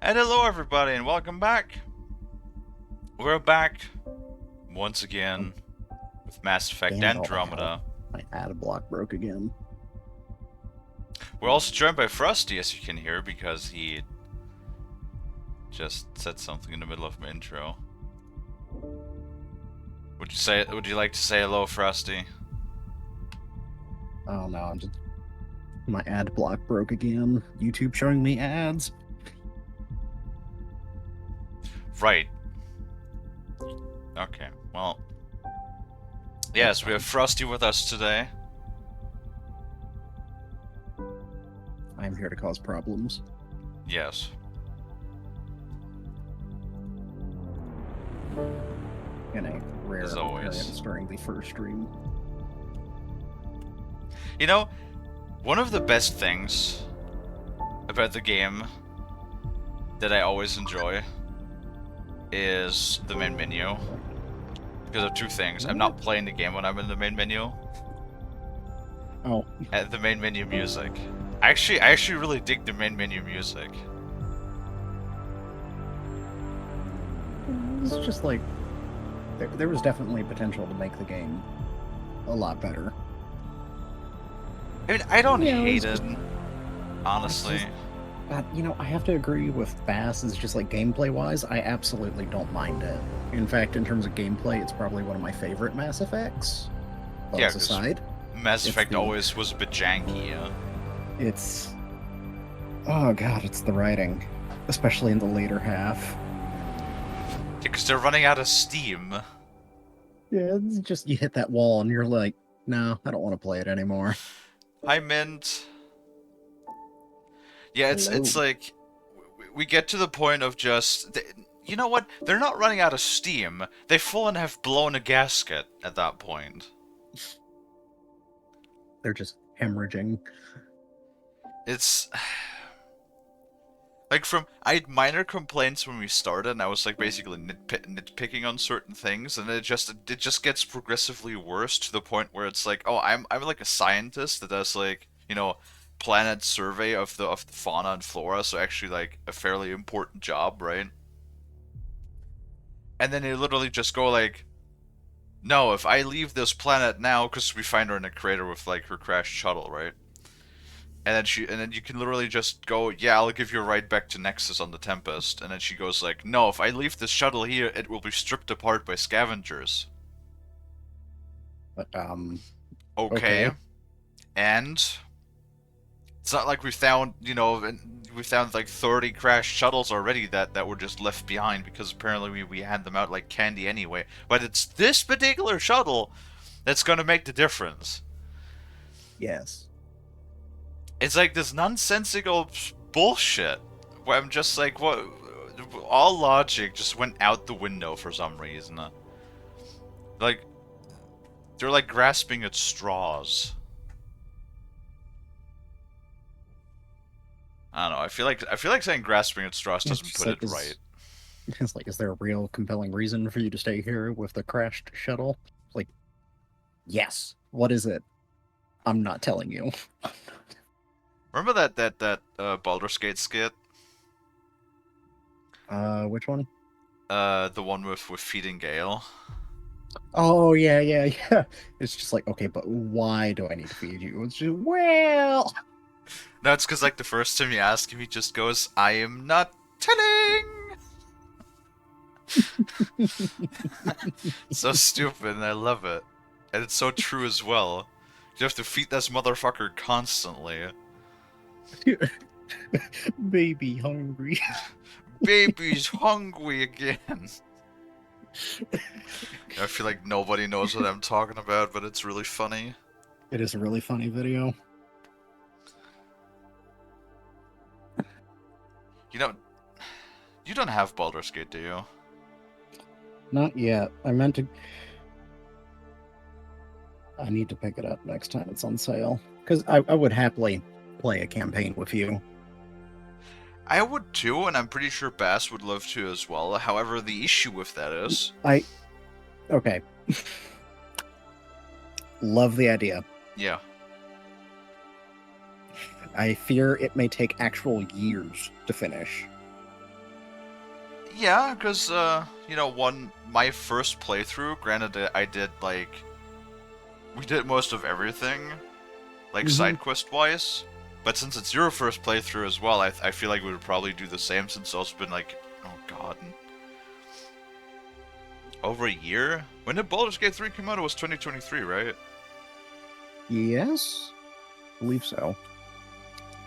And hello, everybody, and welcome back. We're back once Oh, again with Mass Effect damn it, all the hell. Andromeda. My ad block broke again. We're also joined by Frosty, as you can hear, because he just said something in the middle of my intro. Would you like to say hello, Frosty? Oh no, my ad block broke again. YouTube showing me ads. Right. Okay. Well, That's yes, we have fine. Frosty with us today. I'm here to cause problems. Yes. In a rare As always. occurrence during the first stream. You know, one of the best things about the game that I always enjoy is the main menu. Because of two things. I'm not What? playing the game when I'm in the main menu. Oh, And the main menu music. I actually really dig the main menu music. it's just like there was definitely potential to make the game a lot better. I mean, I don't Yeah, hate it's it, just honestly. I have to agree with Bass. Is just like gameplay wise, I absolutely don't mind it. In fact, in terms of gameplay, it's probably one of my favorite Mass Effects. Yeah, Bugs because aside, Mass it's Effect the always was a bit janky. it's oh god, it's the writing, especially in the later half. Because they're running out of steam. Yeah, it's just you hit that wall and you're like, no, I don't want to play it anymore. Hi, Mint. Yeah, it's Hello. like we get to the point of just you know what? They're not running out of steam. They full and have blown a gasket at that point. They're just hemorrhaging. It's like from I had minor complaints when we started, and I was like basically nitpicking on certain things, and it just gets progressively worse to the point where it's like, oh, I'm like a scientist that does like planet survey of the fauna and flora, so actually like a fairly important job, right? And then they literally just go like, no, if I leave this planet now, because we find her in a crater with like her crashed shuttle, right? And then you can literally just go, yeah, I'll give you a ride back to Nexus on the Tempest. And then she goes like, no, if I leave this shuttle here, it will be stripped apart by scavengers. But Okay, okay. and it's not like we found like 30 crashed shuttles already that were just left behind because apparently we had them out like candy anyway. But it's this particular shuttle that's gonna make the difference. Yes. It's like this nonsensical bullshit where I'm just like, what? All logic just went out the window for some reason. Like they're like grasping at straws. I don't know. I feel like saying grasping at straws It's doesn't just put like it right. is there a real compelling reason for you to stay here with the crashed shuttle? Like, yes. What is it? I'm not telling you. Remember that Baldur's Gate skit? Which one? The one with feeding Gale. Oh yeah, yeah, yeah. It's just like, okay, but why do I need to feed you? It's just well. No, it's because like the first time you ask him, he just goes, "I am not telling." So stupid, and I love it, and it's so true as well. You have to feed this motherfucker constantly. Baby hungry. Baby's hungry again. I feel like nobody knows what I'm talking about, but it's really funny. It is a really funny video. You know, you don't have Baldur's Gate, do you? Not yet. I meant to. I need to pick it up next time it's on sale. Because I would happily play a campaign with you. I would too, and I'm pretty sure Bass would love to as well. However, the issue with that is, I. Okay. Love the idea. yeah, I fear it may take actual years to finish. Yeah, because, you know, my first playthrough, granted I did, like, we did most of everything, like, Hmm. side quest-wise, but since it's your first playthrough as well, I feel like we would probably do the same, since it's also been, like, oh god, over a year? When did Baldur's Gate 3 come out? It was 2023, right? Yes, I believe so.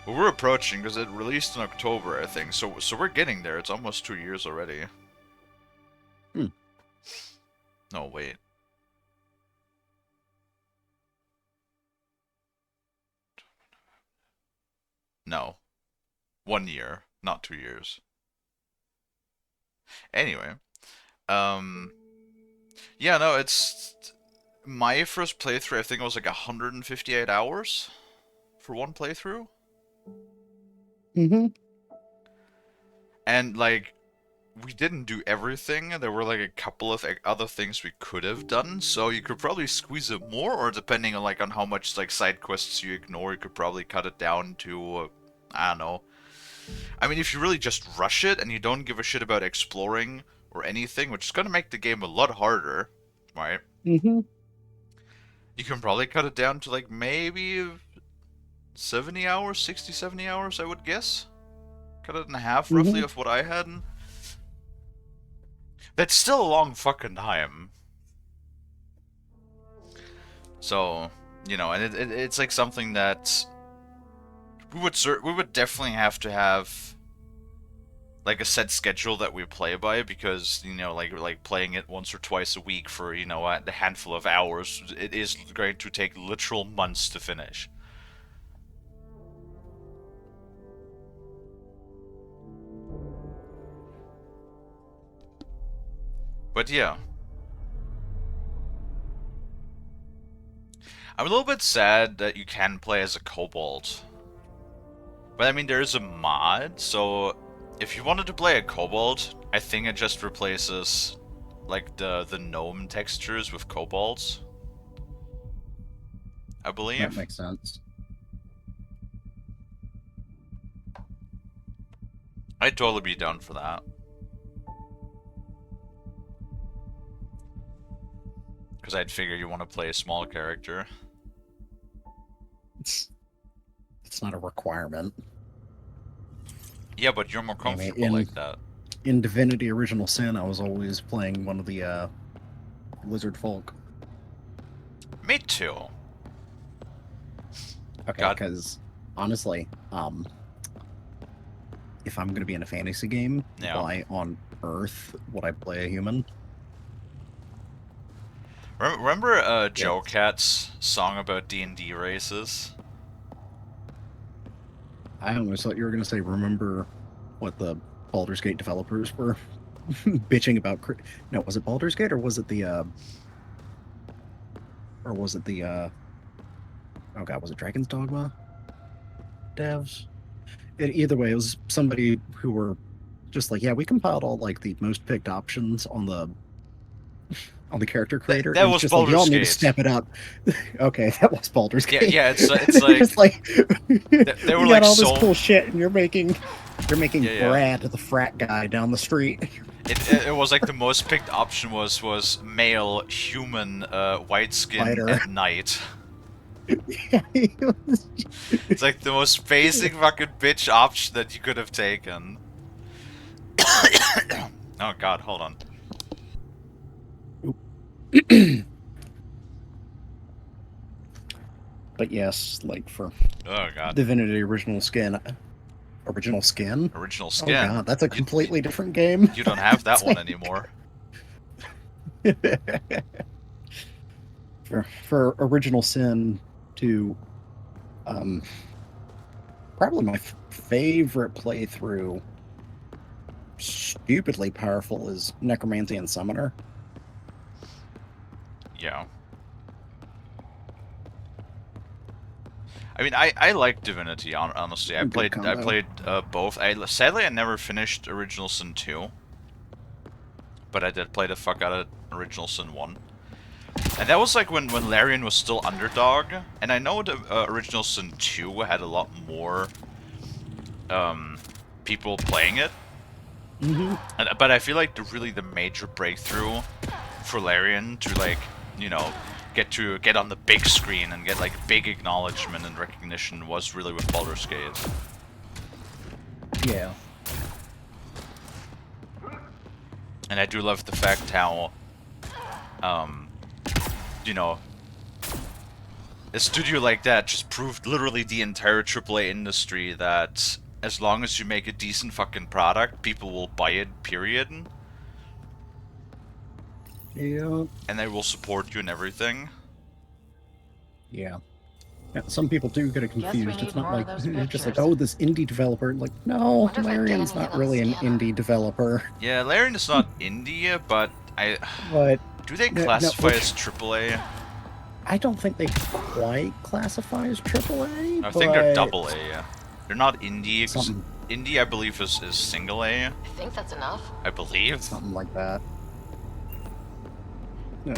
Well, we're approaching, because it released in October, I think, so we're getting there. It's almost 2 years already. Hmm. No, wait. No. 1 year, not 2 years. Anyway, um, yeah, no, it's my first playthrough. I think it was like 158 hours for one playthrough, Hmm. and like we didn't do everything. There were like a couple of other things we could have done, so you could probably squeeze it more, or depending on like on how much like side quests you ignore, you could probably cut it down to I don't know. I mean, if you really just rush it and you don't give a shit about exploring or anything, which is gonna make the game a lot harder, right? Hmm. You can probably cut it down to like maybe 70 hours, 60, 70 hours, I would guess. Cut it in half roughly Hmm. of what I had. That's still a long fucking time. So, you know, and it's like something that we would definitely have to have like a set schedule that we play by, because you know like playing it once or twice a week for you know a handful of hours, it is going to take literal months to finish. But yeah, I'm a little bit sad that you can play as a kobold. But I mean, there is a mod, so if you wanted to play a kobold, I think it just replaces like the gnome textures with kobolds, I That believe. makes sense. I'd totally be down for that. Because I'd figure you want to play a small character. It's it's not a requirement. Yeah, but you're more I mean, comfortable like that. in Divinity Original Sin, I was always playing one of the lizard folk. Me too. Okay, God, because honestly, if I'm gonna be in a fantasy game, yeah. why on earth would I play a human? Remember Yeah, Joe Cat's song about D&D races? I almost thought you were gonna say, remember what the Baldur's Gate developers were bitching about? No, was it Baldur's Gate or was it the oh god, was it Dragon's Dogma devs? Either way, it was somebody who were just like, yeah, we compiled all like the most picked options on the character creator, That and it's was just like y'all Baldur's need to Gate. step it up. Okay, that was Baldur's Yeah, Gate. yeah. It's They're just like like, they were we got like all this so. cool shit, and you're making Yeah, yeah. Brad the frat guy down the street. It was like the most picked option was male, human, white skin Fighter. at night. Yeah, he was- It's like the most basic fucking bitch option that you could have taken. Oh god, hold on. But yes, like for Oh god. Divinity Original Skin. Original Oh skin. god, that's a You completely different game. you don't have that It's one like- anymore. for Original Sin to um probably my favorite playthrough, stupidly powerful, is Necromancy and Summoner. Yeah. I mean, I like Divinity. Honestly, I Good combo. played both. Sadly I never finished Original Sin 2, but I did play the fuck out of Original Sin 1. And that was like when Larian was still underdog, and I know the Original Sin 2 had a lot more people playing it, Hmm. But I feel like the major breakthrough for Larian to like, you know, get on the big screen and get like big acknowledgement and recognition was really with Baldur's Gate. Yeah. And I do love the fact how, um, you know, a studio like that just proved literally the entire AAA industry that as long as you make a decent fucking product, people will buy it, period. Yeah. And they will support you and everything. Yeah. Yeah, some people do get it Guess we confused. It's need not more of like those it's just like, pictures. oh, this indie developer. Like, no, Wonder if I'd get Larian's anything not on the really an scanner. indie developer. Yeah, Larian is not indie, but I But do they no, classify which as AAA? I don't think they quite classify as AAA, I think they're double but A. They're not indie because something indie I believe is single A. I think that's enough. I believe. something like that. Yeah.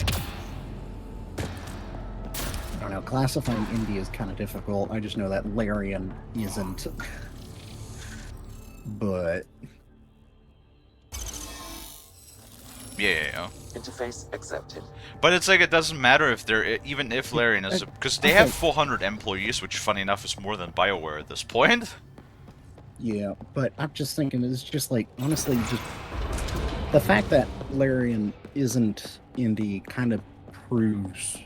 I don't know. Classifying indie is kind of difficult. I just know that Larian isn't. But Yeah. Interface accepted. But it's like it doesn't matter if they're even if Larian is because they have okay, 400 employees, which funny enough is more than BioWare at this point. yeah. But I'm just thinking, it's just like honestly, just the fact that Larian isn't indie kind of proves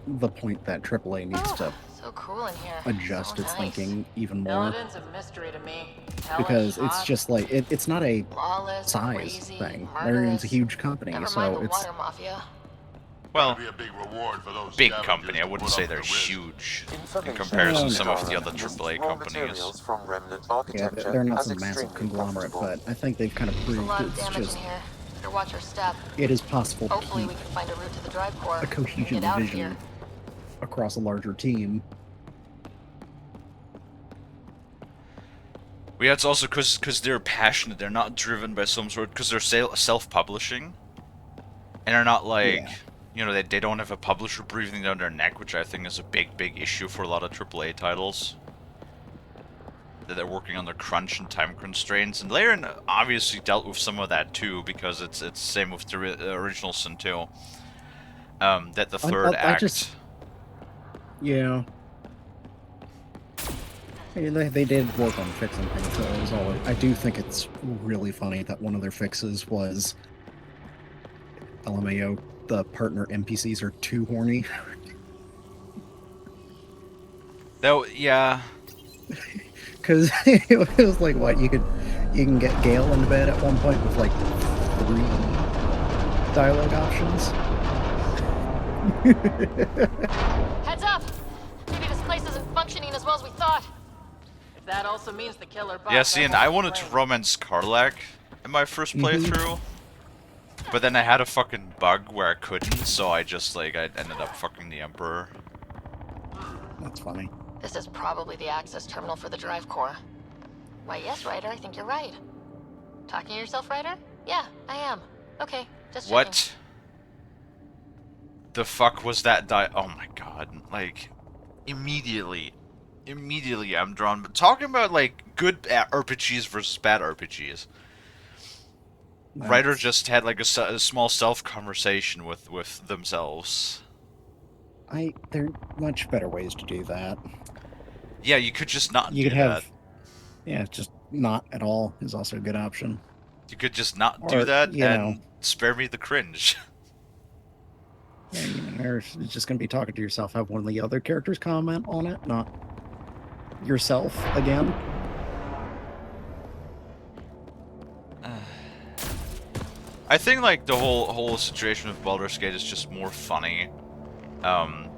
the point that AAA needs to So cool in here. adjust So its nice. thinking even more, Paladin's a mystery to me. Hellish, because it's hot, just like it's not a Lawless, size crazy, thing. murderous. Larian's a huge company, Never mind so the it's water mafia. Well, Be a big reward for those big scavengers company. I to wouldn't put say up they're the risk. huge in Information comparison to some of the no. other Lists AAA raw companies. materials from remnant yeah, architecture they're not as some massive extremely conglomerate, profitable. but I think they've kind of There's a proved lot of it's damage just in here. Better watch our step. it is possible to Hopefully keep we can find a route to the drive core. a and cohesion get out of vision here. across a larger team. Yeah, it's also because they're passionate. They're not driven by some sort because they're self-publishing, and they're not like Yeah. you know they don't have a publisher breathing down their neck, which I think is a big issue for a lot of AAA titles. That they're working under crunch and time constraints, and Larian obviously dealt with some of that too because it's same with the original Sin 2. That the third I act. just yeah. They did work on fixing things, so it was always, I do think it's really funny that one of their fixes was LMAO, the partner NPCs are too horny. Though, yeah. Because it was like, what, you can get Gale into bed at one point with like 3 dialogue options. Heads up! Maybe this place isn't functioning as well as we thought. If that also means the killer boss. Yeah, see, and I wanted to flame. romance Karlak in my first Mhm. playthrough. But then I had a fucking bug where I couldn't, so I just, like, I ended up fucking the Emperor. That's funny. This is probably the access terminal for the drive core. Why, yes, Ryder, I think you're right. Talking to yourself, Ryder? Yeah, I am. Okay, just checking. What the fuck was that oh my god, like, immediately I'm drawn. But talking about, like, good RPGs versus bad RPGs. Ryder just had, like, a small self-conversation with themselves. There are much better ways to do that. Yeah, you could just not You do could have, that. yeah, just not at all is also a good option. You could just not do Or, that you know, and spare me the cringe. yeah, you're just gonna be talking to yourself. Have one of the other characters comment on it, not yourself again. I think like the whole situation with Baldur's Gate is just more funny,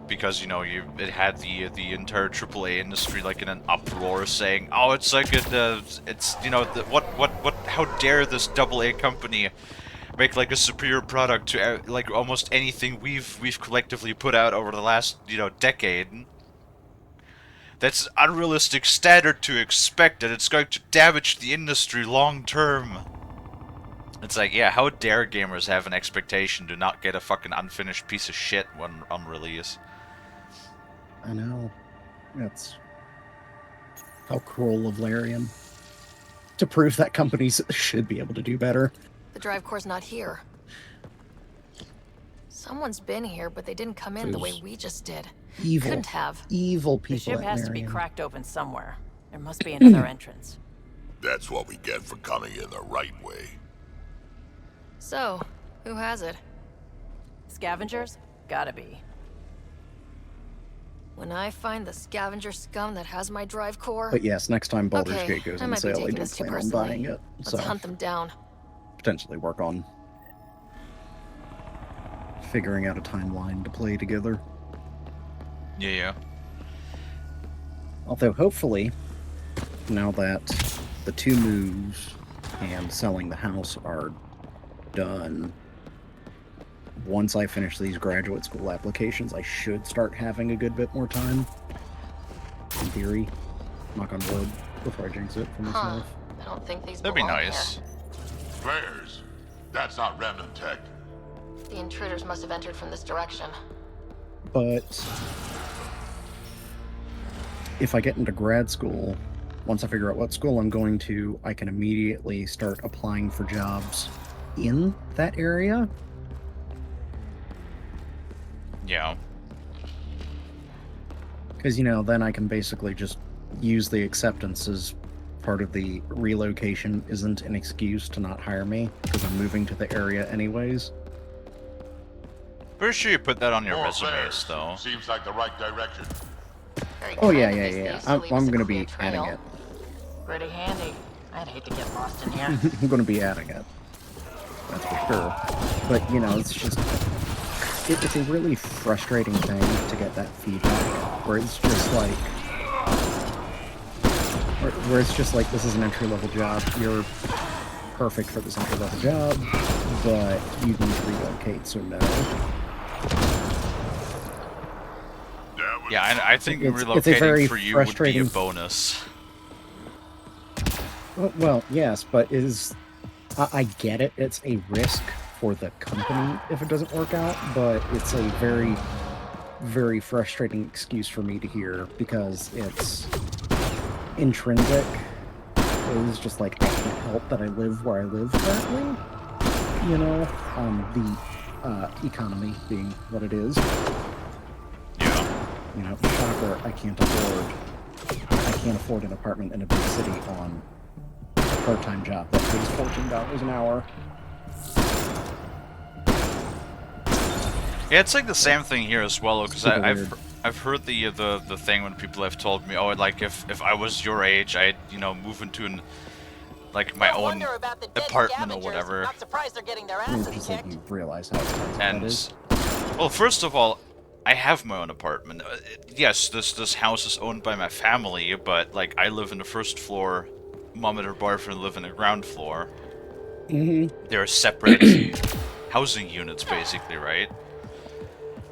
because you know it had the entire AAA industry like in an uproar saying, oh, it's like it's you know what how dare this AA company make like a superior product to like almost anything we've collectively put out over the last decade. That's an unrealistic standard to expect, and it's going to damage the industry long term. It's like, yeah, how dare gamers have an expectation to not get a fucking unfinished piece of shit when on release? I know. That's how cruel of Larian to prove that companies should be able to do better. The drive core's not here. Someone's been here, but they didn't come in the way Those we just did. Evil, Couldn't have. evil The people ship at has to be Marion. cracked open somewhere. There must be another entrance. That's what we get for coming in the right way. So, who has it? Scavengers? Gotta be. When I find the scavenger scum that has my drive core, But yes, next time Baldur's okay, Gate goes I on might be sale, I taking do this too plan on personally. buying it. Let's So hunt them down. potentially work on figuring out a timeline to play together. Yeah. Although hopefully, now that the 2 moves and selling the house are done, once I finish these graduate school applications, I should start having a good bit more time. In theory. Knock on wood before I jinx it for Huh. myself. I don't think these That'd be belong nice. here. Flares! That's not remnant tech. The intruders must have entered from this direction. But if I get into grad school, once I figure out what school I'm going to, I can immediately start applying for jobs in that area. Yeah. Because, then I can basically just use the acceptance as part of the relocation isn't an excuse to not hire me, because I'm moving to the area anyways. Pretty sure you put that on your More resumes, flares. though. Seems like the right direction. Very Oh, yeah, kind of yeah, these yeah. thieves to I'm leave us a going to be clear adding trail. it. Pretty handy. I'd hate to get lost in here. I'm going to be adding it. That's for sure. But, it's just... It's a really frustrating thing to get that feedback, where it's just like... Where it's just like, this is an entry-level job, you're perfect for this entry-level job, but you need to relocate, so no. Yeah, I think It's a relocating very for you would be a frustrating- bonus. Well, yes, but I get it, it's a risk for the company if it doesn't work out, but it's a very, very frustrating excuse for me to hear, because it's intrinsic. It was just like, I can't help that I live where I live currently. The economy being what it is. Yeah. Shocker, I can't afford an apartment in a big city on a part-time job that pays $14 an hour. Yeah, it's like the same thing here as well, because Super weird. I've heard the thing when people have told me, oh, like if I was your age, I'd move into my No own wonder about the dead apartment or scavengers. whatever. Not surprised they're getting their It's asses just like kicked. you realize how expensive that And is. well, first of all, I have my own apartment. Yes, this house is owned by my family, but I live in the first floor. Mom and her boyfriend live in the ground floor. Mm-hmm. They're separate housing units, basically, right?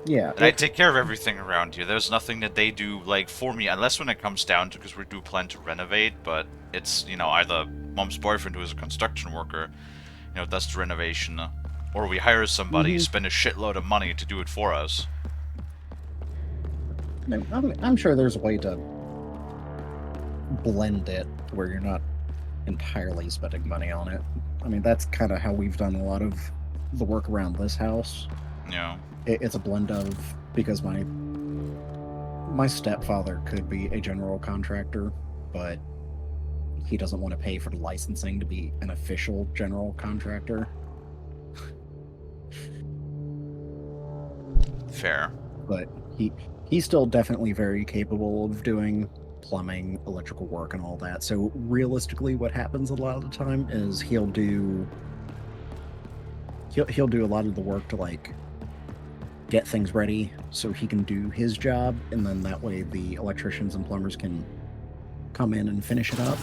Yeah. And I take care of everything around here. There's nothing that they do for me, unless when it comes down to, because we do plan to renovate, but it's either Mom's boyfriend, who is a construction worker, does the renovation, or we hire somebody, spend a shitload of money to do it for us. I'm sure there's a way to blend it where you're not entirely spending money on it. I mean, that's kind of how we've done a lot of the work around this house. Yeah. It's a blend of, because my stepfather could be a general contractor, but he doesn't want to pay for the licensing to be an official general contractor. Fair. But he's still definitely very capable of doing plumbing, electrical work, and all that. So realistically, what happens a lot of the time is he'll do a lot of the work to get things ready so he can do his job, and then that way the electricians and plumbers can come in and finish it up.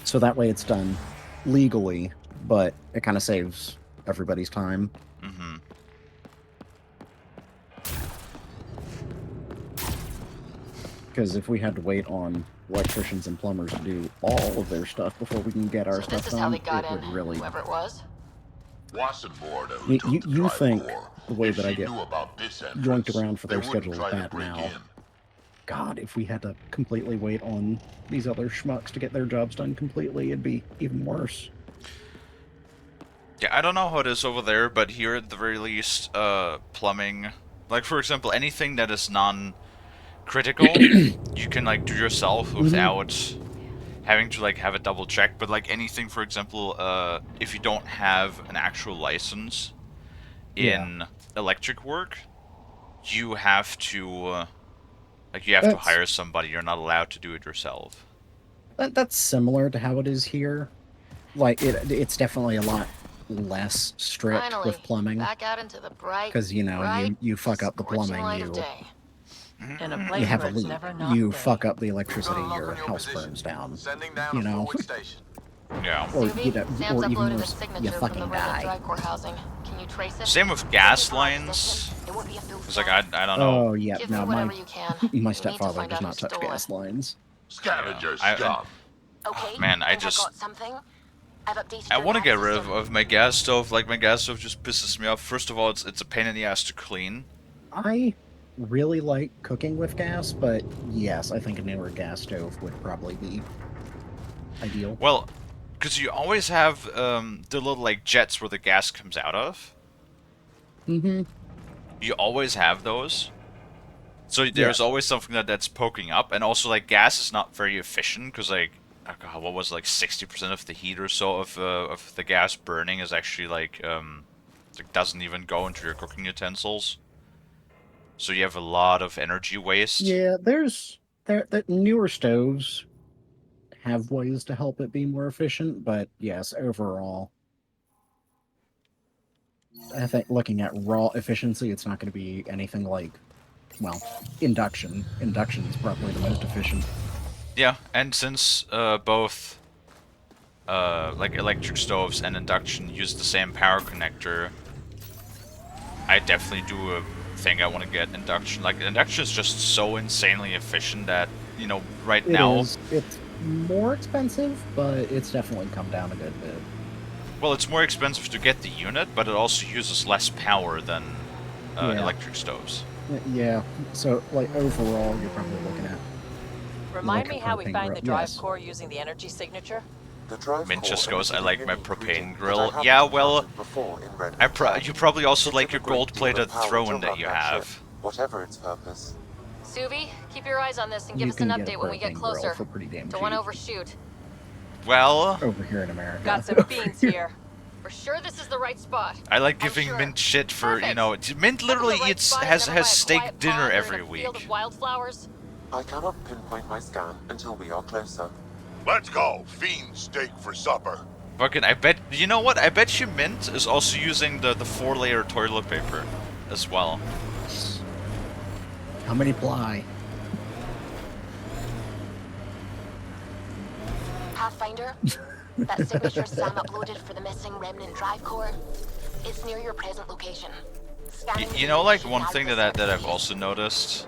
So that way it's done legally, but it kind of saves everybody's time. Mm-hmm. Because if we had to wait on electricians and plumbers to do all of their stuff before we can get our So stuff this is how done, they got it in, would really... whoever it was. Wasn't bored of You- took you- the you drive think core. the way If that I she get knew about this yoinked entrance, around for they their wouldn't schedule is try to bad break now. in. God, if we had to completely wait on these other schmucks to get their jobs done completely, it'd be even worse. Yeah, I don't know how it is over there, but here at the very least, plumbing, like for example, anything that is non-critical, you can like do yourself without having to like have it double checked. But like anything, for example, if you don't have an actual license Yeah. in electric work, you have to like you have to That's hire somebody. You're not allowed to do it yourself. that's similar to how it is here. Like it's definitely a lot less strict Finally, with plumbing back out into the bright, because you fuck up the scorching plumbing, light of day. In a you place have where a it's leak, never not you day. fuck up the electricity, Got a lock your on your house position. burns down. Sending down You a know, forward station. Yeah. or Suvi, Sam's or even uploaded the worse, you signature from the fucking Remnant die. Drive Core housing. Can you trace it? Same with gas lines. It's like I don't know. Oh yeah, Give no, me my whatever you can. my We need to stepfather find does out who not touch stole gas it. lines. Scavenger I- scum. Okay. Man, I think just got something. I've updated I your want to nav get rid system. of my gas stove. Like my gas stove just pisses me off. First of all, it's a pain in the ass to clean. I really like cooking with gas, but yes, I think a newer gas stove would probably be ideal. Well, because you always have the little like jets where the gas comes out of. Mm-hmm. You always have those. So there's Yes. always something that's poking up, and also like gas is not very efficient because like oh God, what was it, like 60% of the heat or so of the gas burning is actually like doesn't even go into your cooking utensils. So you have a lot of energy waste. Yeah, there newer stoves have ways to help it be more efficient, but yes, overall, I think looking at raw efficiency, it's not going to be anything like, well, induction. Induction is probably the most efficient. Yeah, and since both like electric stoves and induction use the same power connector, I definitely do think I want to get induction. Like induction is just so insanely efficient that right It now. is. It's more expensive, but it's definitely come down a good bit. Well, it's more expensive to get the unit, but it also uses less power than Yeah. electric stoves. Yeah. So, like overall, you're probably looking at Remind like me a how we propane find grill. the drive Yes. core using the energy signature? The drive Mint core just goes, I emitted like a my unique propane reading grill. that I haven't Yeah, well, encountered before in Remnant you probably also It like took your a great deal gold-plated of power throne to that run you that ship, have. whatever its purpose. Suvi, keep your eyes on this and give You us an can get a update when we get propane grill closer. for pretty damn Don't want to cheap overshoot. Well, over here in America. Got some beans here. We're sure this is the right spot. I like I'm giving sure. Mint shit for, Perfect. Mint literally Isn't the right eats, spot has never by a steak quiet dinner pond or every in a week. field of wildflowers? I cannot pinpoint my scan until we are closer. Let's go. Fiend steak for supper. Fucking, I bet, you know what? I bet you Mint is also using the 4-layer toilet paper as well. How many ply? Pathfinder, that signature Sam uploaded for the missing Remnant Drive Core, it's near your present location. You know, like one thing that I've also noticed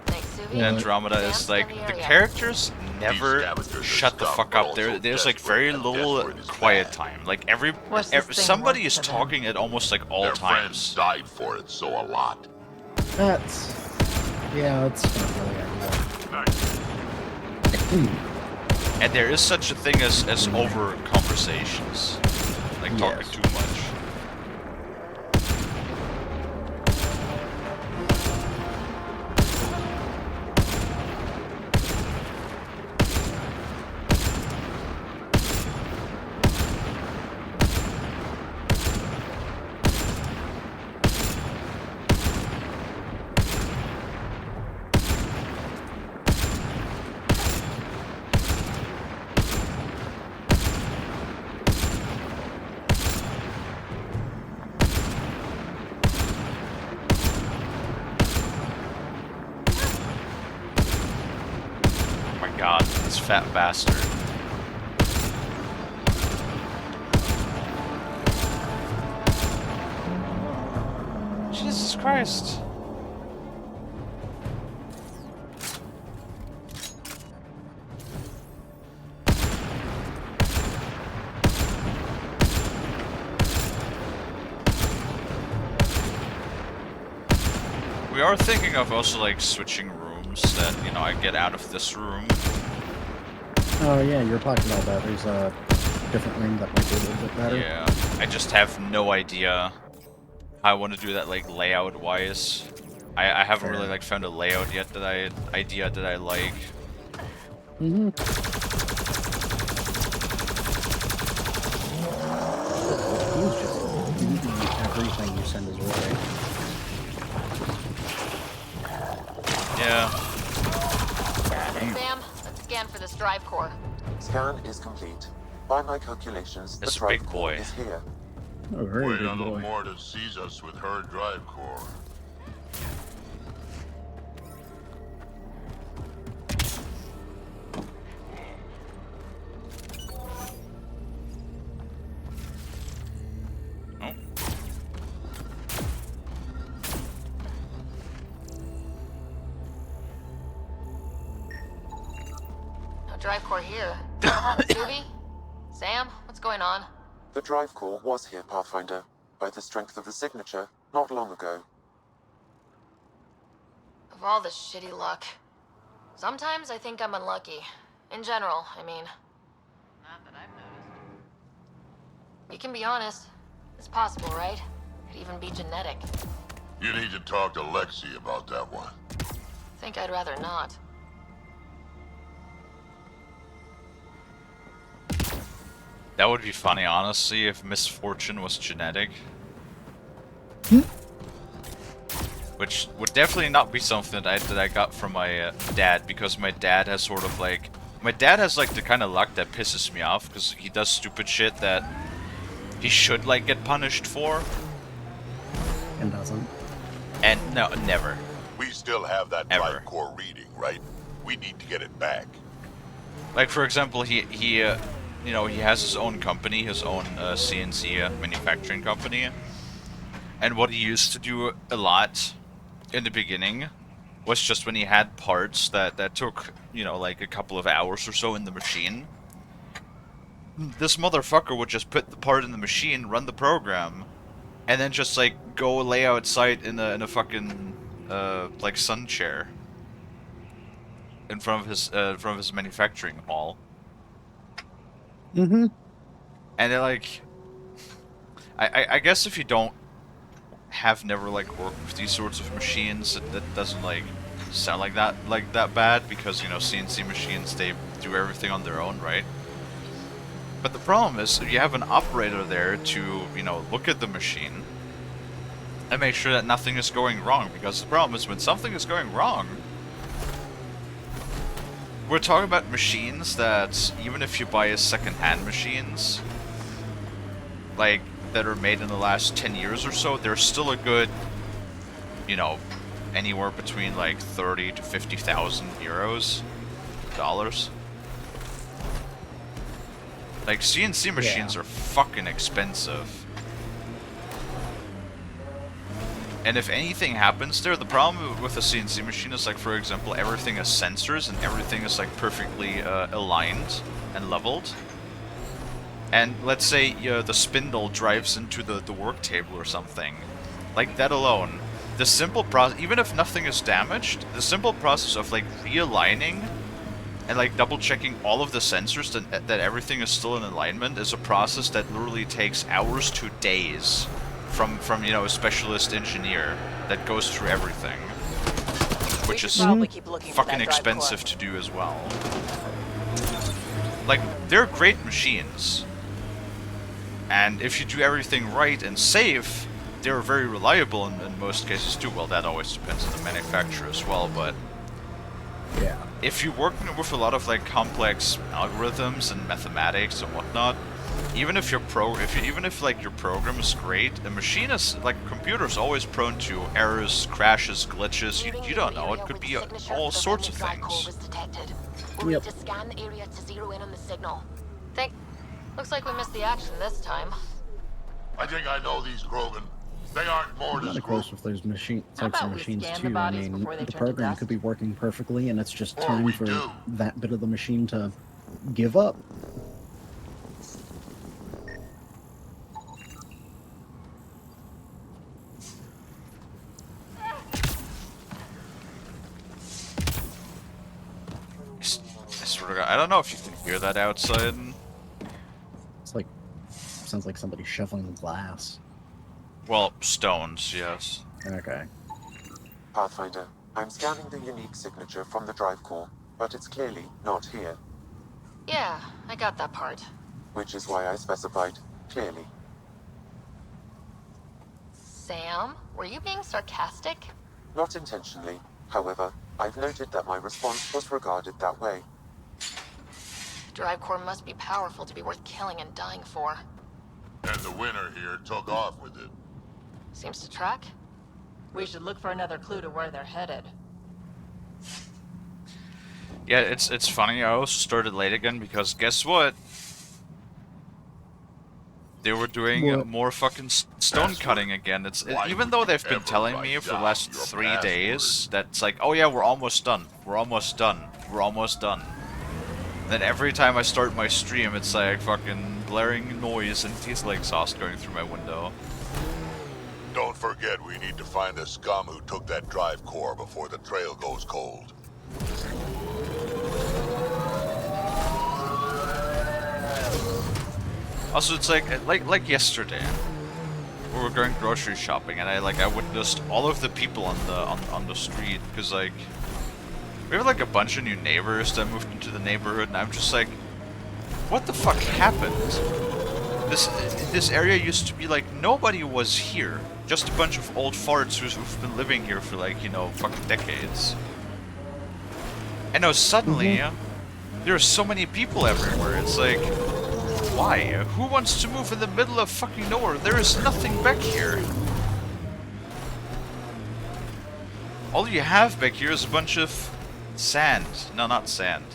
in Yeah. Andromeda is like the characters never shut the fuck up. There's like very little quiet time. Like What's this thing somebody worth is to them? talking at almost like all Their friends times. died for it, so a lot. That's not really ideal. And there is such a thing as over conversations, like talking Yes. too much. Oh my god, this fat bastard. Jesus Christ. We are thinking of also like switching rooms programs that, you know, I get out of this room. Oh yeah, you're talking about that. There's a different room that might be a little bit better. Yeah, I just have no idea how I want to do that, like, layout-wise. I haven't really, like, found a layout yet that I like. Mm-hmm. He's just eating everything you send his way. Yeah. Sam, let's scan for this drive core. Scan is complete. By my calculations, It's the a drive big core boy. is here. Oh, very Wait big on the boy. mortar sees us with her drive core. Oh. No drive core here. Scooby? Sam, what's going on? The drive core was here, Pathfinder, by the strength of the signature, not long ago. Of all the shitty luck. Sometimes I think I'm unlucky. In general, I mean. Not that I've noticed. You can be honest. It's possible, right? Could even be genetic. You need to talk to Lexi about that one. Think I'd rather not. That would be funny, honestly, if misfortune was genetic. Which would definitely not be something that I got from my dad, because my dad has sort of like... My dad has like the kind of luck that pisses me off, because he does stupid shit that he should like get punished for. And doesn't. And no, never. We still have that Ever. drive core reading, right? We need to get it back. Like, for example, he you know, he has his own company, his own CNC manufacturing company. And what he used to do a lot in the beginning was just when he had parts that took, you know, like a couple of hours or so in the machine. This motherfucker would just put the part in the machine, run the program, and then just like go lay outside in a fucking like sun chair in front of his manufacturing hall. Mm-hmm. And they're like, I guess if you don't have never like worked with these sorts of machines, that doesn't like sound like that bad, because, you know, CNC machines, they do everything on their own, right? But the problem is you have an operator there to, you know, look at the machine and make sure that nothing is going wrong, because the problem is when something is going wrong, we're talking about machines that, even if you buy as second-hand machines, like, that are made in the last 10 years or so, they're still a good, you know, anywhere between like 30 to 50,000 euros, dollars. Like, CNC machines are fucking expensive. And if anything happens there, the problem with a CNC machine is, like, for example, everything has sensors and everything is like perfectly aligned and leveled. And let's say the spindle drives into the work table or something. Like that alone, the simple process, even if nothing is damaged, the simple process of like realigning and like double checking all of the sensors that everything is still in alignment is a process that literally takes hours to days from you know, a specialist engineer that goes through everything. Which is Probably keep looking for fucking that drive core. expensive to do as well. Like, they're great machines. And if you do everything right and safe, they're very reliable in most cases too. Well, that always depends on the manufacturer as well, but Yeah. if you're working with a lot of like complex algorithms and mathematics and whatnot, even if your like your program is great, a machine is like a computer is always prone to errors, crashes, glitches. You don't know. It could be all sorts of things. We'll Yep. need to scan the area to zero in on the signal. Looks like we missed the action this time. I think I know these Grogan. They aren't I'm Mortis not group. close with those machine How types of about we machines scan the too. I bodies mean, before they the turn to program dust? could be working perfectly, and it's just Or time we for do. that bit of the machine to give up. don't know if you can hear that outside. It's like sounds like somebody shoveling glass. Well, stones, yes. Okay. Pathfinder, I'm scanning the unique signature from the drive core, but it's clearly not here, Yeah, I got that part. which is why I specified clearly. Sam, were you being sarcastic? Not intentionally. However, I've noted that my response was regarded that way. The drive core must be powerful to be worth killing and dying for. And the winner here took off with it. Seems to track. We should look for another clue to where they're headed. Yeah, it's funny. I also started late again because guess what? They were doing What? more fucking stone cutting again. Even though they've been telling me for the last 3 days that's like, oh yeah, we're almost done. We're almost done. We're almost done. Then every time I start my stream, it's like fucking blaring noise and diesel exhaust going through my window. Don't forget, we need to find the scum who took that drive core before the trail goes cold. Also, it's like yesterday, we were going grocery shopping, and I witnessed all of the people on the street because like we have like a bunch of new neighbors that moved into the neighborhood, and I'm just like, what the fuck happened? This area used to be like nobody was here, just a bunch of old farts who've been living here for like, you know, fucking decades. And now suddenly there are so many people everywhere. It's like, why? Who wants to move in the middle of fucking nowhere? There is nothing back here. All you have back here is a bunch of sand. No, not sand.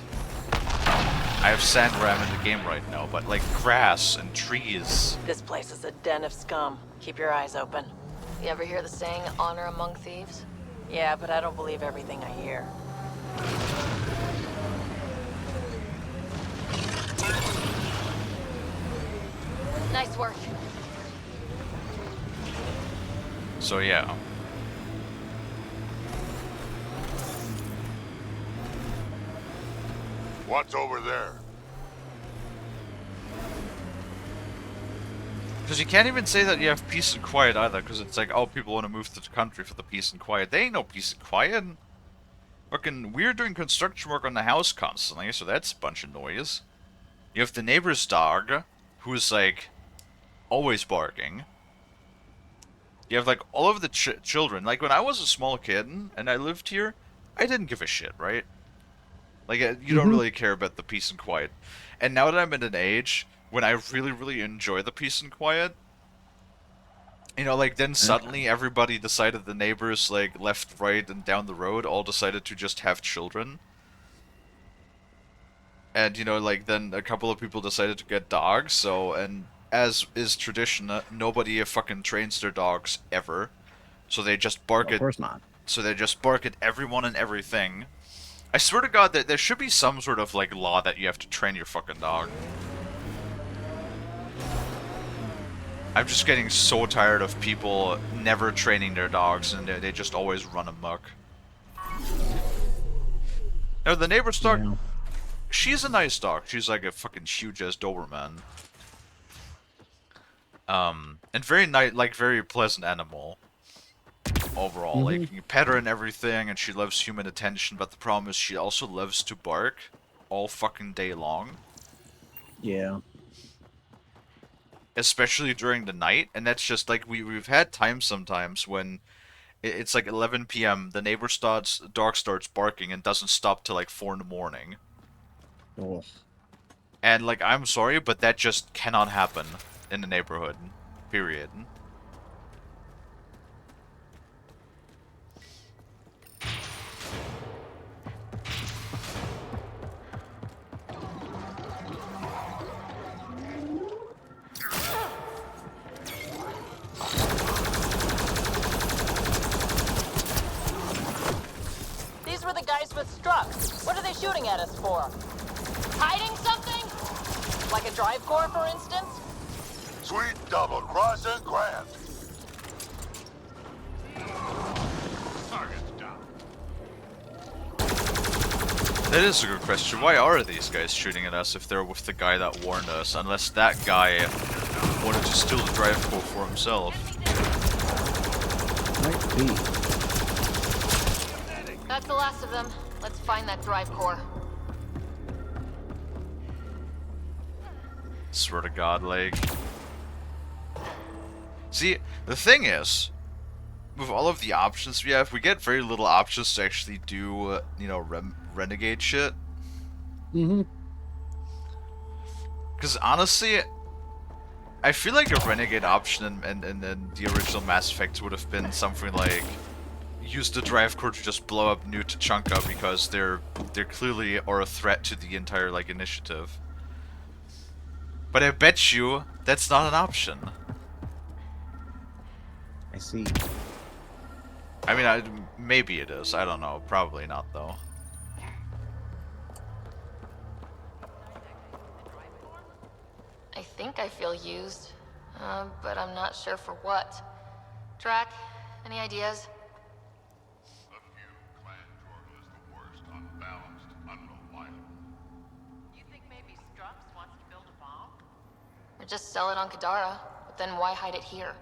I have sand where I'm in the game right now, but like grass and trees. This place is a den of scum. Keep your eyes open. You ever hear the saying, honor among thieves? Yeah, but I don't believe everything I hear. Nice work. So yeah. What's over there? Because you can't even say that you have peace and quiet either, because it's like, oh, people want to move to the country for the peace and quiet. They ain't no peace and quiet. Fucking, we're doing construction work on the house constantly, so that's a bunch of noise. You have the neighbor's dog, who's like, always barking. You have like all of the children. Like when I was a small kid and I lived here, I didn't give a shit, right? Like you don't really care about the peace and quiet. And now that I'm at an age when I really, really enjoy the peace and quiet, you know, like then suddenly everybody decided, the neighbors like left, right, and down the road all decided to just have children. And you know, like then a couple of people decided to get dogs. So, and as is tradition, nobody fucking trains their dogs ever. So they just bark Of course not. So they just bark at everyone and everything. I swear to God that there should be some sort of like law that you have to train your fucking dog. I'm just getting so tired of people never training their dogs and they just always run amok. Now the neighbor's dog, she's a nice dog. She's like a fucking huge-ass Doberman. And very nice, like very pleasant animal. Overall, like you pet her and everything, and she loves human attention. But the problem is, she also loves to bark all fucking day long. Yeah. Especially during the night, and that's just like we've had times sometimes when it's like 11 p.m. The neighbor's dog starts barking and doesn't stop till like 4 in the morning. Oh. And like, I'm sorry, but that just cannot happen in the neighborhood. Period. These were the guys with struck. What are they shooting at us for? Hiding something? Like a drive core, for instance? Sweet double cross and grand. Target's down. That is a good question. Why are these guys shooting at us if they're with the guy that warned us? Unless that guy wanted to steal the drive core for himself. Might be. That's the last of them. Let's find that drive core. Swear to God, like... See, the thing is, with all of the options we have, we get very little options to actually do, you know, renegade shit. Mm-hmm. Because honestly, I feel like a renegade option in the original Mass Effect would have been something like use the drive core to just blow up New Tachanka because they're clearly are a threat to the entire like initiative. But I bet you that's not an option. I see. I mean, maybe it is. I don't know. Probably not though. I think I feel used, but I'm not sure for what. Drac, any ideas? Of you, Clan Jorgle is the worst, unbalanced, unreliable. You think maybe Strux wants to build a bomb? Or just sell it on Kadara, but then why hide it here?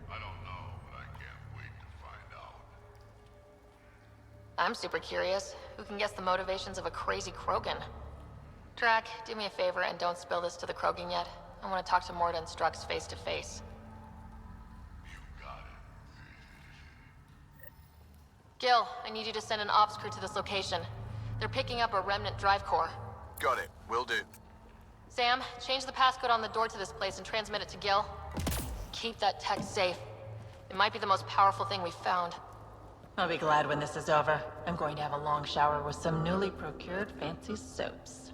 I don't know, but I can't wait to find out. I'm super curious. Who can guess the motivations of a crazy Krogan? Drac, do me a favor and don't spill this to the Krogan yet. I want to talk to Mord and Strux face to face. You got it. Gil, I need you to send an ops crew to this location. They're picking up a remnant drive core. Got it. Will do. Sam, change the passcode on the door to this place and transmit it to Gil. Keep that tech safe. It might be the most powerful thing we've found. I'll be glad when this is over. I'm going to have a long shower with some newly procured fancy soaps.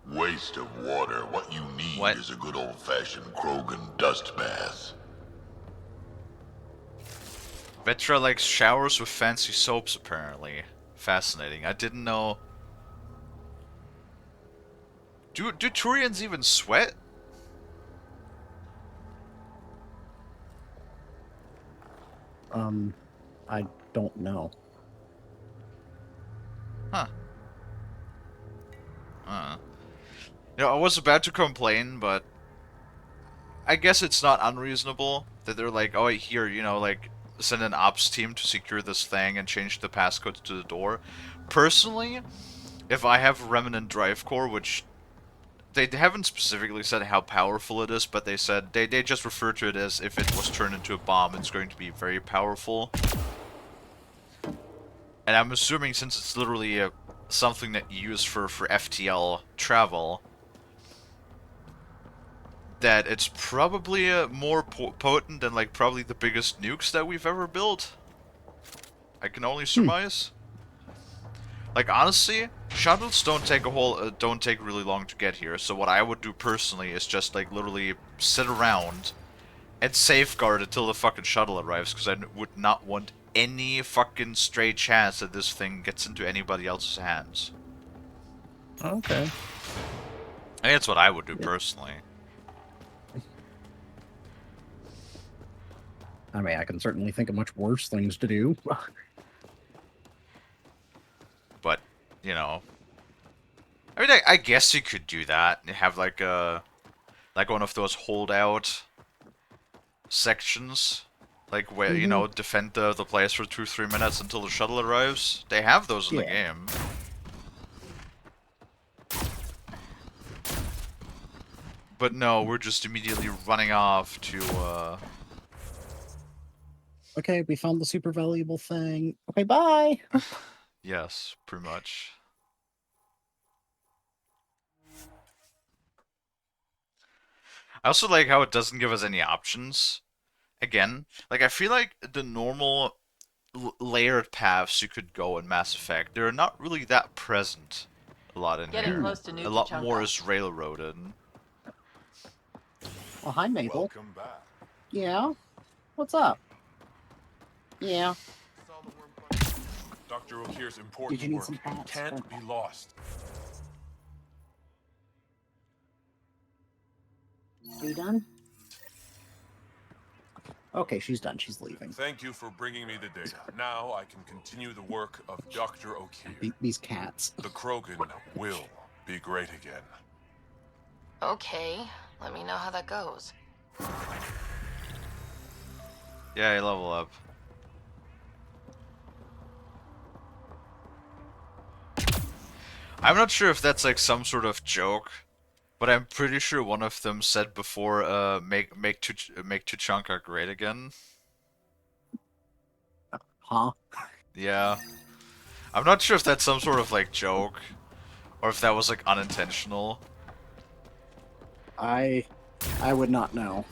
Waste of water. What you need What? is a good old-fashioned Krogan dust bath. Vetra likes showers with fancy soaps, apparently. Fascinating. I didn't know. Do Turians even sweat? I don't know. Huh. You know, I was about to complain, but I guess it's not unreasonable that they're like, oh, here, you know, like, send an ops team to secure this thing and change the passcode to the door. Personally, if I have a Remnant Drive Core, which they haven't specifically said how powerful it is, but they said they just refer to it as if it was turned into a bomb, it's going to be very powerful. And I'm assuming since it's literally something that you use for FTL travel, that it's probably more potent than like probably the biggest nukes that we've ever built. I can only surmise. Like honestly, shuttles don't take really long to get here. So what I would do personally is just like literally sit around and safeguard until the fucking shuttle arrives, because I would not want any fucking stray chance that this thing gets into anybody else's hands. Okay. I think that's what I would do personally. I mean, I can certainly think of much worse things to do. But, you know, I mean, I guess you could do that and have like one of those holdout sections, like where you know, defend the place for 2-3 minutes until the shuttle arrives. They have those in the game. But no, we're just immediately running off to Okay, we found the super valuable thing. Okay, bye. yes, pretty much. I also like how it doesn't give us any options. Again, like I feel like the normal layered paths you could go in Mass Effect, they're not really that present a lot in Getting here. close to New A lot Tachanka. more is railroaded. Oh, hi, Mabel. Welcome back. Yeah? What's up? Yeah. Dr. O'Keefe's important Did you need work some hats? can't be lost. Are you done? Okay, she's done. She's leaving. Thank you for bringing me the data. Now I can continue the work of Dr. O'Keefe. These cats. The Krogan will be great again. Okay, let me know how that goes. Yeah, you level up. I'm not sure if that's like some sort of joke, but I'm pretty sure one of them said before, make Tuchanka great again. Huh? Yeah. I'm not sure if that's some sort of like joke, or if that was like unintentional. I would not know.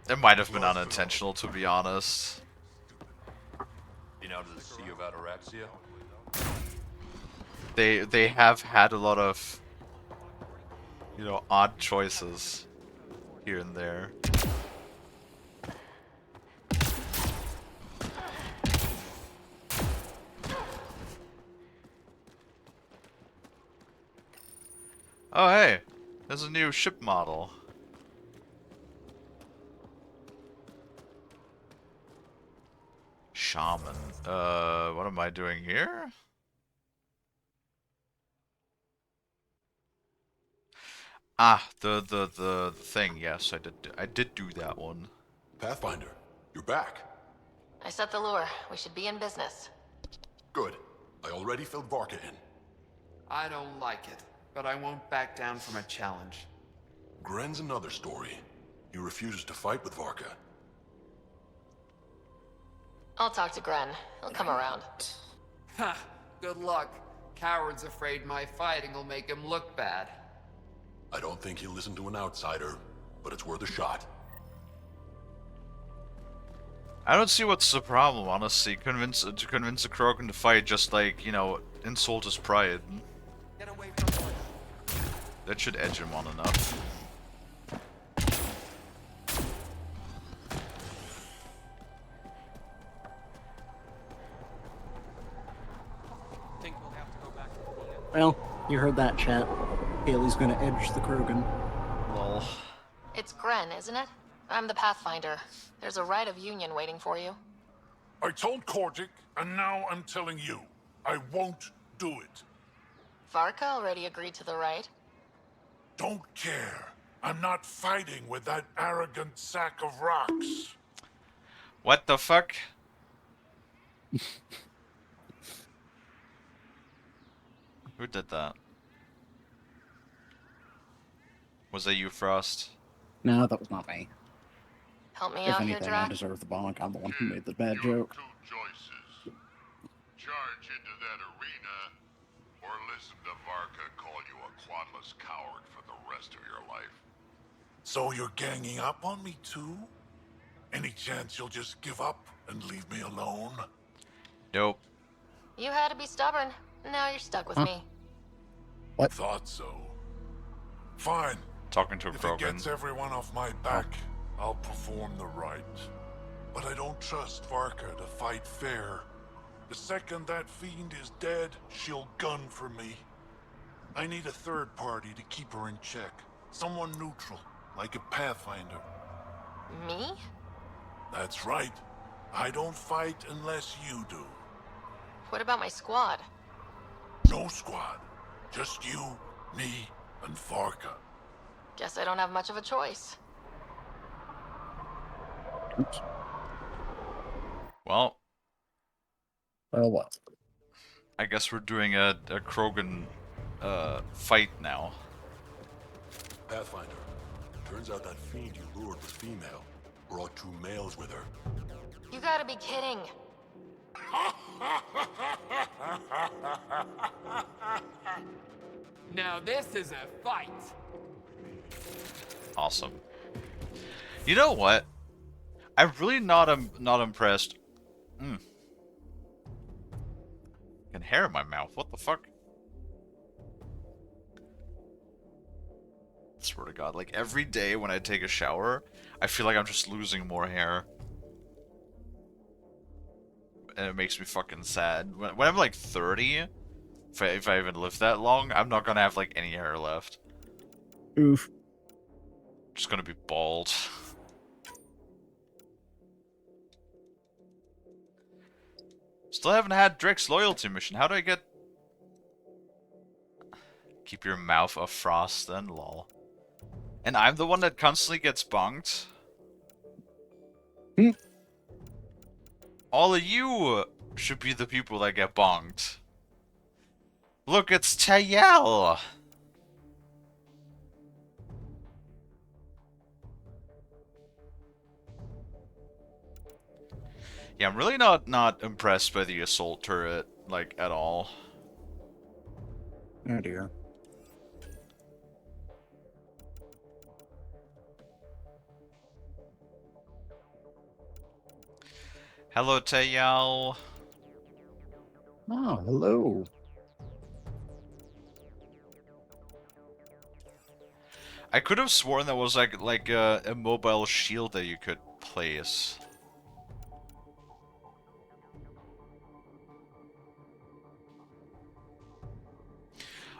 It might have been unintentional, to be honest. Been out of the Sea of Ataraxia? They have had a lot of, you know, odd choices here and there. Oh hey, there's a new ship model. Shaman. What am I doing here? Ah, the thing. Yes, I did do that one. Pathfinder, you're back. I set the lure. We should be in business. Good. I already filled Varka in. I don't like it, but I won't back down from a challenge. Gren's another story. He refuses to fight with Varka. I'll talk to Gren. He'll come around. Ha! Good luck. Coward's afraid my fighting will make him look bad. I don't think he'll listen to an outsider, but it's worth a shot. I don't see what's the problem, honestly. To convince a Krogan to fight, just like, you know, insult his pride. Get away from me. That should edge him on enough. Think we'll have to go back to the inn. Well, you heard that, chat. Kalie's gonna edge the Krogan. Lol. It's Gren, isn't it? I'm the Pathfinder. There's a rite of union waiting for you. I told Kordic, and now I'm telling you. I won't do it. Varka already agreed to the rite. Don't care. I'm not fighting with that arrogant sack of rocks. What the fuck? Who did that? Was that you, Frost? No, that was not me. Help me If out here, anything, I Drac. deserve the bonk. I'm the one who made the bad You joke. have two choices. Charge into that arena, or listen to Varka call you a quadless coward for the rest of your life. So you're ganging up on me too? Any chance you'll just give up and leave me alone? Nope. You had to be stubborn. Now you're stuck with Huh? me. Thought so. Fine. Talking to a If it Krogan. gets everyone off my back, I'll perform the rite. But I don't trust Varka to fight fair. The second that fiend is dead, she'll gun for me. I need a third party to keep her in check. Someone neutral, like a Pathfinder. Me? That's right. I don't fight unless you do. What about my squad? No squad. Just you, me, and Varka. Guess I don't have much of a choice. Oops. Well, Well, what? I guess we're doing a Krogan fight now. Pathfinder, turns out that fiend you lured was female. Brought two males with her. You gotta be kidding. Now this is a fight. Awesome. You know what? I'm really not impressed. Fucking hair in my mouth. What the fuck? I swear to God, like every day when I take a shower, I feel like I'm just losing more hair. And it makes me fucking sad. When I'm like 30, if I even live that long, I'm not gonna have like any hair left. Oof. Just gonna be bald. Still haven't had Drake's loyalty mission. How do I get... Keep your mouth off Frost then, lol. And I'm the one that constantly gets bonked? All of you should be the people that get bonked. Look, it's Tayel! Yeah, I'm really not impressed by the assault turret, like, at all. Oh dear. Hello, Tayal. Oh, hello. I could have sworn there was like a mobile shield that you could place.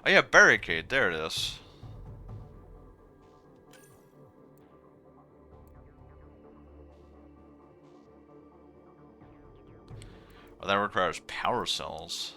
Oh yeah, barricade. There it is. Oh, that requires power cells.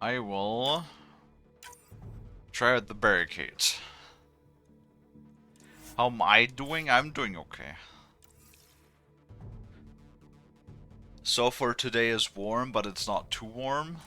I will try out the barricades. How am I doing? I'm doing okay. So far today is warm, but it's not too warm.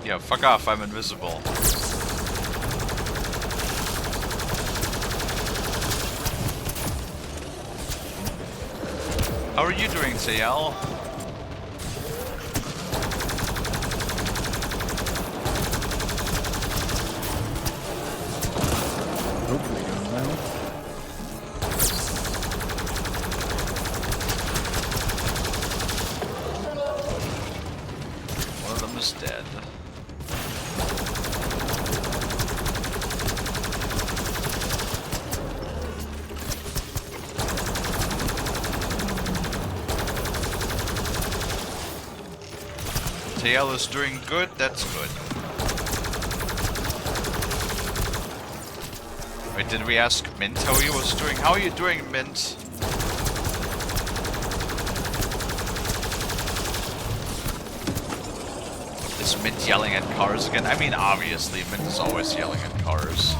Yeah, fuck off, I'm invisible. How are you doing, Sayal? Hopefully doing well. One of them is dead. Sayal is doing good, that's good. Wait, did we ask Mint how he was doing? How are you doing, Mint? Is Mint yelling at cars again? I mean, obviously, Mint is always yelling at cars.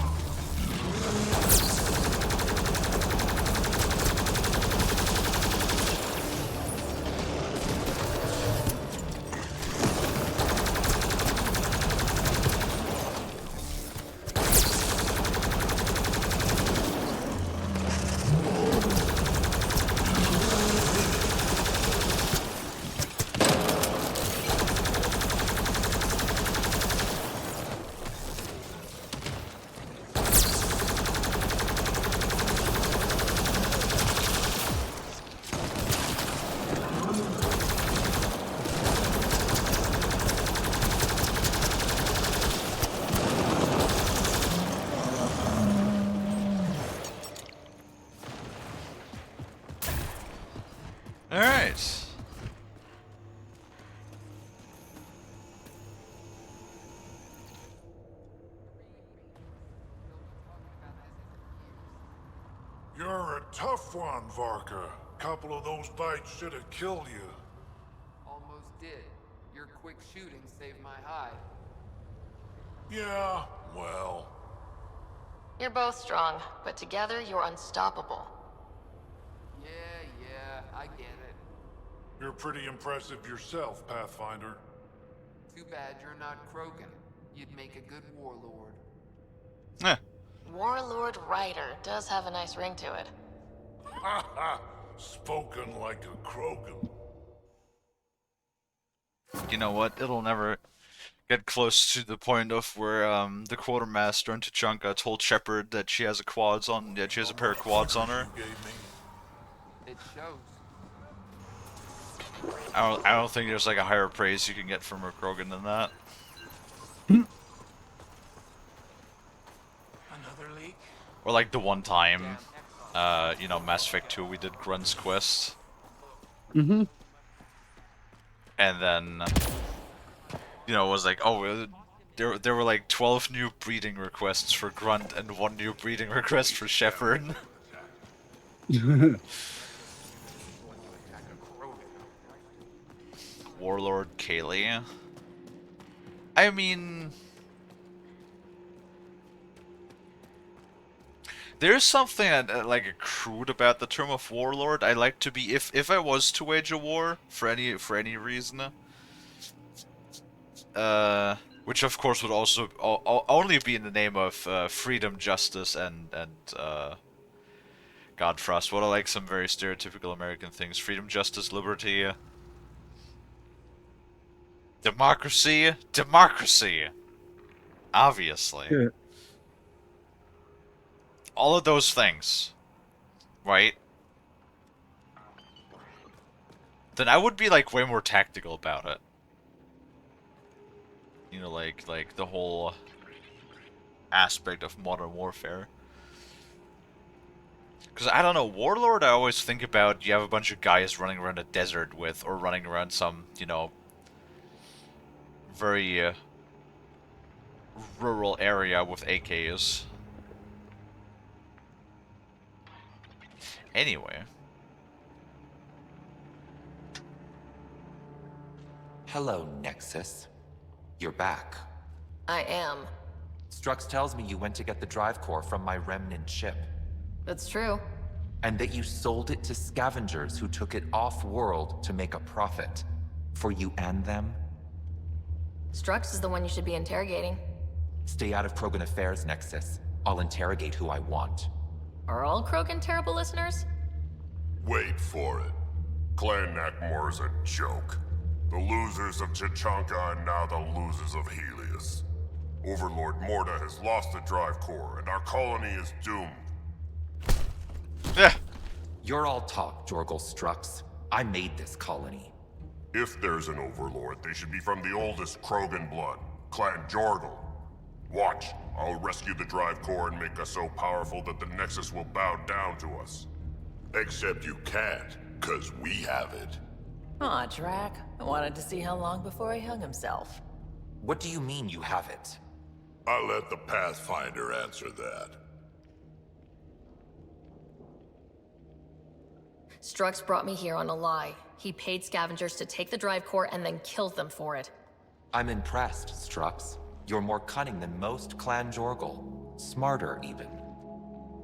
You're a tough one, Varka. Couple of those bites should have killed you. Almost did. Your quick shooting saved my hide. Yeah, well... You're both strong, but together you're unstoppable. Yeah, I get it. You're pretty impressive yourself, Pathfinder. Too bad you're not Krogan. You'd make a good warlord. Eh. Warlord Ryder does have a nice ring to it. Ha ha! Spoken like a Krogan. You know what? It'll never get close to the point of where the quartermaster in Tachanka told Shepard that she has a pair of quads on her. It shows. I don't think there's like a higher praise you can get from a Krogan than that. Another leak? Or like the one time, you know, Mass Effect 2, we did Grunt's Quest. Mm-hmm. And then, you know, it was like, oh, there were like 12 new breeding requests for Grunt and 1 new breeding request for Shepard. Warlord Kalie. I mean, there's something like crude about the term of warlord. I like to be, if I was to wage a war for any reason, which of course would also only be in the name of freedom, justice, and Godfrost. What are like some very stereotypical American things? Freedom, justice, liberty. Democracy? Democracy! Obviously. Yeah. All of those things. Right? Then I would be like way more tactical about it. You know, like the whole aspect of modern warfare. Because I don't know, Warlord I always think about, you have a bunch of guys running around a desert with, or running around some, you know, very rural area with AKs. Anyway. Hello, Nexus. You're back. I am. Strux tells me you went to get the drive core from my remnant ship. That's true. And that you sold it to scavengers who took it off-world to make a profit. For you and them? Strux is the one you should be interrogating. Stay out of Krogan affairs, Nexus. I'll interrogate who I want. Are all Krogan terrible listeners? Wait for it. Clan Nakmor is a joke. The losers of Tachanka and now the losers of Helios. Overlord Morda has lost the drive core, and our colony is doomed. Yeah. You're all talk, Jorgal Strux. I made this colony. If there's an overlord, they should be from the oldest Krogan blood, Clan Jorgal. Watch, I'll rescue the drive core and make us so powerful that the Nexus will bow down to us. Except you can't, 'cause we have it. Aw, Drac. I wanted to see how long before he hung himself. What do you mean you have it? I'll let the Pathfinder answer that. Strux brought me here on a lie. He paid scavengers to take the drive core and then killed them for it. I'm impressed, Strux. You're more cunning than most Clan Jorgal. Smarter, even.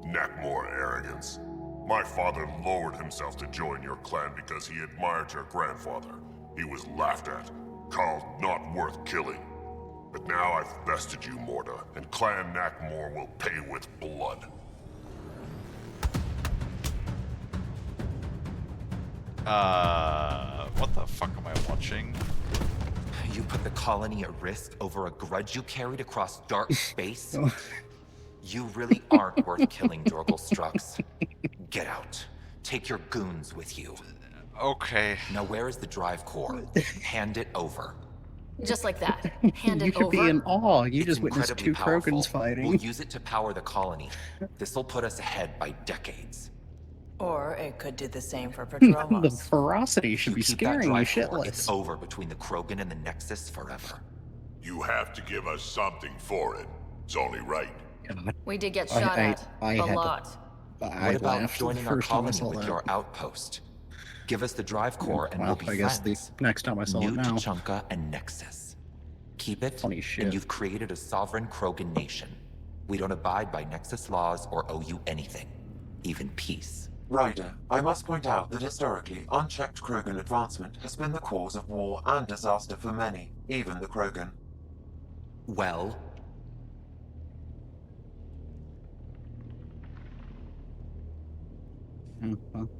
Nakmor arrogance. My father lowered himself to join your clan because he admired your grandfather. He was laughed at, called not worth killing. But now I've bested you, Morda, and Clan Nakmor will pay with blood. What the fuck am I watching? You put the colony at risk over a grudge you carried across dark space? You really aren't worth killing, Jorgal Strux. Get out. Take your goons with you. Okay. Now where is the drive core? Hand it over. Just like that. Hand You it should over. be in awe. You It's just witnessed incredibly 2 powerful. Krogans fighting. We'll use it to power the colony. This'll put us ahead by decades. Or it could do the same for The Prodromos. ferocity should You be keep that scaring you drive core, it's shitless. over between the Krogan and the Nexus forever. You have to give us something for it. It's only right. God. We did get I- shot I- at. I a had to- lot. I What about laughed the joining our first time I colony saw with that. your outpost? Give us the drive core and Well, we'll be I guess the friends. next time I saw it New now. Tachanka and Nexus. Keep it, Funny shit. and you've created a sovereign Krogan nation. We don't abide by Nexus laws or owe you anything, even peace. Ryder, I must point out that historically, unchecked Krogan advancement has been the cause of war and disaster for many, even the Krogan. Well,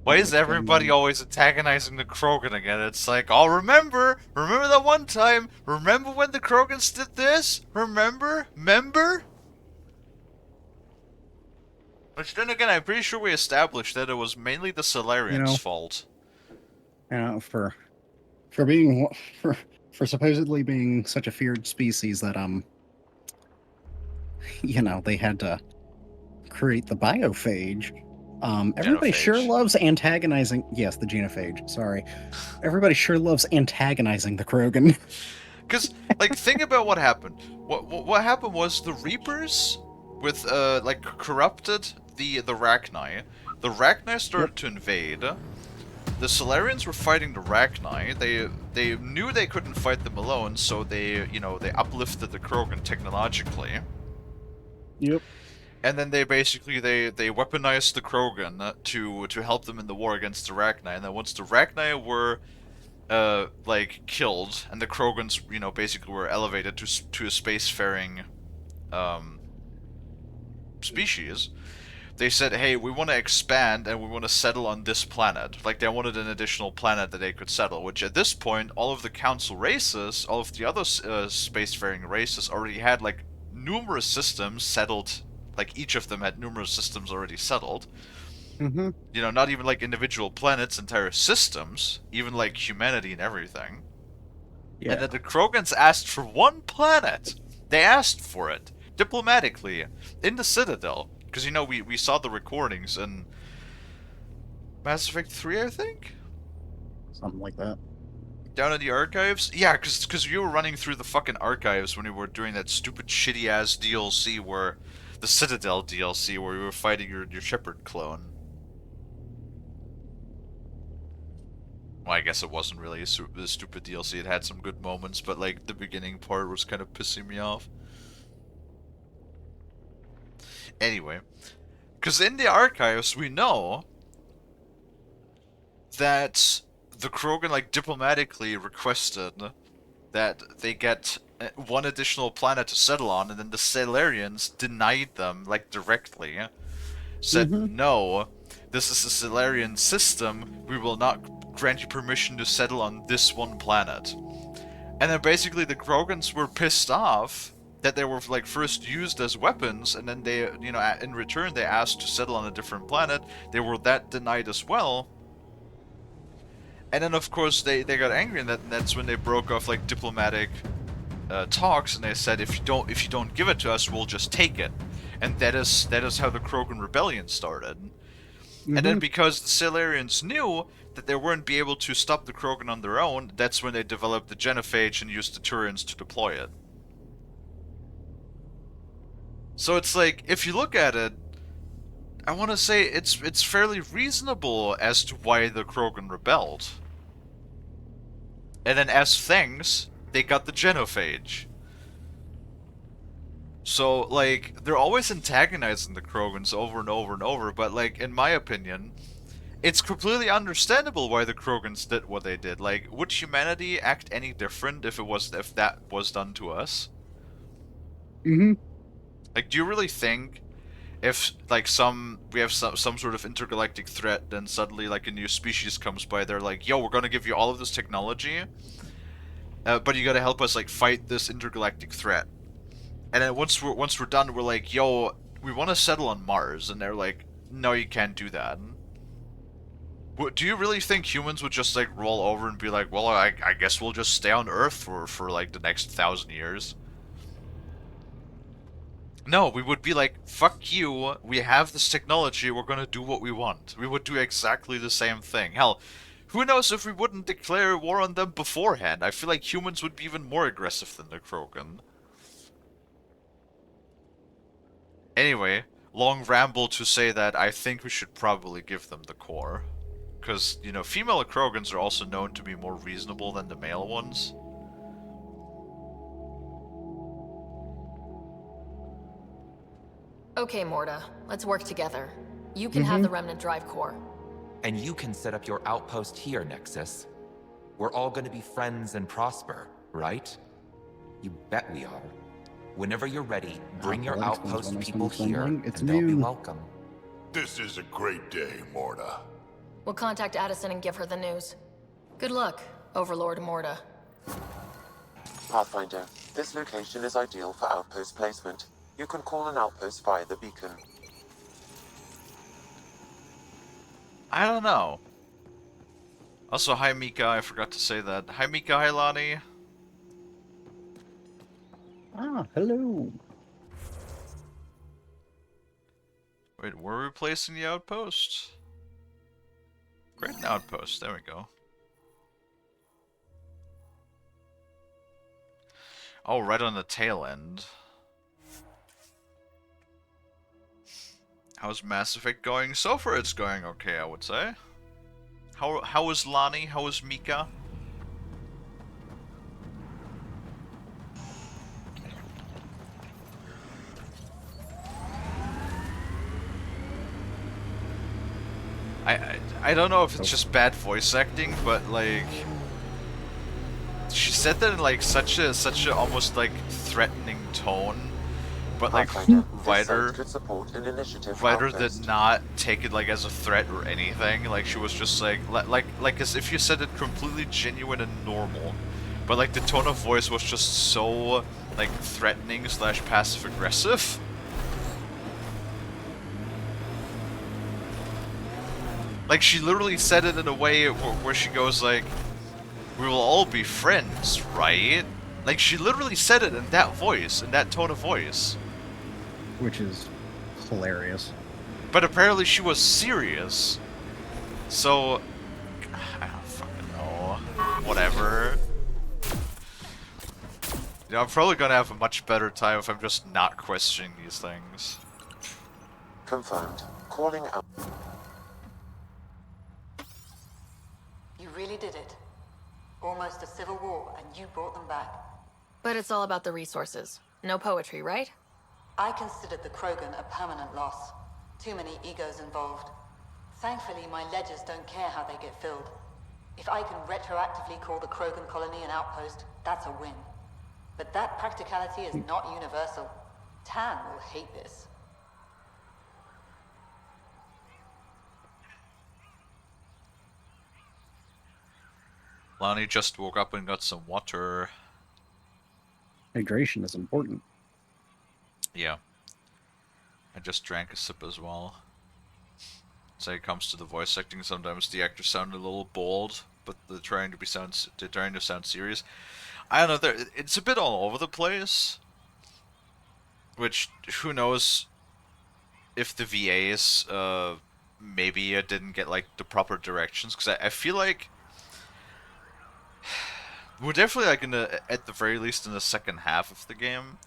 Why is everybody always antagonizing the Krogan again? It's like, oh, remember that one time? Remember when the Krogans did this? Remember? Which then again, I'm pretty sure we established that it was mainly the Solarians' fault. For being for supposedly being such a feared species that they had to create the biophage. Everybody sure loves antagonizing. Yes, the genophage. Sorry, everybody sure loves antagonizing the Krogan. Because, like, think about what happened. What happened was the Reapers, with like corrupted the Rachni. The Rachni started to invade. The Solarians were fighting the Rachni. They knew they couldn't fight them alone, so they uplifted the Krogan technologically. Yep. And then they basically they weaponized the Krogan to help them in the war against the Rachni. And then once the Rachni were like killed, and the Krogans basically were elevated to a spacefaring species, they said, hey, we want to expand and we want to settle on this planet. Like, they wanted an additional planet that they could settle, which at this point, all of the council races, all of the other spacefaring races already had, like, numerous systems settled. Like, each of them had numerous systems already settled. Mm-hmm. Not even, like, individual planets, entire systems, even, like, humanity and everything. Yeah. And then the Krogans asked for one planet. They asked for it, diplomatically, in the Citadel. Because, we saw the recordings in Mass Effect 3, I think? Something like that. Down in the archives? Yeah, because you were running through the fucking archives when you were doing that stupid shitty-ass DLC where... The Citadel DLC where you were fighting your Shepard clone. Well, I guess it wasn't really a stupid DLC. It had some good moments, but, like, the beginning part was kind of pissing me off. Anyway, because in the archives we know that the Krogan, like, diplomatically requested that they get one additional planet to settle on, and then the Salarians denied them, like, directly. Said, no, this is a Salarian system, we will not grant you permission to settle on this one planet. And then basically the Krogans were pissed off that they were, like, first used as weapons, and then they, in return they asked to settle on a different planet. They were that denied as well. And then, of course, they got angry, and that's when they broke off, like, diplomatic talks, and they said, if you don't give it to us, we'll just take it. And that is how the Krogan Rebellion started. And then because the Salarians knew that they weren't be able to stop the Krogan on their own, that's when they developed the Genophage and used the Turians to deploy it. So it's like, if you look at it, I want to say it's fairly reasonable as to why the Krogan rebelled. And then as thanks, they got the Genophage. So, like, they're always antagonizing the Krogans over and over and over, but, like, in my opinion, it's completely understandable why the Krogans did what they did. Like, would humanity act any different if that was done to us? Like, do you really think if, like, we have some sort of intergalactic threat, then suddenly, like, a new species comes by, they're like, yo, we're gonna give you all of this technology, but you gotta help us, like, fight this intergalactic threat. And then once we're done, we're like, yo, we want to settle on Mars, and they're like, no, you can't do that. Do you really think humans would just, like, roll over and be like, well, I guess we'll just stay on Earth for like, the next 1,000 years? No, we would be like, fuck you, we have this technology, we're gonna do what we want. We would do exactly the same thing. Hell, who knows if we wouldn't declare war on them beforehand? I feel like humans would be even more aggressive than the Krogan. Anyway, long ramble to say that I think we should probably give them the core. Because, you know, female Krogans are also known to be more reasonable than the male ones. Okay, Morta. Let's work together. You can have the Remnant Drive core. And you can set up your outpost here, Nexus. We're all gonna be friends and prosper, right? You bet we are. Whenever you're ready, bring your outpost people here, and they'll be welcome. This is a great day, Morta. We'll contact Addison and give her the news. Good luck, Overlord Morta. Pathfinder, this location is ideal for outpost placement. You can call an outpost via the beacon. I don't know. Also, hi Mika, I forgot to say that. Hi Mika, hi Lonnie. Ah, hello. Wait, we're replacing the outpost? Great, an outpost, there we go. Oh, right on the tail end. How's Mass Effect going? So far it's going okay, I would say. How is Lonnie? How is Mika? I don't know if it's just bad voice acting, but like she said that in like such a almost like threatening tone. But like Ryder did not take it like as a threat or anything. Like she was just like as if you said it completely genuine and normal. But like the tone of voice was just so like threatening / passive aggressive. Like she literally said it in a way where she goes like, "We will all be friends, right?" Like she literally said it in that voice, in that tone of voice. Which is hilarious. But apparently she was serious. So, I don't fucking know. Whatever. You know, I'm probably gonna have a much better time if I'm just not questioning these things. Confirmed. Calling out. You really did it. Almost a civil war, and you brought them back. But it's all about the resources. No poetry, right? I considered the Krogan a permanent loss. Too many egos involved. Thankfully, my ledgers don't care how they get filled. If I can retroactively call the Krogan colony an outpost, that's a win. But that practicality is not universal. Tan will hate this. Lonnie just woke up and got some water. Hydration is important. Yeah. I just drank a sip as well. So it comes to the voice acting, sometimes the actors sound a little bold, but they're trying to sound serious. I don't know, it's a bit all over the place. Which, who knows if the VAs, maybe it didn't get like the proper directions, because I feel like we're definitely like at the very least in the second half of the game.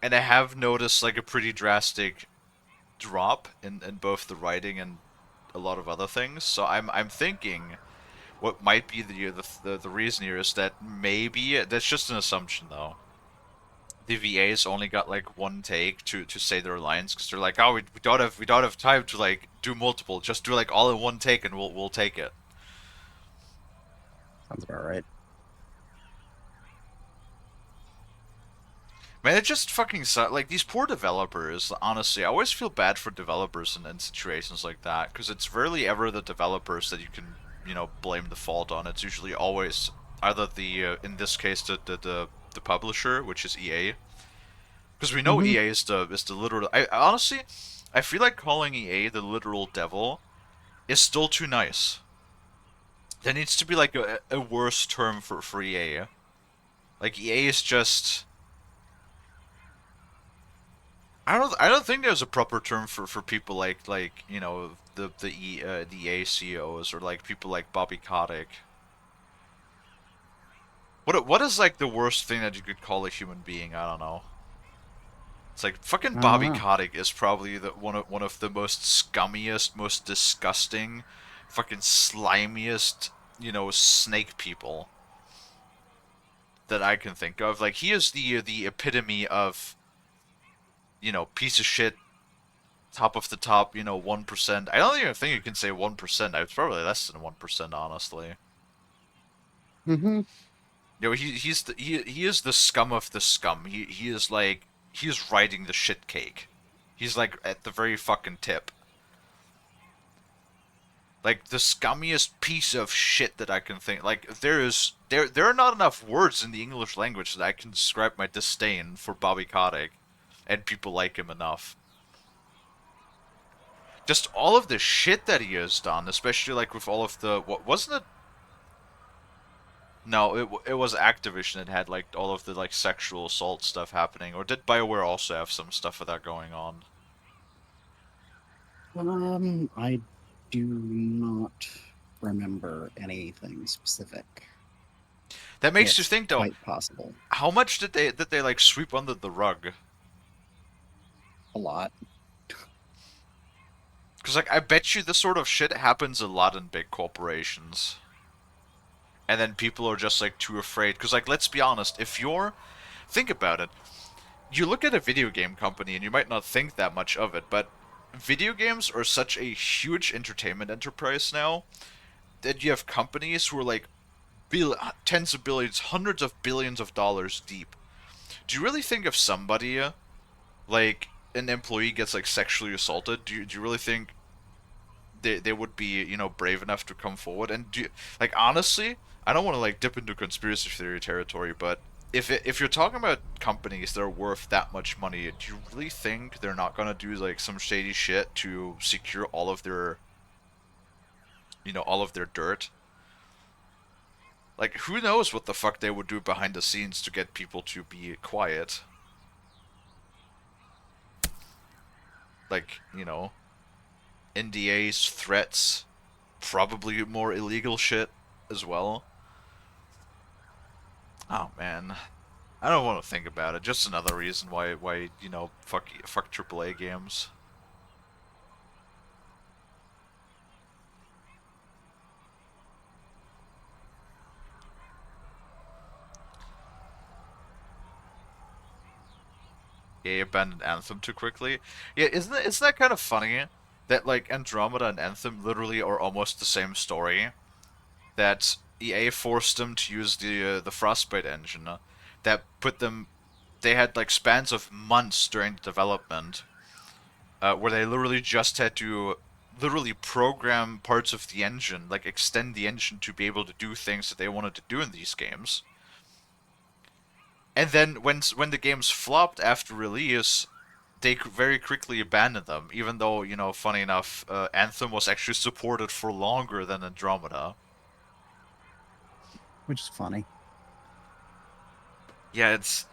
And I have noticed like a pretty drastic drop in both the writing and a lot of other things. So I'm thinking what might be the reason here is that maybe that's just an assumption though. The VAs only got like one take to say their lines because they're like, oh, we don't have time to like do multiple. Just do like all in one take and we'll take it. Sounds about right. Man, it just fucking sucks. Like, these poor developers, honestly, I always feel bad for developers in situations like that, because it's rarely ever the developers that you can, you know, blame the fault on. It's usually always either the, in this case, the publisher, which is EA. Because we know EA is the literal... honestly, I feel like calling EA the literal devil is still too nice. There needs to be, like, a worse term for EA. Like, EA is just... I don't think there's a proper term for people like you know the EA CEOs or like people like Bobby Kotick. What is like the worst thing that you could call a human being? I don't know. It's like fucking I don't Bobby know. Kotick is probably one of the most scummiest, most disgusting, fucking slimiest, snake people that I can think of. Like he is the epitome of, piece of shit, top of the top, 1%. I don't even think you can say 1%. It's probably less than 1%, honestly. Mm-hmm. He is the scum of the scum. He is like he is riding the shit cake. He's like at the very fucking tip. Like the scummiest piece of shit that I can think. Like there are not enough words in the English language that I can describe my disdain for Bobby Kotick and people like him enough. Just all of the shit that he has done, especially like with all of the what wasn't it? No, it was Activision that had like all of the like sexual assault stuff happening, or did BioWare also have some stuff of that going on? I do not remember anything specific. That makes you It's think though, quite possible. how much did they like sweep under the rug? A lot. Because like I bet you this sort of shit happens a lot in big corporations, and then people are just like too afraid. Because like let's be honest, if you're think about it, you look at a video game company and you might not think that much of it, but video games are such a huge entertainment enterprise now that you have companies who are like tens of billions, hundreds of billions of dollars deep. Do you really think if somebody, like an employee, gets like sexually assaulted, do you really think they would be brave enough to come forward? And like honestly, I don't want to like dip into conspiracy theory territory, but if you're talking about companies that are worth that much money, do you really think they're not gonna do like some shady shit to secure all of their dirt? Like, who knows what the fuck they would do behind the scenes to get people to be quiet? Like, NDAs, threats, probably more illegal shit as well. Oh man, I don't want to think about it. Just another reason why fuck AAA games. EA abandoned Anthem too quickly. Yeah, isn't that kind of funny that like Andromeda and Anthem literally are almost the same story? That EA forced them to use the Frostbite engine, that put them. They had like spans of months during the development, where they literally just had to literally program parts of the engine, like extend the engine to be able to do things that they wanted to do in these games. And then when the games flopped after release, they very quickly abandoned them, even though, funny enough, Anthem was actually supported for longer than Andromeda. Which is funny. Yeah, it's...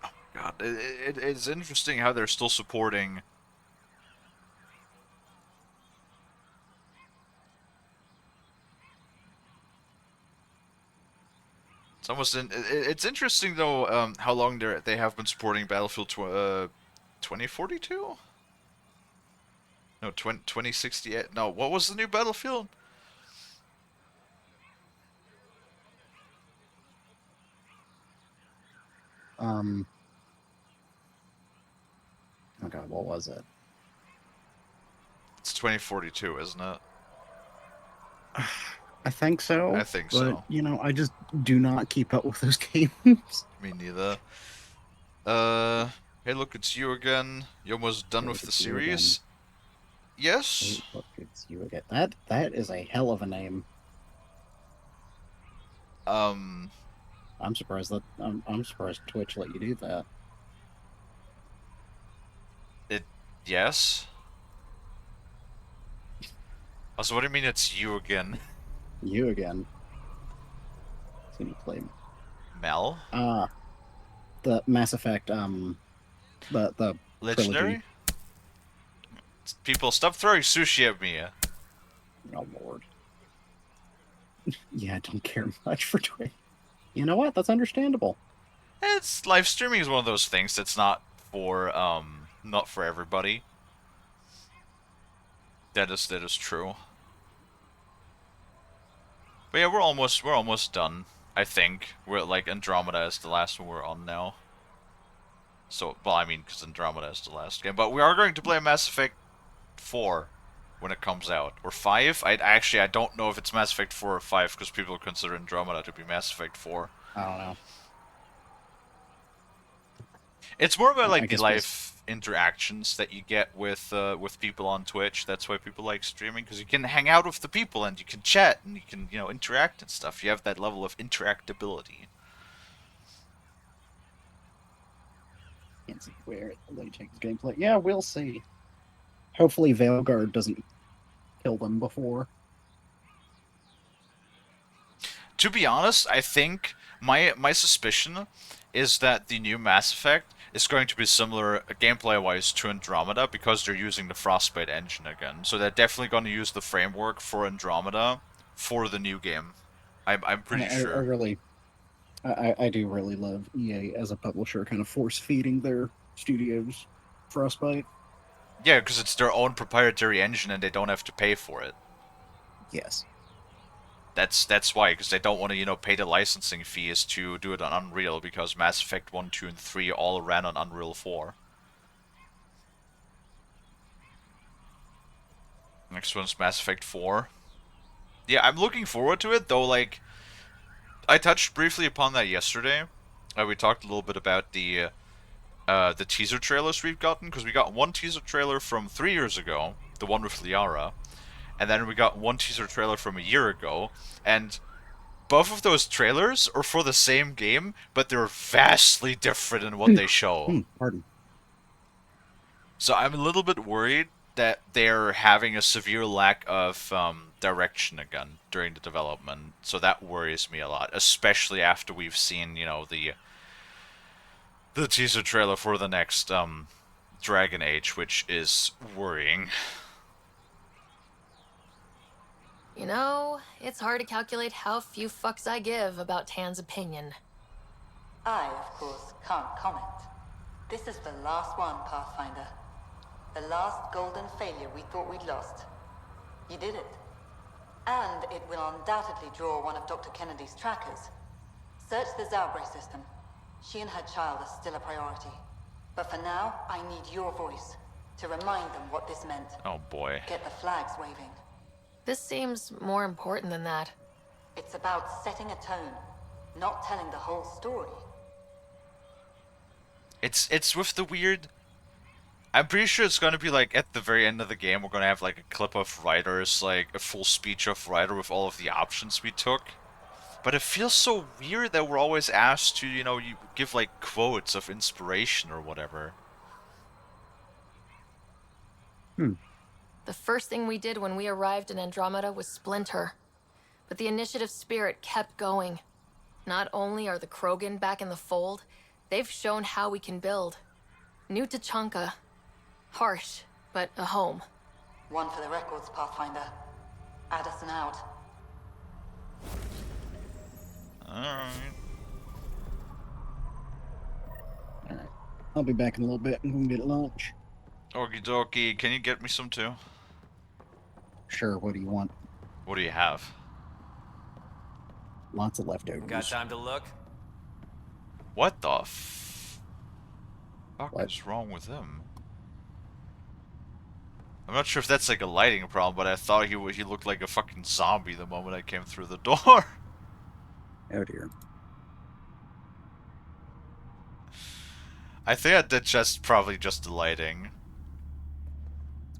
Oh my god. It's interesting how they're still supporting... It's almost... It's interesting, though, how long they have been supporting Battlefield 2042? No, 2068. No, what was the new Battlefield? Oh god, what was it? It's 2042, isn't it? I think so. I think but, so. I just do not keep up with those games. Me neither. Hey, look, it's you again. You almost done with the series? Yes? Hey, look, it's you again. That is a hell of a name. I'm surprised I'm surprised Twitch let you do that. Yes? Also, what do you mean it's you again? You again. So you play Mel? The Mass Effect, the Legendary? trilogy. People, stop throwing sushi at me. Oh lord. Yeah, I don't care much for Twitch. You know what? That's understandable. It's live streaming is one of those things that's not for everybody. That is true. But yeah, we're almost done. I think we're like Andromeda is the last one we're on now. So, well, I mean, because Andromeda is the last game, but we are going to play Mass Effect 4 when it comes out, or 5. I don't know if it's Mass Effect 4 or 5 because people consider Andromeda to be Mass Effect 4. I don't know. It's more about I like the guess live interactions that you get with people on Twitch. That's why people like streaming, because you can hang out with the people and you can chat and you can interact and stuff. You have that level of interactability. Can't see where it really takes gameplay. Yeah, we'll see. Hopefully, Veilguard doesn't kill them before. To be honest, I think my suspicion is that the new Mass Effect is going to be similar gameplay-wise to Andromeda because they're using the Frostbite engine again. So they're definitely going to use the framework for Andromeda for the new game. I'm pretty sure. I do really love EA as a publisher, kind of force feeding their studios Frostbite. Yeah, because it's their own proprietary engine and they don't have to pay for it. Yes. That's why, because they don't want to, pay the licensing fees to do it on Unreal, because Mass Effect 1, 2, and 3 all ran on Unreal 4. Next one's Mass Effect 4. Yeah, I'm looking forward to it, though, like, I touched briefly upon that yesterday. We talked a little bit about the teaser trailers we've gotten, because we got one teaser trailer from 3 years ago, the one with Liara, and then we got one teaser trailer from a year ago, and both of those trailers are for the same game, but they're vastly different in what they show. Pardon. So I'm a little bit worried that they're having a severe lack of direction again during the development. So that worries me a lot, especially after we've seen, the teaser trailer for the next Dragon Age, which is worrying. You know, it's hard to calculate how few fucks I give about Tan's opinion. I, of course, can't comment. This is the last one, Pathfinder. The last golden failure we thought we'd lost. You did it. And it will undoubtedly draw one of Dr. Kennedy's trackers. Search the Zaubre system. She and her child are still a priority. But for now, I need your voice to remind them what this meant. Oh boy. Get the flags waving. This seems more important than that. It's about setting a tone, not telling the whole story. It's with the weird... I'm pretty sure it's going to be like at the very end of the game we're going to have like a clip of Ryder's, like a full speech of Ryder with all of the options we took. But it feels so weird that we're always asked to, you give like quotes of inspiration or whatever. The first thing we did when we arrived in Andromeda was splinter. But the initiative spirit kept going. Not only are the Krogan back in the fold, they've shown how we can build. New Tachanka. Harsh, but a home. One for the records, Pathfinder. Addison out. Alright. Alright. I'll be back in a little bit and we can get lunch. Okie dokie, can you get me some too? Sure, what do you want? What do you have? Lots of leftovers. Got time to look? What the fuck What? is wrong with him? I'm not sure if that's like a lighting problem, but I thought he looked like a fucking zombie the moment I came through the door. Oh dear. I think that's just probably just the lighting.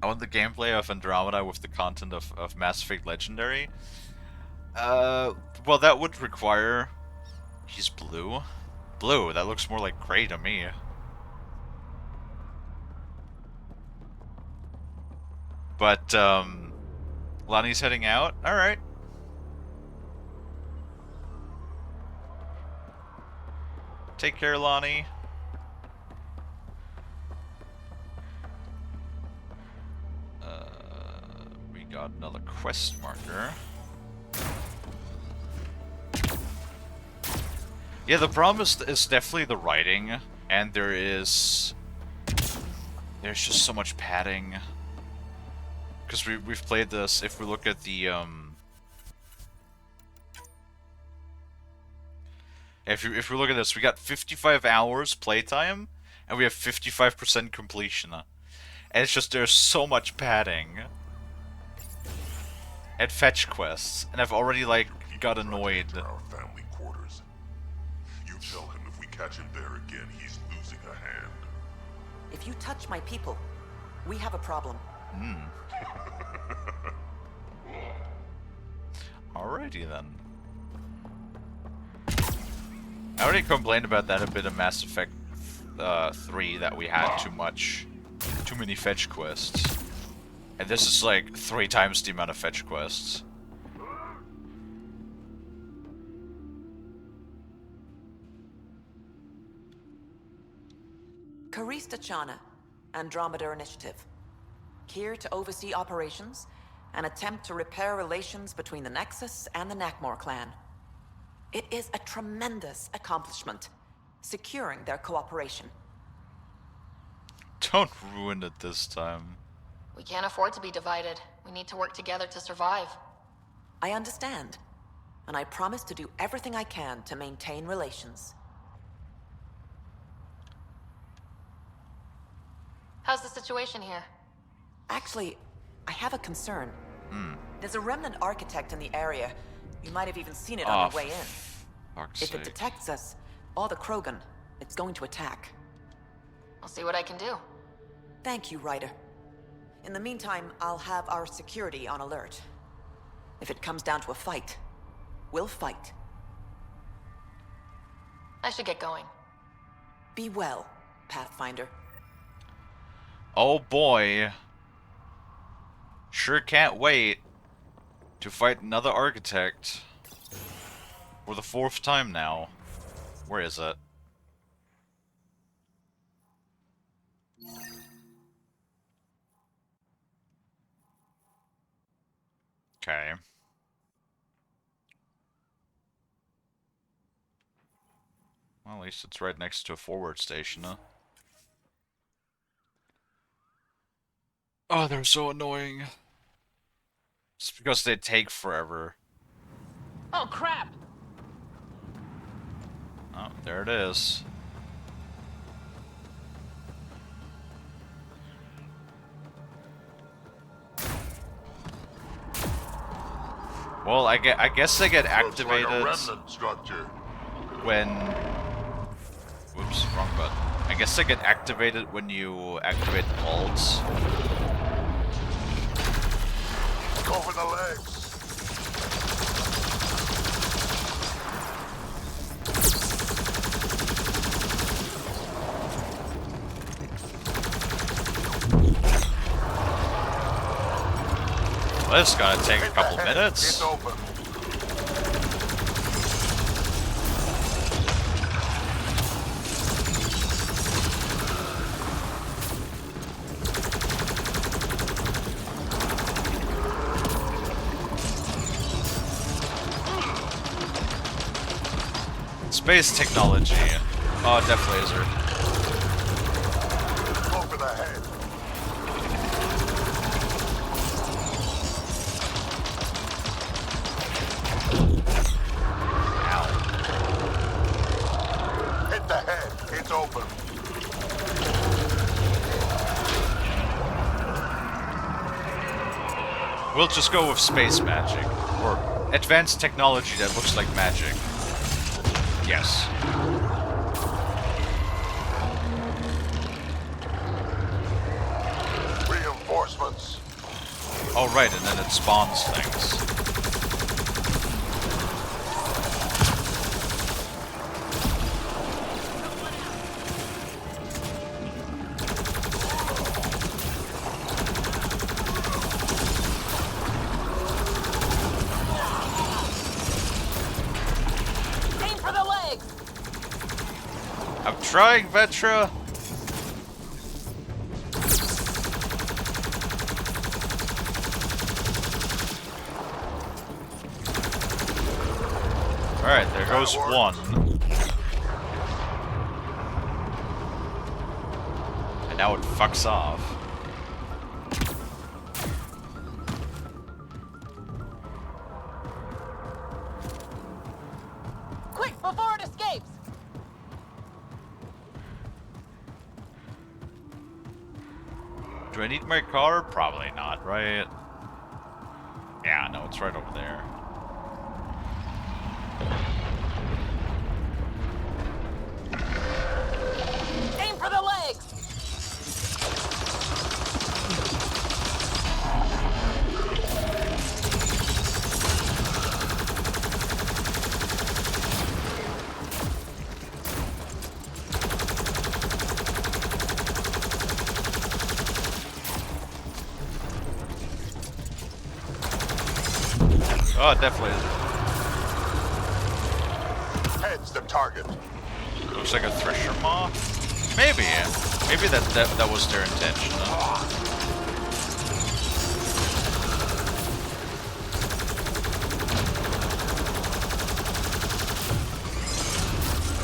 I want the gameplay of Andromeda with the content of Mass Effect Legendary. Well, that would require... He's blue? Blue, that looks more like gray to me. But, Lonnie's heading out? Alright. Take care, Lonnie. We got another quest marker. Yeah, the problem is definitely the writing, and there's just so much padding. Because we've played this. If we look at the if we look at this, we got 55 hours playtime, and we have 55% completion. And it's just there's so much padding and fetch quests, and I've already like got annoyed. To our family quarters. You tell him if we catch him there again, he's losing a hand. If you touch my people, we have a problem. Alrighty then. I already complained about that a bit in Mass Effect 3, that we had too many fetch quests. And this is like 3 times the amount of fetch quests. Karista Chana, Andromeda Initiative. Here to oversee operations and attempt to repair relations between the Nexus and the Nakmor clan. It is a tremendous accomplishment, securing their cooperation. Don't ruin it this time. We can't afford to be divided. We need to work together to survive. I understand, and I promise to do everything I can to maintain relations. How's the situation here? Actually, I have a concern. There's a remnant architect in the area. You might have even seen it on your way in. Fuck's If it sake. detects us, or the Krogan, it's going to attack. I'll see what I can do. Thank you, Ryder. In the meantime, I'll have our security on alert. If it comes down to a fight, we'll fight. I should get going. Be well, Pathfinder. Oh boy. Sure can't wait to fight another architect. For the 4th time now. Where is it? Okay. Well, at least it's right next to a forward station, huh? Oh, they're so annoying. Just because they take forever. Oh, crap! Oh, there it is. Well, I guess they get activated Looks like a remnant structure. when... Whoops, wrong button. I guess they get activated when you activate the vaults. Go for the legs. Well, this is gonna take a couple minutes. It's open. Space technology. Oh, Death Laser. Go for the head. Ow. Hit the head. It's open. We'll just go with space magic. Or advanced technology that looks like magic. Yes. Reinforcements. Oh, right, and then it spawns things. Aim for the legs! I'm trying, Vetra! Alright, there goes one. now it fucks off. Quick, before it escapes! Do I need my car? Probably not, right? Yeah, no, it's right over there. Aim for the legs! Oh, it definitely is. Heads the target. Looks like a thresher maw? Maybe. Maybe that was their intention, though.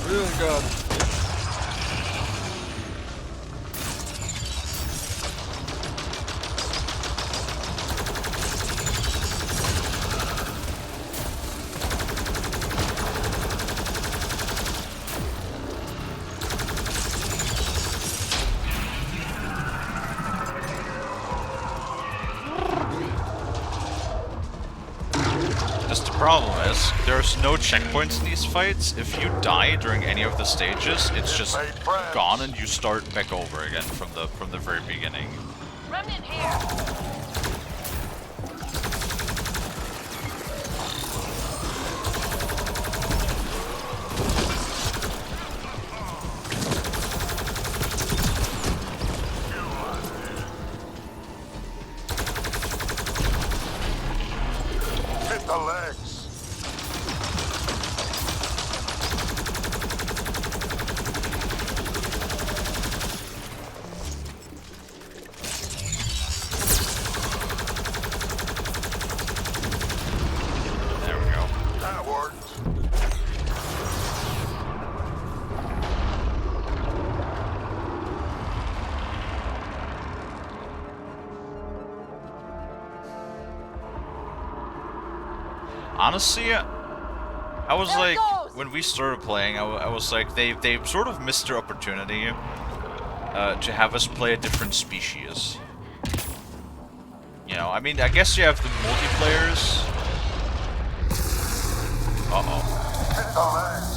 Really good. Just the problem is, there's no checkpoints in these fights. If you die during any of the stages, it's just gone and you start back over again from the very beginning. Remnant here! Hit the legs. There we go. That worked. Honestly, I was like, when we started playing, I was like, they sort of missed their opportunity to have us play a different species. You know, I mean, I guess you have the multiplayers. Uh-oh. Hit the legs.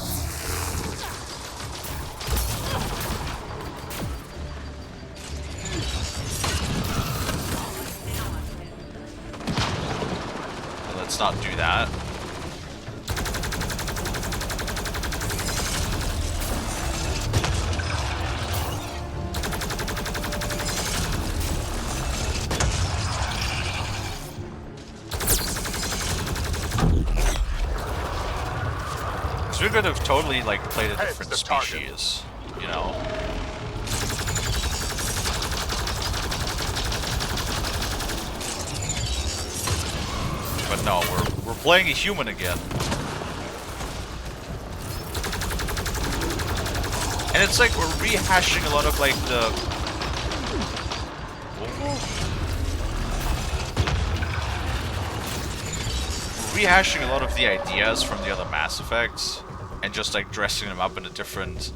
Let's not do that. Because we could have totally, like, played a different species, you know? But no, we're playing a human again. And it's like we're rehashing a lot of like the rehashing a lot of the ideas from the other Mass Effects and just like dressing them up in a different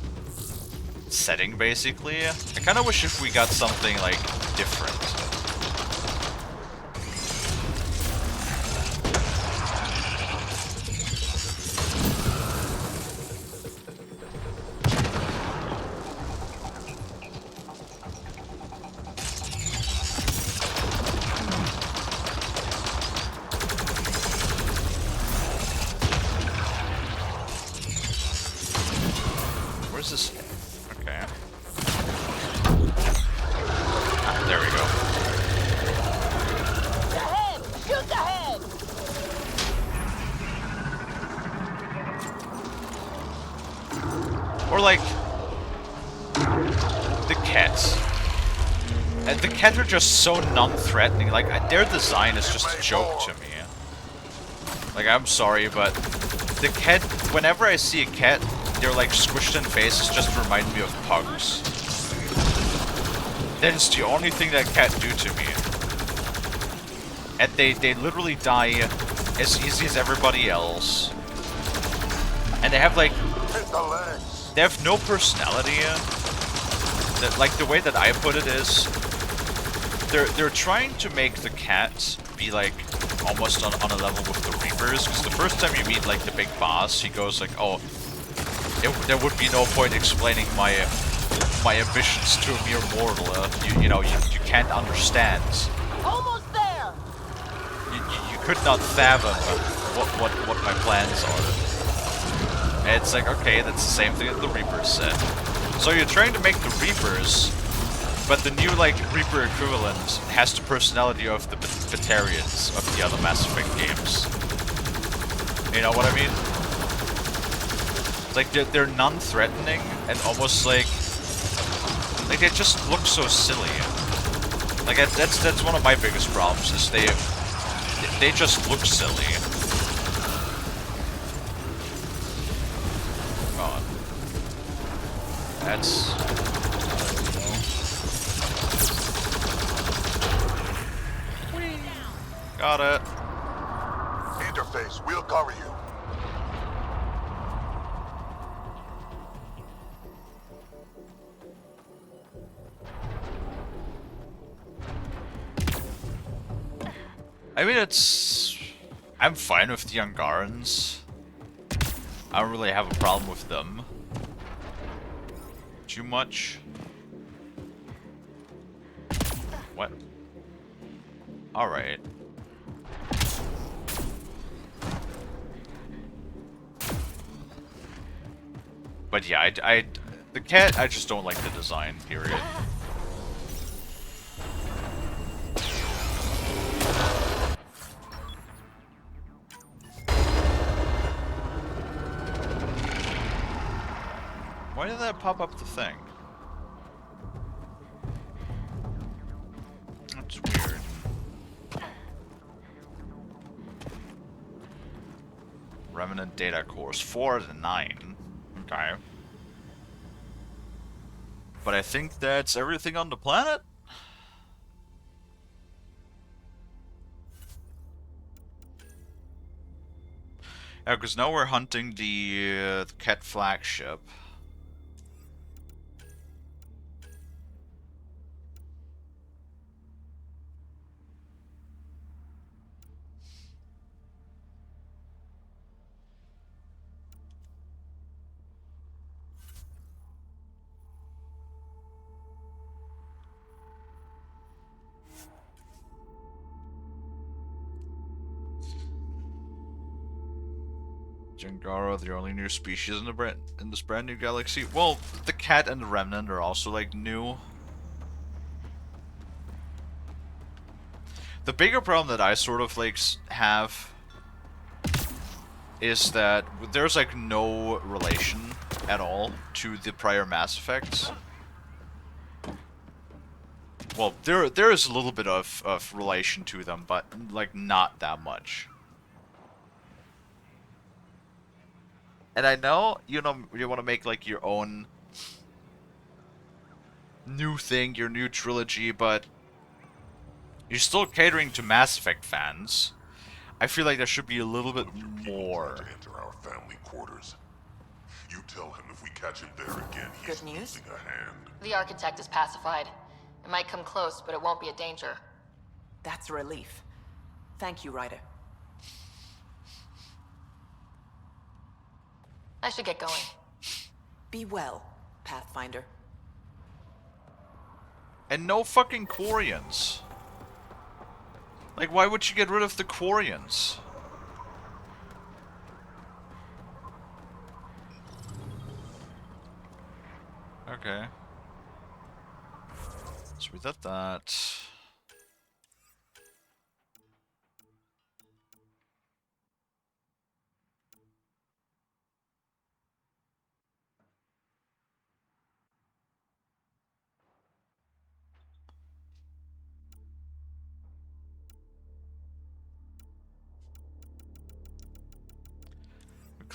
setting basically. I kinda wish if we got something like different. Where's this? Okay. Ah, there we go. The head! Shoot the head! Or like the cats. And the cats are just so non-threatening. Like their design is just a joke to me. Like I'm sorry, but the cat. Whenever I see a cat, they're like squished in faces. Just remind me of pugs. That is the only thing that cat do to me. And they literally die as easy as everybody else. And they have like... They have no personality. That, like, the way that I put it is... They're trying to make the cat be like almost on a level with the Reapers, because the first time you meet like the big boss, he goes like, oh, there would be no point explaining my ambitions to a mere mortal. You know, you can't understand. Almost there. You could not fathom what my plans are. And it's like, okay, that's the same thing that the Reapers said. So you're trying to make the Reapers, but the new, like, Reaper equivalent has the personality of the Batarians of the other Mass Effect games. You know what I mean? It's like, they're non-threatening, and almost like they just look so silly. Like, that's one of my biggest problems, is they just look silly. God. That's... Got it. Interface, we'll cover you. I mean, I'm fine with the Angarans. I don't really have a problem with them. Too much. What? Alright. But yeah, the cat, I just don't like the design, period. Why did that pop up the thing? That's weird. Remnant data cores, 4 out of 9. Okay. But I think that's everything on the planet? Yeah, because now we're hunting the cat flagship. Jangara, the only new species in this brand new galaxy. Well, the cat and the remnant are also like new. The bigger problem that I sort of like have is that there's like no relation at all to the prior Mass Effects. Well, there is a little bit of relation to them, but like not that much. And I know, you know, you want to make like your own new thing, your new trilogy, but you're still catering to Mass Effect fans. I feel like there should be a little bit more. To enter our family quarters. You tell him if we catch him there again, he's Good news? losing a hand. The architect is pacified. It might come close, but it won't be a danger. That's a relief. Thank you, Ryder. I should get going. Be well, Pathfinder. And no fucking Quarians. Like, why would you get rid of the Quarians? Okay. So we did that.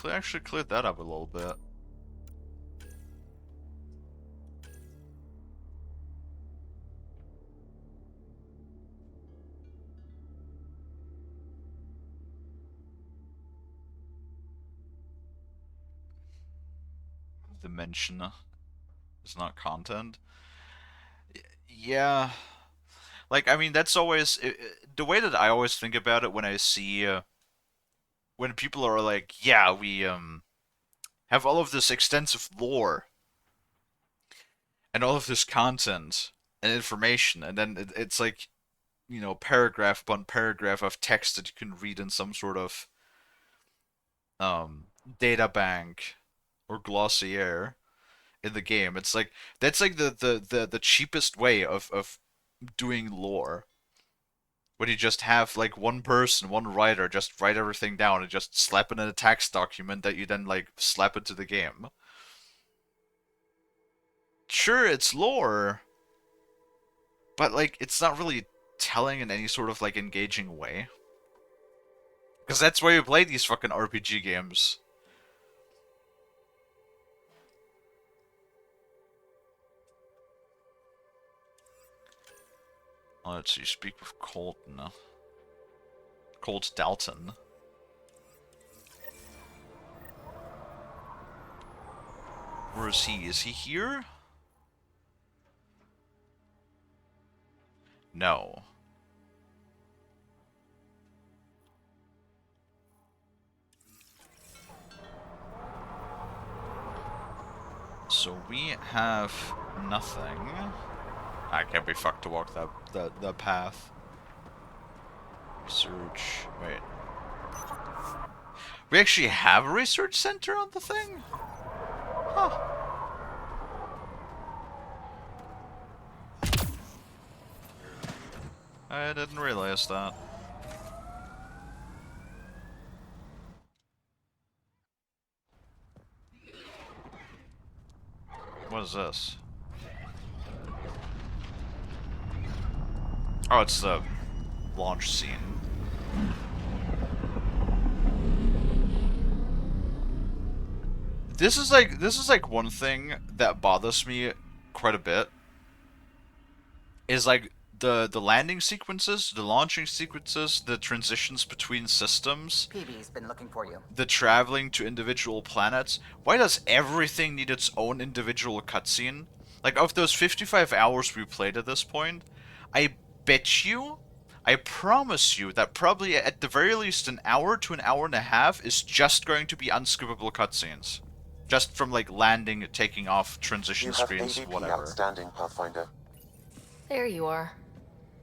We actually cleared that up a little bit. the mention is not content. Yeah. Like, I mean, that's always... the way that I always think about it when I see... when people are like, yeah, we have all of this extensive lore and all of this content and information, and then it's like, you know, paragraph upon paragraph of text that you can read in some sort of data bank or glossier in the game. It's like that's like the cheapest way of doing lore. When you just have like one person, one writer, just write everything down and just slap it in a text document that you then like slap into the game. Sure, it's lore, but like it's not really telling in any sort of like engaging way. Because that's why you play these fucking RPG games. Let's see, speak with Colton. Colt Dalton. Where is he? Is he here? No. So we have nothing. I can't be fucked to walk that path. Research. Wait. We actually have a research center on the thing? Huh. I didn't realize that. What is this? Oh, it's the launch scene. This is like one thing that bothers me quite a bit. Is like the landing sequences, the launching sequences, the transitions between systems. PB's been looking for you. The traveling to individual planets. Why does everything need its own individual cutscene? Like, of those 55 hours we played at this point, I bet you, I promise you that probably at the very least an hour to an hour and a half is just going to be unskippable cutscenes. Just from like landing, taking off, transition screens, whatever. Outstanding, Pathfinder. There you are.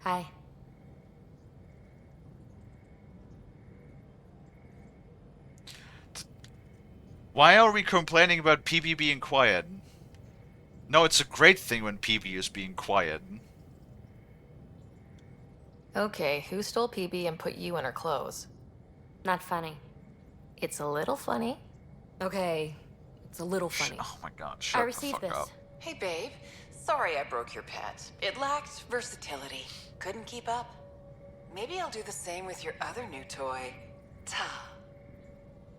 Hi. Why are we complaining about PB being quiet? No, it's a great thing when PB is being quiet. Okay, who stole PB and put you in her clothes? Not funny. It's a little funny. Okay, it's a little funny. Oh my god, shut I the received fuck this. up. Hey, babe. Sorry I broke your pet. It lacked versatility. Couldn't keep up. Maybe I'll do the same with your other new toy. Ta.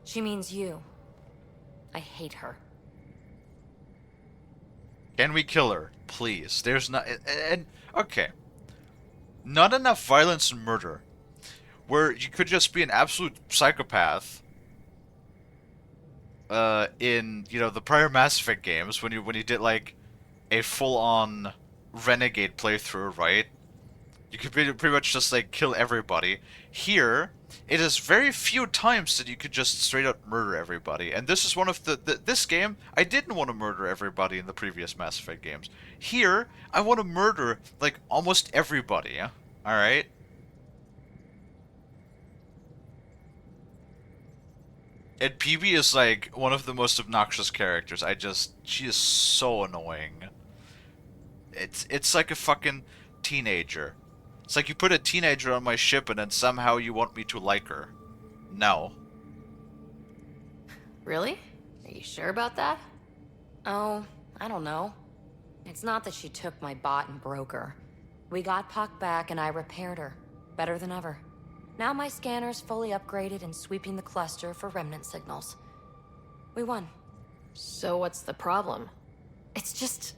She means you. I hate her. Can we kill her? Please. There's not... And, okay. Not enough violence and murder. Where you could just be an absolute psychopath. In, you know, the prior Mass Effect games, when you did, like, a full-on Renegade playthrough, right? You could pretty much just, like, kill everybody. Here, it is very few times that you could just straight-up murder everybody. And this is one of this game, I didn't want to murder everybody in the previous Mass Effect games. Here, I want to murder, like, almost everybody, alright? And PB is, like, one of the most obnoxious characters. She is so annoying. It's like a fucking teenager. It's like you put a teenager on my ship and then somehow you want me to like her. No. Really? Are you sure about that? Oh, I don't know. It's not that she took my bot and broke her. We got Puck back and I repaired her. Better than ever. Now my scanner's fully upgraded and sweeping the cluster for remnant signals. We won. So what's the problem? It's just...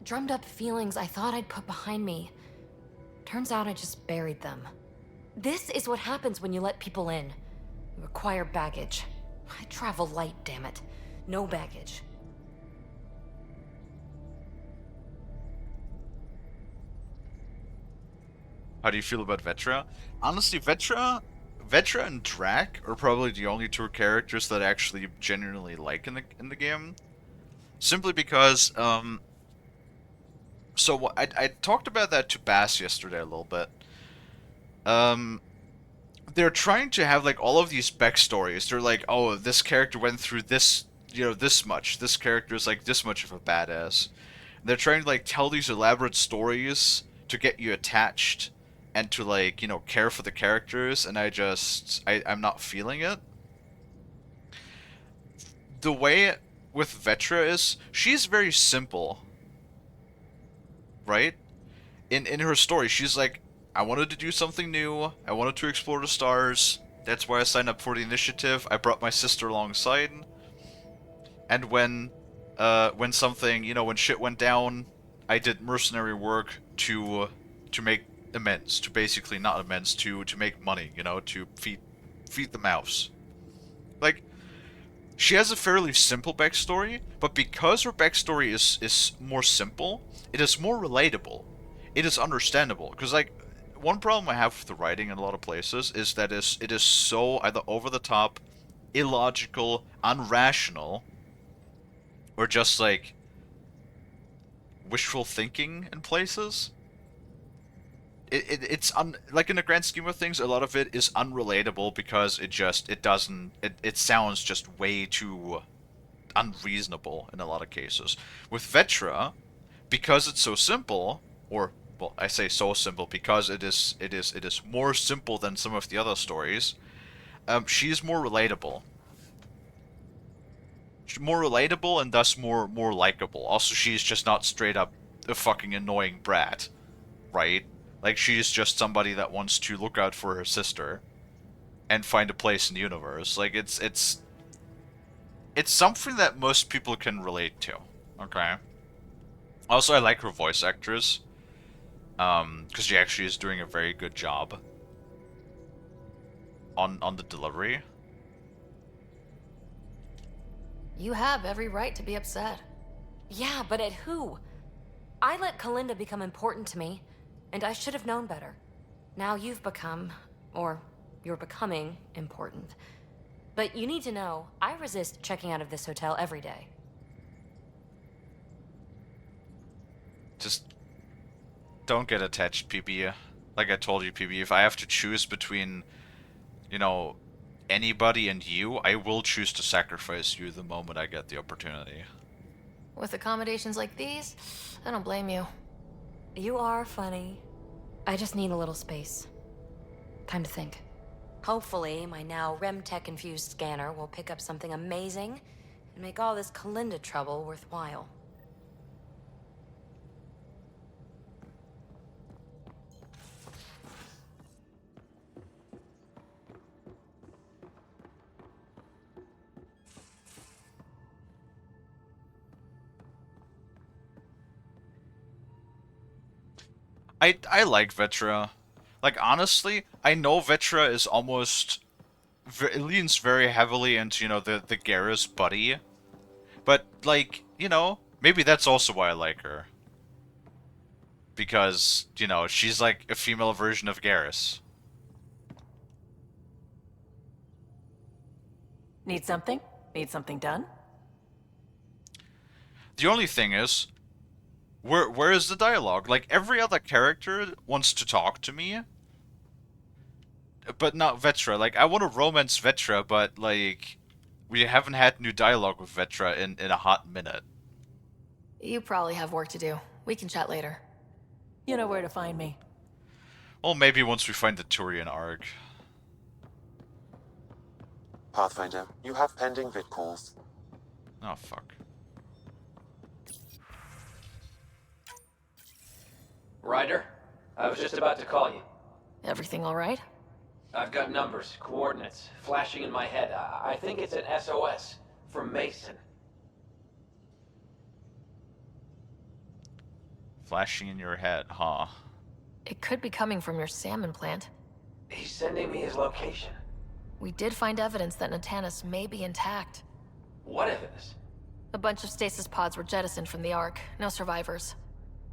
drummed up feelings I thought I'd put behind me. Turns out I just buried them. This is what happens when you let people in. You acquire baggage. I travel light, damn it. No baggage. How do you feel about Vetra? Honestly, Vetra and Drac are probably the only two characters that I actually genuinely like in the game. Simply because, so I talked about that to Bass yesterday a little bit. They're trying to have like all of these backstories. They're like, oh, this character went through this, this much. This character is like this much of a badass. They're trying to like tell these elaborate stories to get you attached and to like, care for the characters, and I'm not feeling it. The way with Vetra is she's very simple, right? In her story, she's like, I wanted to do something new. I wanted to explore the stars. That's why I signed up for the initiative. I brought my sister alongside. And when something, when shit went down, I did mercenary work to make amends, to basically not amends, to make money, to feed the mouse. Like, she has a fairly simple backstory, but because her backstory is more simple, it is more relatable. It is understandable. Because, like, one problem I have with the writing in a lot of places is that it is so either over the top, illogical, unrational, or just, like, wishful thinking in places. It's like in the grand scheme of things, a lot of it is unrelatable because it sounds just way too unreasonable in a lot of cases. With Vetra, because it's so simple, or well, I say so simple because it is more simple than some of the other stories. She's more relatable. She's more relatable and thus more likable. Also, she's just not straight up a fucking annoying brat, right? Like, she's just somebody that wants to look out for her sister and find a place in the universe. Like, it's something that most people can relate to. Okay. Also, I like her voice actress, because she actually is doing a very good job on the delivery. You have every right to be upset. Yeah, but at who? I let Kalinda become important to me, and I should have known better. Now you've become, or you're becoming, important. But you need to know, I resist checking out of this hotel every day. Just don't get attached, PB. Like I told you, PB, if I have to choose between, anybody and you, I will choose to sacrifice you the moment I get the opportunity. With accommodations like these, I don't blame you. You are funny. I just need a little space. Time to think. Hopefully, my now REM-tech-infused scanner will pick up something amazing and make all this Kalinda trouble worthwhile. I like Vetra. Like, honestly, I know Vetra is almost... It leans very heavily into, the Garrus buddy. But, like, maybe that's also why I like her. Because, she's like a female version of Garrus. Need something? Need something done? The only thing is, where is the dialogue? Like, every other character wants to talk to me, but not Vetra. Like, I want to romance Vetra, but, like, we haven't had new dialogue with Vetra in a hot minute. You probably have work to do. We can chat later. You know where to find me. Well, maybe once we find the Turian arc. Pathfinder, you have pending vid calls. Oh, fuck. Ryder, I was just about to call you. Everything all right? I've got numbers, coordinates, flashing in my head. I think it's an SOS from Mason. Flashing in your head, huh? It could be coming from your salmon plant. He's sending me his location. We did find evidence that Natanus may be intact. What evidence? A bunch of stasis pods were jettisoned from the Ark. No survivors.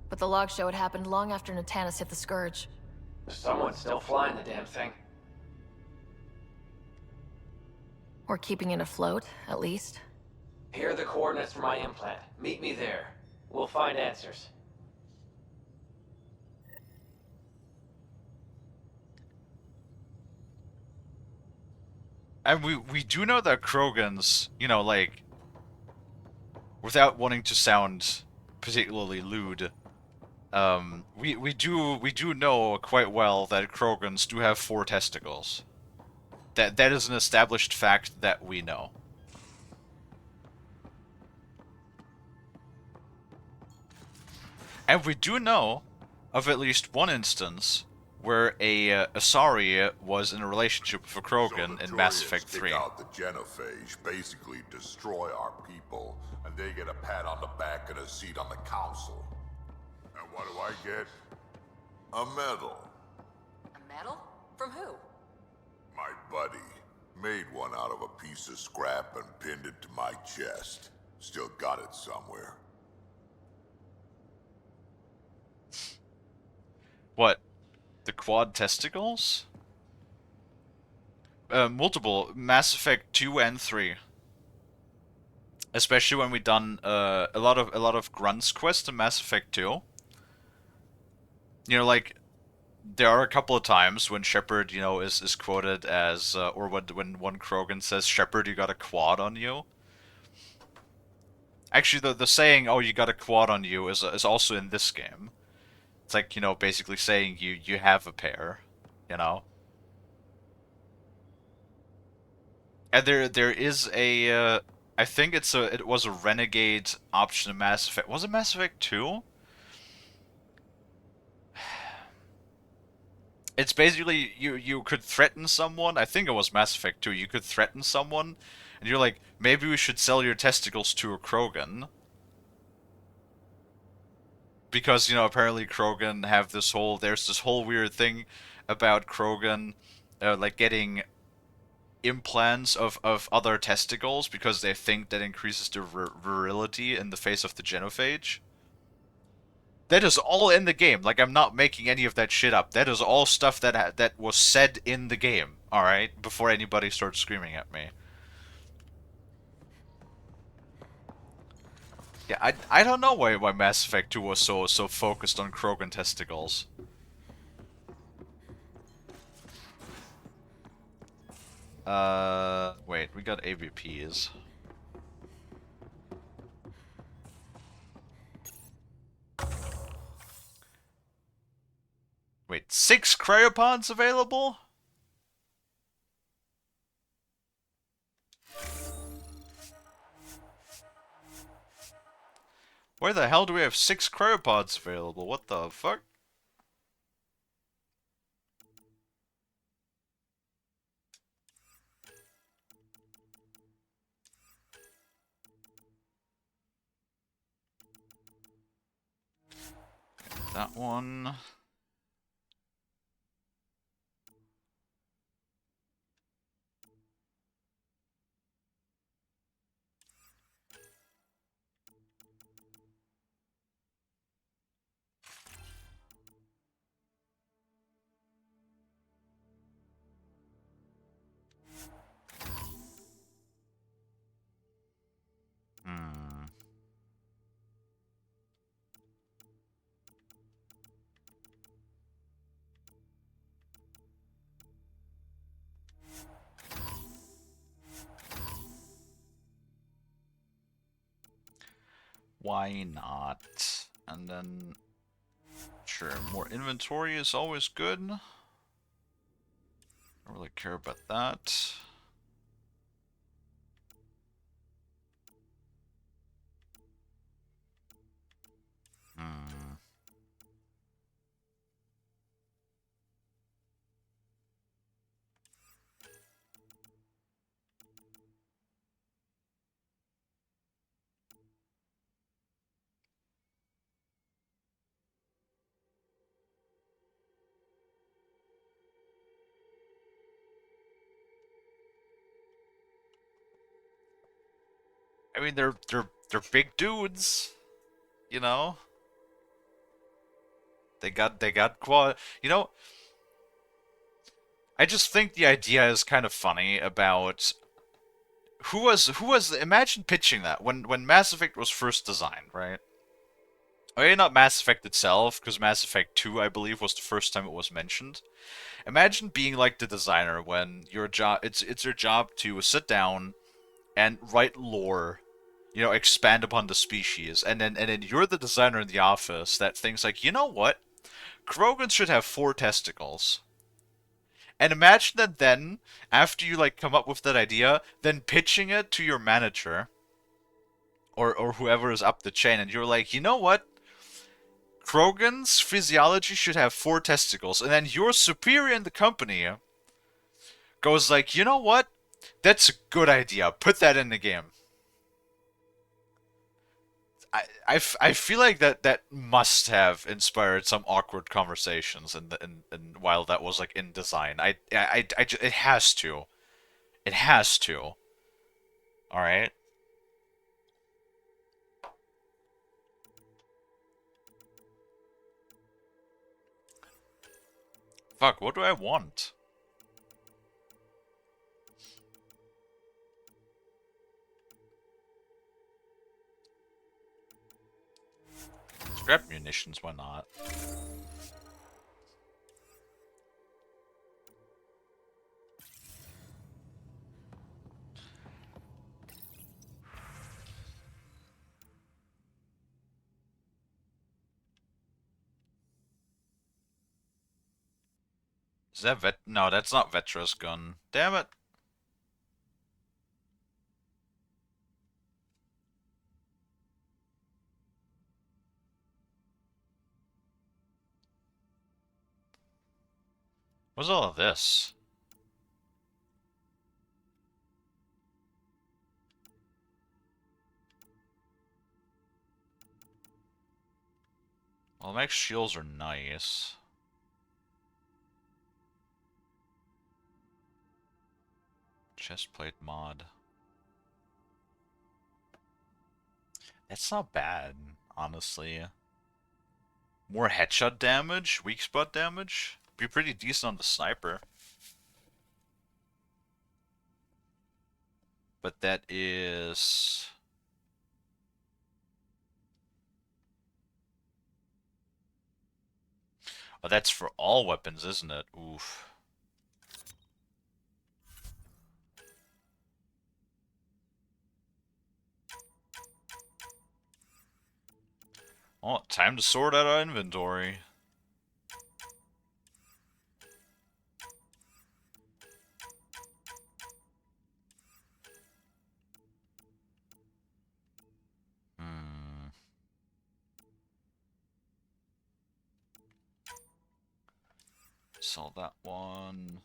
But the logs show it happened long after Natanus hit the Scourge. Someone's still flying the damn thing. Or keeping it afloat, at least. Here are the coordinates for my implant. Meet me there. We'll find answers. And we do know that Krogans, you know, like, without wanting to sound particularly lewd, we do know quite well that Krogans do have 4 testicles. That is an established fact that we know. And we do know of at least one instance where a Asari was in a relationship with a Krogan in Mass Effect 3. Out the genophage, basically destroy our people, and they get a pat on the back and a seat on the council. And what do I get? A medal. A medal? From who? My buddy made one out of a piece of scrap and pinned it to my chest. Still got it somewhere. What? The quad testicles? Multiple. Mass Effect 2 and 3. Especially when we done a lot of Grunts quests in Mass Effect 2. You know, like, there are a couple of times when Shepard, you know, is quoted as, or when one Krogan says, "Shepard, you got a quad on you." Actually, the saying, "Oh, you got a quad on you," is also in this game. It's like, you know, basically saying you have a pair, you know. And there is a, I think it was a renegade option in Mass Effect. Was it Mass Effect 2? It's basically you could threaten someone. I think it was Mass Effect 2. You could threaten someone, and you're like, maybe we should sell your testicles to a Krogan. Because, you know, apparently Krogan have this whole, there's this whole weird thing about Krogan, like getting implants of other testicles because they think that increases their virility in the face of the genophage. That is all in the game. Like, I'm not making any of that shit up. That is all stuff that was said in the game, alright? Before anybody starts screaming at me. Yeah, I don't know why Mass Effect 2 was so focused on Krogan testicles. Wait, we got AVPs. Wait, 6 cryopods available? Where the hell do we have 6 cryopods available? What the fuck? That one. Why not? And then, sure, more inventory is always good. Don't really care about that. I mean, they're big dudes, you know. They got quad. You know, I just think the idea is kind of funny about imagine pitching that when Mass Effect was first designed, right? Or not Mass Effect itself, because Mass Effect 2, I believe, was the first time it was mentioned. Imagine being like the designer when your job it's your job to sit down and write lore, you know, expand upon the species, and then you're the designer in the office that thinks like, you know what? Krogans should have 4 testicles. And imagine that then, after you like come up with that idea, then pitching it to your manager or whoever is up the chain, and you're like, you know what? Krogan's physiology should have 4 testicles, and then your superior in the company goes like, you know what? That's a good idea. Put that in the game. I feel like that must have inspired some awkward conversations, and while that was like in design, it has to, it has to. All right. Fuck, what do I want? Scrap munitions, why not? Is that No, that's not Vetra's gun. Damn it. What's all of this? Well, max shields are nice. Chestplate mod. That's not bad, honestly. More headshot damage, weak spot damage. Be pretty decent on the sniper. But that is... Oh, that's for all weapons, isn't it? Oof. Oh, time to sort out our inventory. Sell that one.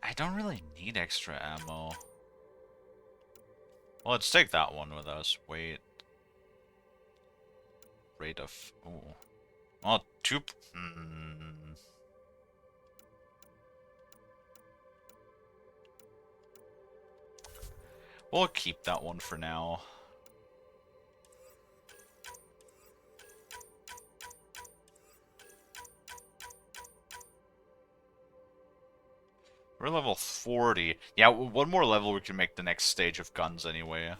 I don't really need extra ammo. Well, let's take that one with us. Wait. Rate of... Ooh. Well, two... We'll keep that one for now. We're level 40. Yeah, one more level we can make the next stage of guns anyway.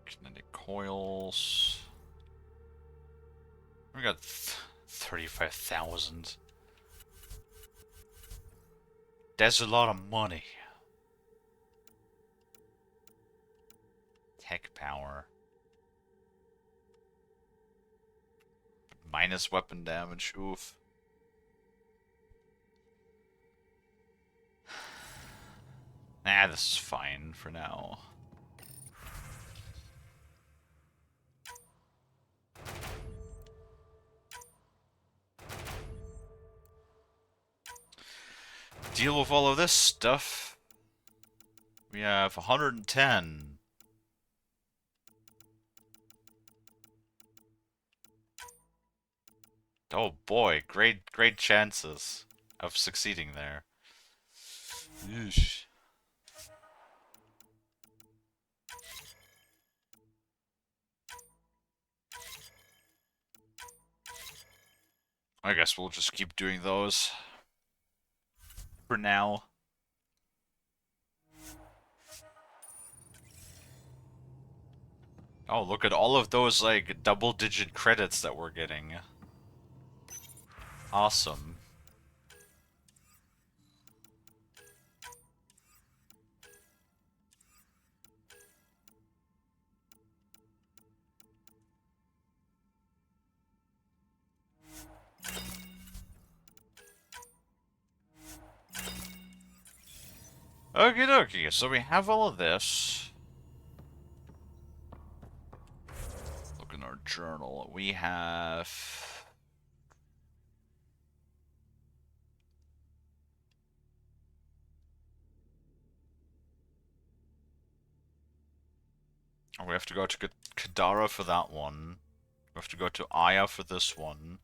Kinetic coils. We got 35,000. That's a lot of money. Tech power. Minus weapon damage, oof. Nah, this is fine for now. Deal with all of this stuff. We have 110. Oh boy, great chances of succeeding there. Yeesh. I guess we'll just keep doing those for now. Oh, look at all of those, like, double-digit credits that we're getting. Awesome. Okie dokie, so we have all of this. Look in our journal. We have... Oh, we have to go to Kadara for that one. We have to go to Aya for this one.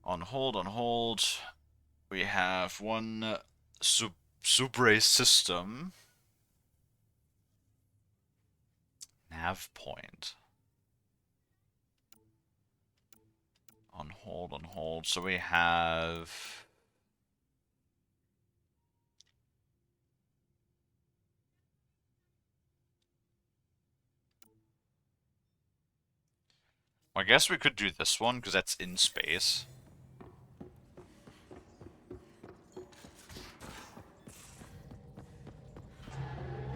On hold. We have one Subre system. Nav point. On hold. So we have... I guess we could do this one, because that's in space.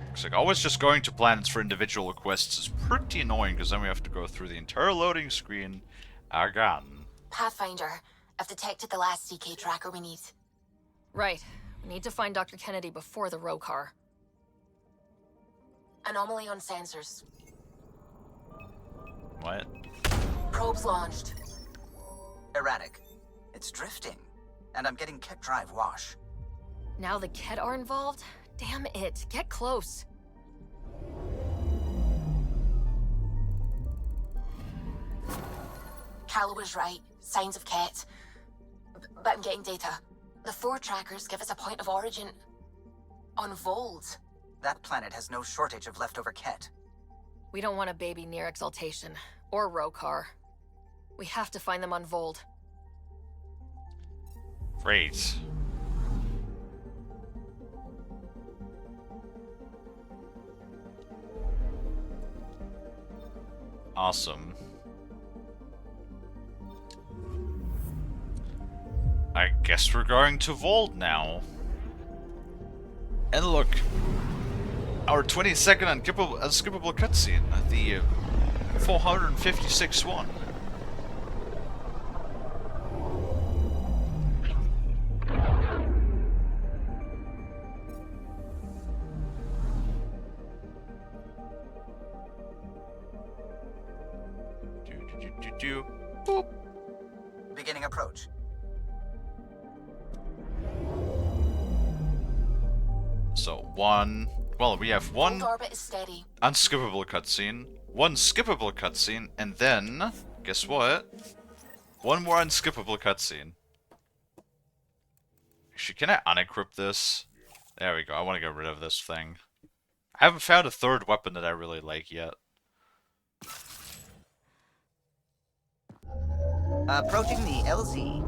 Looks like always just going to planets for individual quests is pretty annoying, because then we have to go through the entire loading screen again. Pathfinder, I've detected the last CK tracker we need. Right. We need to find Dr. Kennedy before the row car. Anomaly on sensors. What? Probes launched. Erratic. It's drifting. And I'm getting kit drive wash. Now the Ket are involved? Damn it. Get close. Kalie was right. Signs of Ket. But I'm getting data. The 4 trackers give us a point of origin on Vold. That planet has no shortage of leftover kit. We don't want a baby near Exaltation. Or Rokar. We have to find them on Vold. Great. Awesome. I guess we're going to Vold now. And look, our 20-second unskippable cutscene, the 456 one. Boop. Beginning approach. So we have one Orbit is steady. unskippable cutscene, one skippable cutscene, and then, guess what? One more unskippable cutscene. Actually, can I unequip this? There we go, I want to get rid of this thing. I haven't found a third weapon that I really like yet. Approaching the LZ.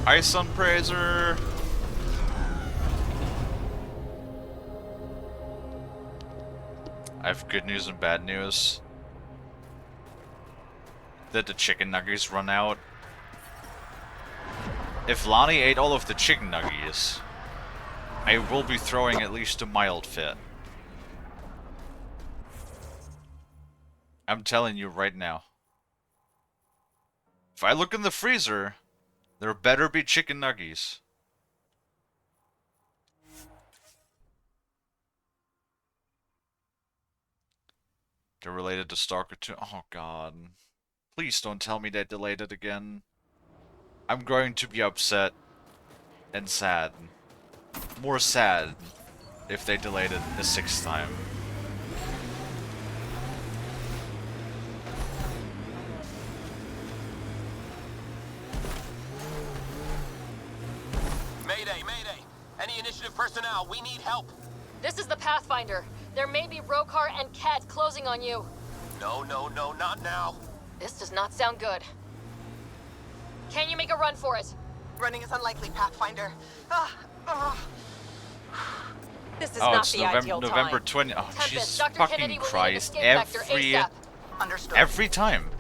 Ice Sunpraiser! I have good news and bad news. That the chicken nuggies run out. If Lonnie ate all of the chicken nuggies, I will be throwing at least a mild fit. I'm telling you right now. If I look in the freezer, there better be chicken nuggies. They're related to Stalker 2. Oh god. Please don't tell me they delayed it again. I'm going to be upset and sad. More sad if they delayed it the 6th time. Mayday, mayday! Any initiative personnel, we need help! This is the Pathfinder. There may be Rokar and Ket closing on you. No, no, no, not now! This does not sound good. Can you make a run for it? Running is unlikely, Pathfinder. This is Oh, not it's the ideal November time. 20. Oh, Tempest, Jesus Dr. fucking Kennedy will need an Christ. escape vector ASAP. Understood. Every time.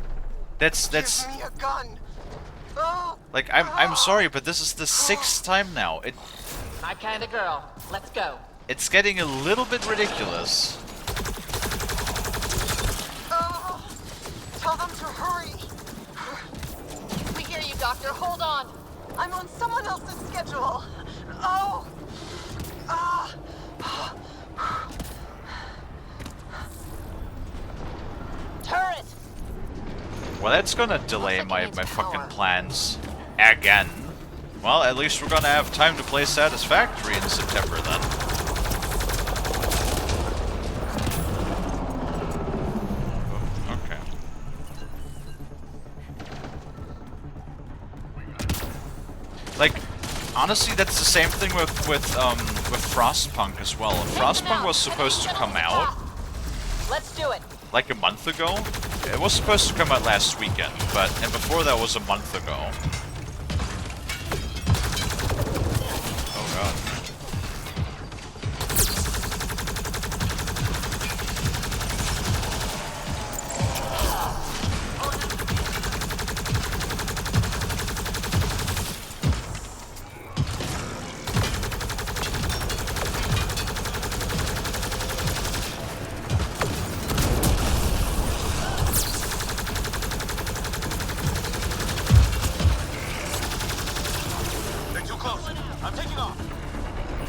That's Give me a gun. Oh. like I'm sorry, but this is the 6th time now. My kind of girl. Let's go. It's getting a little bit ridiculous. Oh. Tell them to hurry. We hear you, Doctor. Hold on. I'm on someone else's schedule. Oh. Turret! Well, that's gonna delay my fucking plans again. Well, at least we're gonna have time to play Satisfactory in September then. Oh, okay. Like, honestly, that's the same thing with Frostpunk as well. Frostpunk was supposed to come out Let's do it. like a month ago. It was supposed to come out last weekend, and before that was a month ago. Oh god.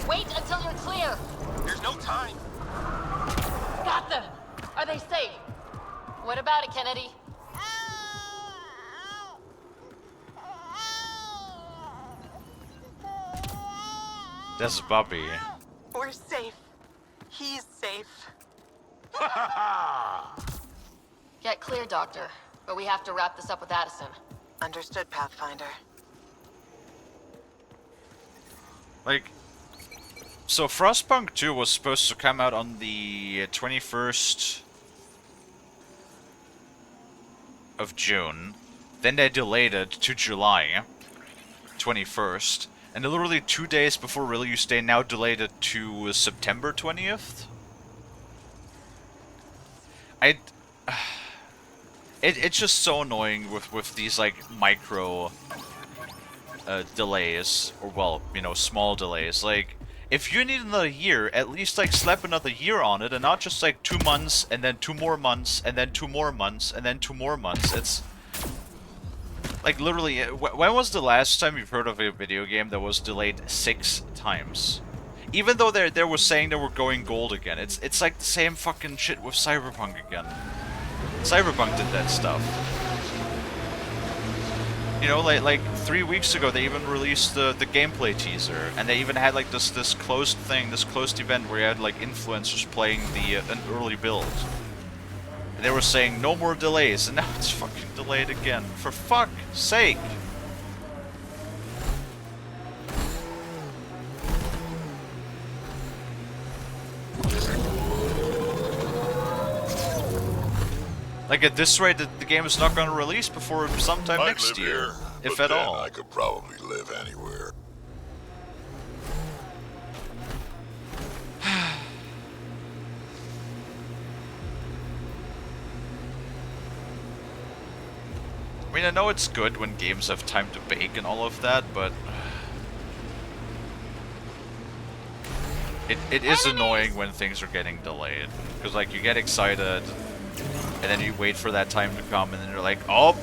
Wait until you're clear. There's no time. Got them. Are they safe? What about it, Kennedy? That's Bobby. We're safe. He's safe. Get clear, Doctor. But we have to wrap this up with Addison. Understood, Pathfinder. Like, so Frostpunk 2 was supposed to come out on the 21st of June. Then they delayed it to July 21st. And literally 2 days before release day, now delayed it to September 20th. It's just so annoying with these like micro delays, or well, you know, small delays. Like, if you need another year, at least like slap another year on it, and not just like 2 months and then 2 more months and then 2 more months and then 2 more months. It's like literally, when was the last time you've heard of a video game that was delayed 6 times? Even though they were saying they were going gold again, it's like the same fucking shit with Cyberpunk again. Cyberpunk did that stuff. You know, like 3 weeks ago, they even released the gameplay teaser, and they even had like this closed thing, this closed event where you had like influencers playing an early build. And they were saying no more delays, and now it's fucking delayed again. For fuck's sake! Like, at this rate, the game is not going to release before sometime next year, if at all. I could probably live anywhere. I mean, I know it's good when games have time to bake and all of that, but it is annoying when things are getting delayed. Because, like, you get excited, and then you wait for that time to come, and then you're like, oh,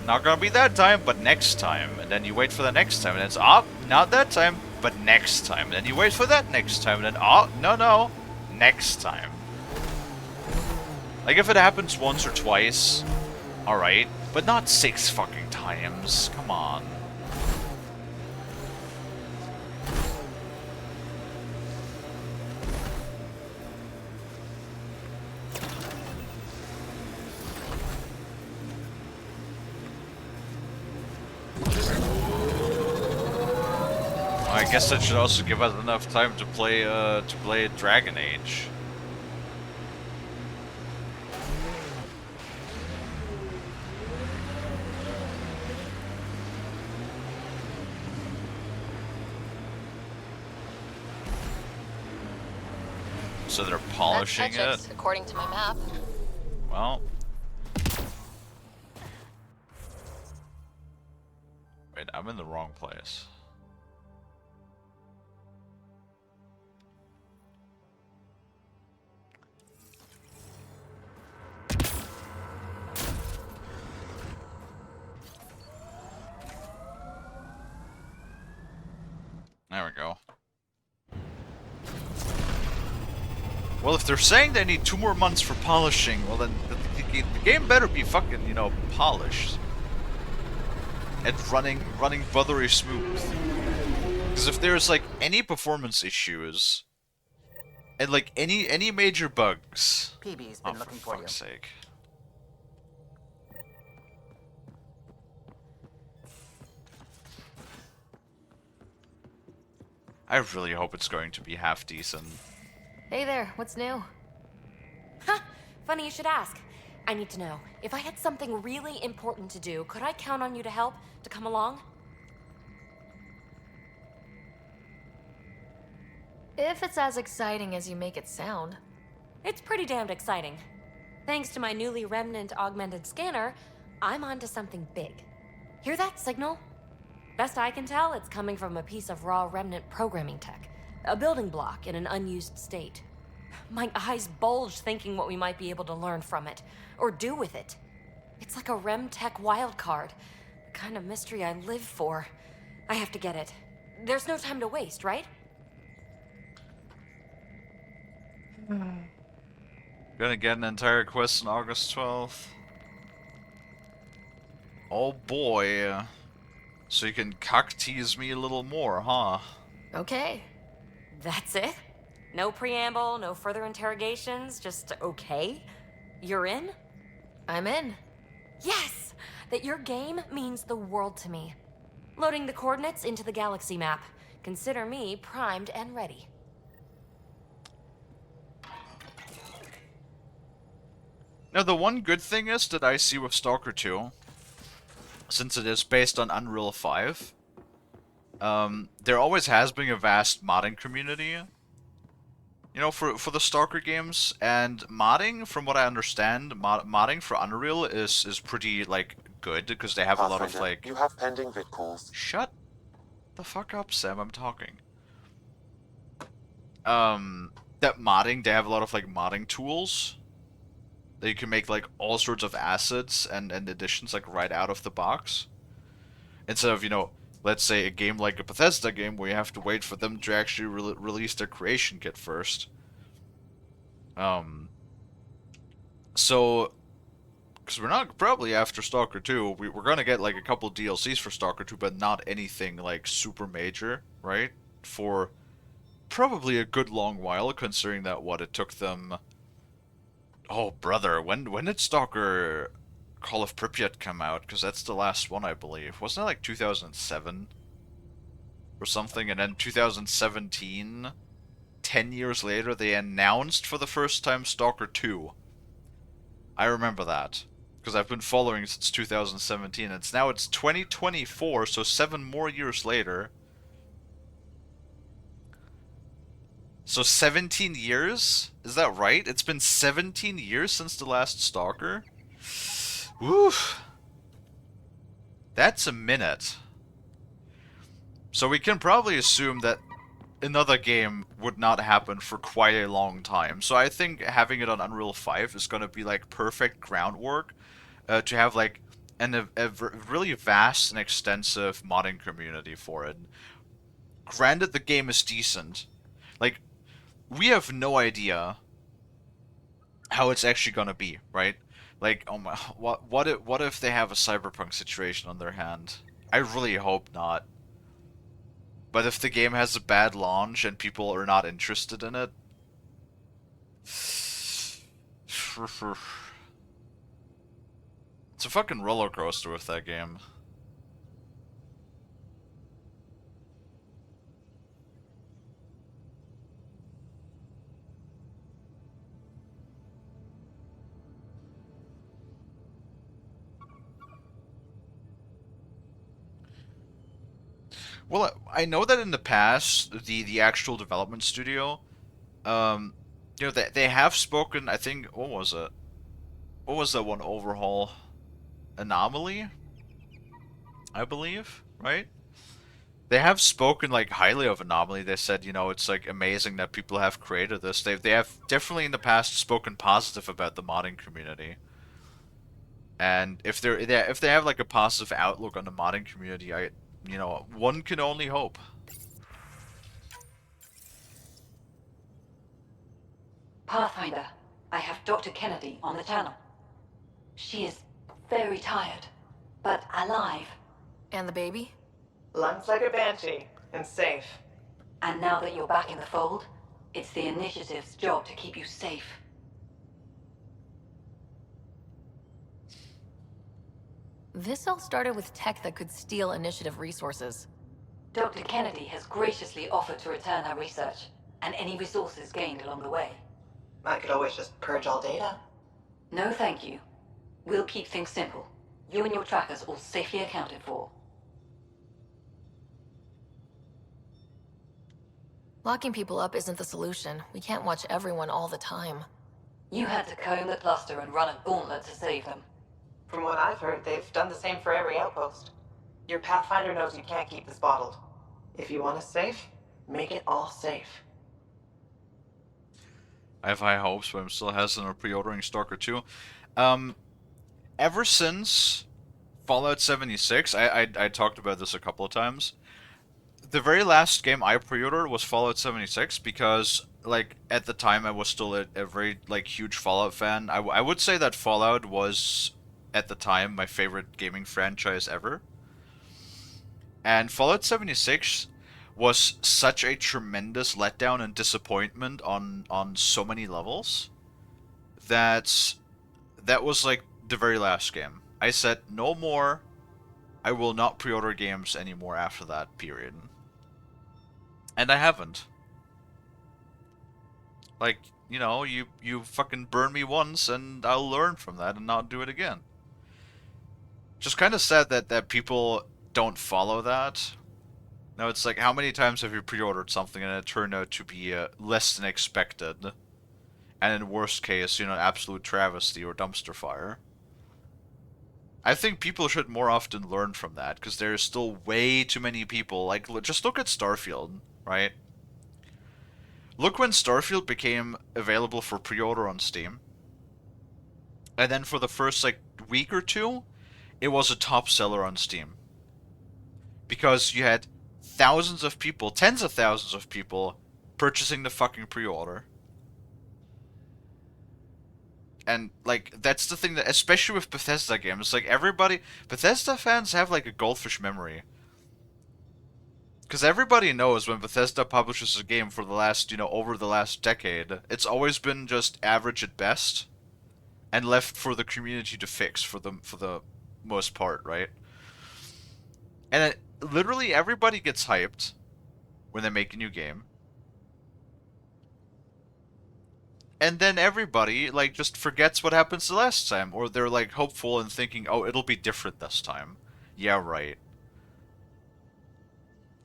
not gonna be that time, but next time. And then you wait for the next time, and it's, oh, not that time, but next time. And then you wait for that next time, and then, oh, no, next time. Like, if it happens once or twice, alright, but not 6 fucking times. Come on. I guess that should also give us enough time to play Dragon Age. So they're polishing That's it? according to my map. Well. Wait, I'm in the wrong place. There we go. Well, if they're saying they need 2 more months for polishing, well then the game better be fucking, you know, polished. And running buttery smooth. Because if there's like any performance issues and like any major bugs, PB's been looking for you. fuck's sake. I really hope it's going to be half decent. Hey there, what's new? Ha! Funny you should ask. I need to know, if I had something really important to do, could I count on you to help? To come along? If it's as exciting as you make it sound. It's pretty damned exciting. Thanks to my newly Remnant augmented scanner, I'm onto something big. Hear that signal? Best I can tell, it's coming from a piece of raw Remnant programming tech. A building block in an unused state. My eyes bulge thinking what we might be able to learn from it, or do with it. It's like a Rem tech wildcard. The kind of mystery I live for. I have to get it. There's no time to waste, right? Gonna get an entire quest on August 12th. Oh boy. So you can cock tease me a little more, huh? Okay. That's it? No preamble, no further interrogations, just okay? You're in? I'm in. Yes! That your game means the world to me. Loading the coordinates into the galaxy map. Consider me primed and ready. Now, the one good thing is that I see with Stalker 2, since it is based on Unreal 5, there always has been a vast modding community, you know, for the Stalker games, and modding, from what I understand, modding for Unreal is pretty, like, good, because they have a lot of, like... You have pending vid calls. Shut the fuck up, Sam, I'm talking. That modding, they have a lot of, like, modding tools that you can make, like, all sorts of assets and additions, like, right out of the box. Instead of, you know, let's say a game like a Bethesda game where you have to wait for them to actually release their creation kit first. So, because we're not probably after Stalker 2, we're gonna get, like, a couple DLCs for Stalker 2, but not anything, like, super major, right? For probably a good long while, considering that, what, it took them... Oh, brother, when did Stalker Call of Pripyat come out? Because that's the last one, I believe. Wasn't it like 2007? Or something? And then 2017, 10 years later, they announced for the first time Stalker 2. I remember that. Because I've been following since 2017. And it's 2024, so 7 more years later. So 17 years? Is that right? It's been 17 years since the last Stalker? Oof. That's a minute. So we can probably assume that another game would not happen for quite a long time. So I think having it on Unreal 5 is going to be like perfect groundwork to have like a really vast and extensive modding community for it. Granted, the game is decent. Like, we have no idea how it's actually gonna be, right? Like, oh my, what if they have a cyberpunk situation on their hand? I really hope not. But if the game has a bad launch and people are not interested in it, it's a fucking roller coaster with that game. Well, I know that in the past, the actual development studio, um, they have spoken. I think what was it? What was that one overhaul? Anomaly, I believe, right? They have spoken like highly of Anomaly. They said, it's like amazing that people have created this. They have definitely in the past spoken positive about the modding community. And if they have like a positive outlook on the modding community, one can only hope. Pathfinder, I have Dr. Kennedy on the channel. She is very tired, but alive. And the baby? Lungs like a banshee, and safe. And now that you're back in the fold, it's the Initiative's job to keep you safe. This all started with tech that could steal Initiative resources. Dr. Kennedy has graciously offered to return her research, and any resources gained along the way. I could always just purge all data. No thank you. We'll keep things simple. You and your trackers all safely accounted for. Locking people up isn't the solution. We can't watch everyone all the time. You had to comb the cluster and run a gauntlet to save them. From what I've heard, they've done the same for every outpost. Your Pathfinder knows you can't keep this bottled. If you want us safe, make it all safe. I have high hopes, but I'm still hesitant on pre-ordering Stalker 2. Ever since Fallout 76, I talked about this a couple of times. The very last game I pre-ordered was Fallout 76 because, like, at the time I was still a very, like, huge Fallout fan. I would say that Fallout was, at the time, my favorite gaming franchise ever. And Fallout 76 was such a tremendous letdown and disappointment on so many levels that was, like, the very last game. I said, no more. I will not pre-order games anymore after that period. And I haven't. Like, you fucking burn me once and I'll learn from that and not do it again. Just kind of sad that people don't follow that. No, it's like, how many times have you pre-ordered something and it turned out to be less than expected? And in worst case, an absolute travesty or dumpster fire. I think people should more often learn from that, because there's still way too many people. Like, just look at Starfield, right? Look when Starfield became available for pre-order on Steam. And then for the first, like, week or two, it was a top seller on Steam. Because you had thousands of people, tens of thousands of people, purchasing the fucking pre-order. And, like, that's the thing that, especially with Bethesda games, like, Bethesda fans have, like, a goldfish memory. Because everybody knows when Bethesda publishes a game for the last, over the last decade, it's always been just average at best, and left for the community to fix for the most part, right? And literally everybody gets hyped when they make a new game. And then everybody, like, just forgets what happens the last time. Or they're, like, hopeful and thinking, oh, it'll be different this time. Yeah, right.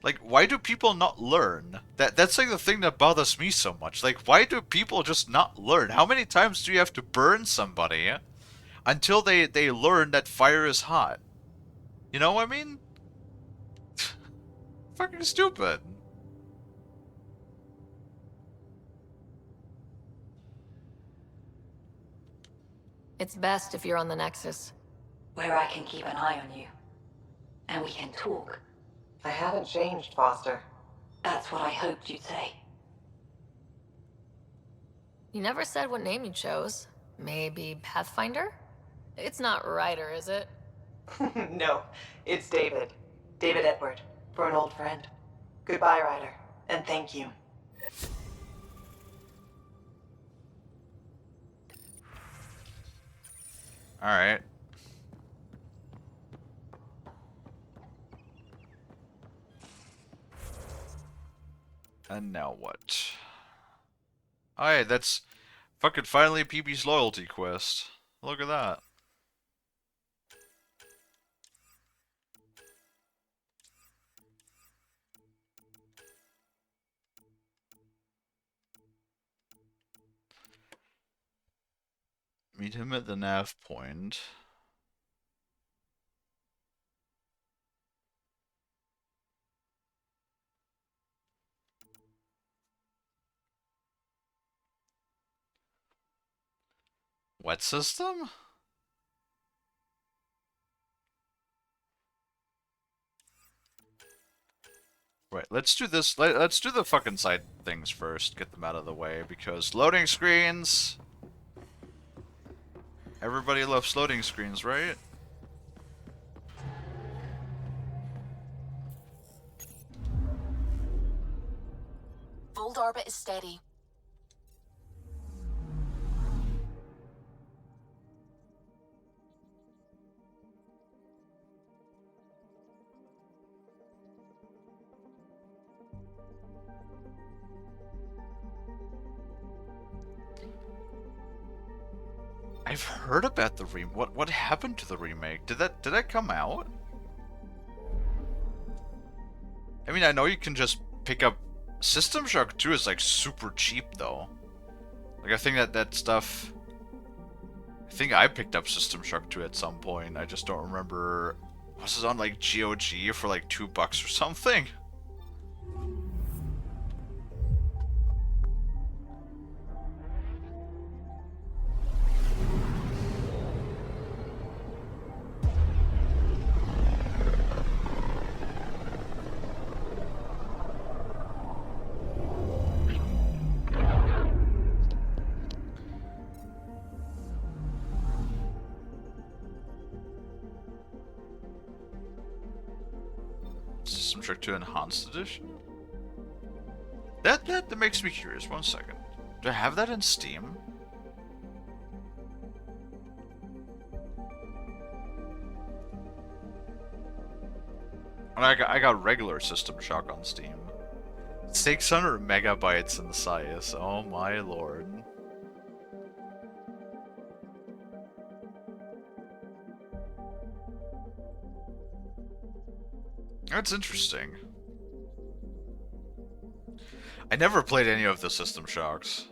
Like, why do people not learn? That's, like, the thing that bothers me so much. Like, why do people just not learn? How many times do you have to burn somebody until they learn that fire is hot? You know what I mean? Fucking stupid. It's best if you're on the Nexus. Where I can keep an eye on you. And we can talk. I haven't changed, Foster. That's what I hoped you'd say. You never said what name you chose. Maybe Pathfinder? It's not Ryder, is it? No, it's David. David Edward, for an old friend. Goodbye, Ryder, and thank you. Alright. And now what? Alright, that's fucking finally PB's loyalty quest. Look at that. Meet him at the nav point. Wet system? Right, let's do this. Let's do the fucking side things first. Get them out of the way, because loading screens. Everybody loves loading screens, right? Fold orbit is steady. I've heard about the what happened to the remake? Did that come out? I mean, I know you can just pick up System Shock 2 is like super cheap though. Like I think that stuff I think I picked up System Shock 2 at some point. I just don't remember. Was it on like GOG for like $2 or something? System Shock 2 Enhanced Edition? That makes me curious. 1 second. Do I have that in Steam? And I got regular System Shock on Steam. 600 megabytes in size. Oh my lord. That's interesting. I never played any of the System Shocks.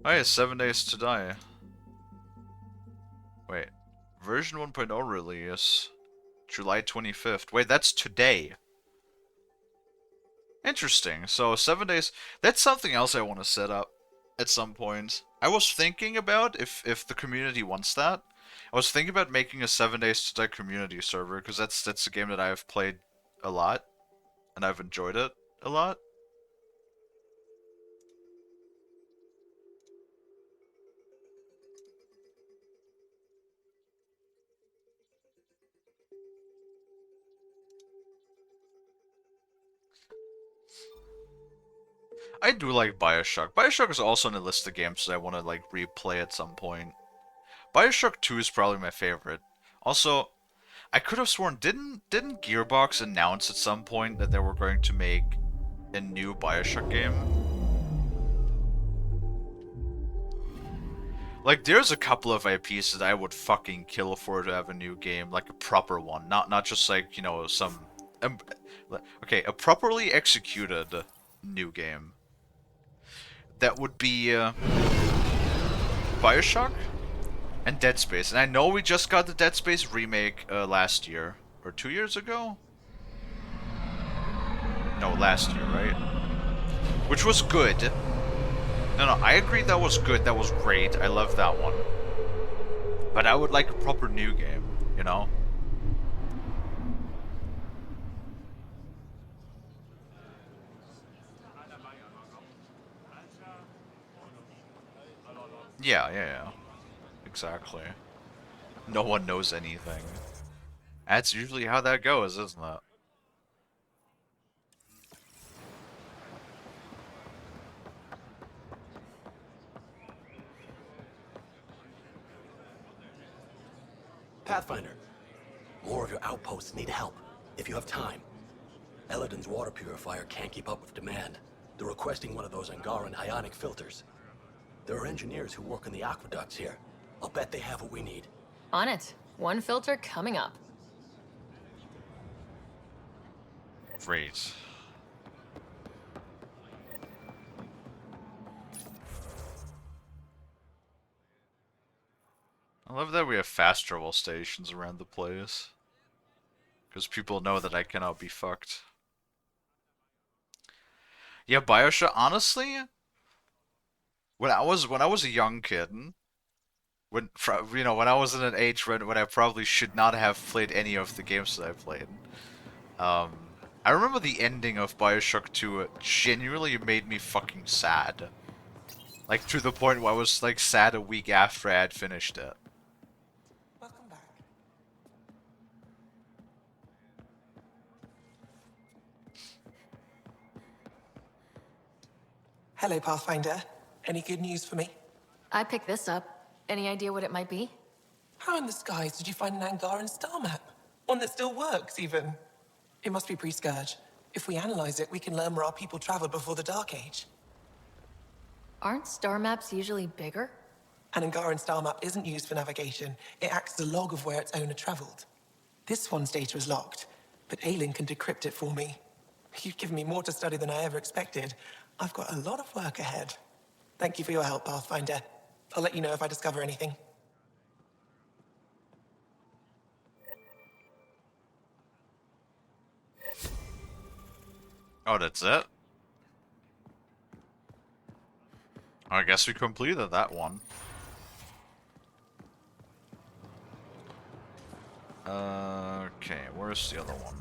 Oh yeah, 7 Days to Die. Wait. Version 1.0 release. July 25th. Wait, that's today. Interesting. So 7 days. That's something else I want to set up at some point. I was thinking about if the community wants that. I was thinking about making a 7 Days to Die community server because that's a game that I've played a lot and I've enjoyed it a lot. I do like BioShock. BioShock is also on the list of games that I want to like replay at some point. BioShock 2 is probably my favorite. Also, I could have sworn didn't Gearbox announce at some point that they were going to make a new BioShock game? Like there's a couple of IPs that I would fucking kill for to have a new game, like a proper one, not just like, you know, some okay, a properly executed new game. That would be BioShock and Dead Space. And I know we just got the Dead Space remake last year. Or 2 years ago? No, last year, right? Which was good. No, I agree that was good. That was great. I love that one. But I would like a proper new game, you know? Yeah, yeah, yeah. Exactly. No one knows anything. That's usually how that goes, isn't it? Pathfinder, more of your outposts need help, if you have time. Eladin's water purifier can't keep up with demand. They're requesting one of those Angaran ionic filters. There are engineers who work in the aqueducts here. I'll bet they have what we need. On it. One filter coming up. Great. I love that we have fast travel stations around the place. Because people know that I cannot be fucked. Yeah, BioShock, honestly, when I was a young kid, when when I was in an age when I probably should not have played any of the games that I played. I remember the ending of BioShock 2 genuinely made me fucking sad. Like to the point where I was like sad a week after I had finished it. Hello, Pathfinder. Any good news for me? I picked this up. Any idea what it might be? How in the skies did you find an Angaran star map? One that still works, even. It must be pre-Scourge. If we analyze it, we can learn where our people traveled before the Dark Age. Aren't star maps usually bigger? An Angaran star map isn't used for navigation. It acts as a log of where its owner traveled. This one's data is locked, but Aelin can decrypt it for me. You've given me more to study than I ever expected. I've got a lot of work ahead. Thank you for your help, Pathfinder. I'll let you know if I discover anything. Oh, that's it? I guess we completed that one. Okay, where's the other one?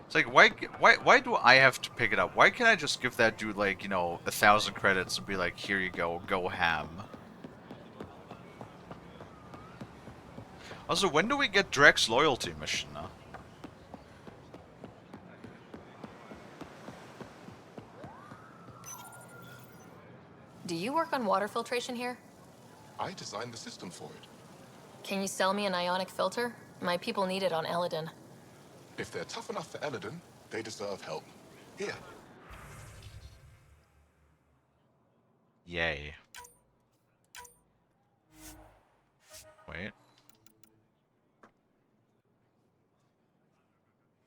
It's like, why do I have to pick it up? Why can't I just give that dude, like, 1,000 credits and be like, here you go ham? Also, when do we get Drek's loyalty mission, huh? Do you work on water filtration here? I designed the system for it. Can you sell me an ionic filter? My people need it on Eladin. If they're tough enough for Eladin, they deserve help. Here. Yay. Wait.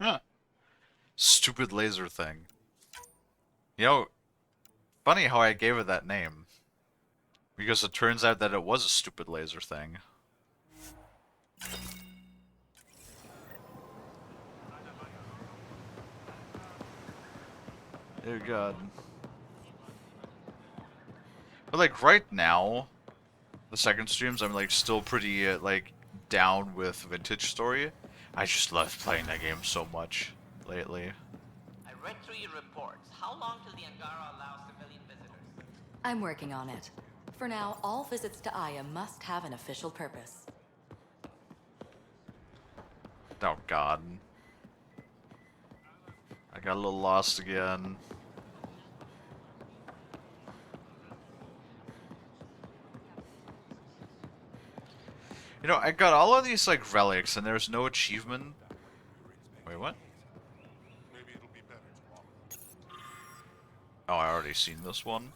Huh. Stupid laser thing. Funny how I gave it that name. Because it turns out that it was a stupid laser thing. Dear God. But like right now, the second streams, I'm like still pretty like down with Vintage Story. I just love playing that game so much lately. I read through your reports. How long till the Angara allows civilian visitors? I'm working on it. For now, all visits to Aya must have an official purpose. Oh God. I got a little lost again. I got all of these like relics and there's no achievement. Wait, what? Oh, I already seen this one.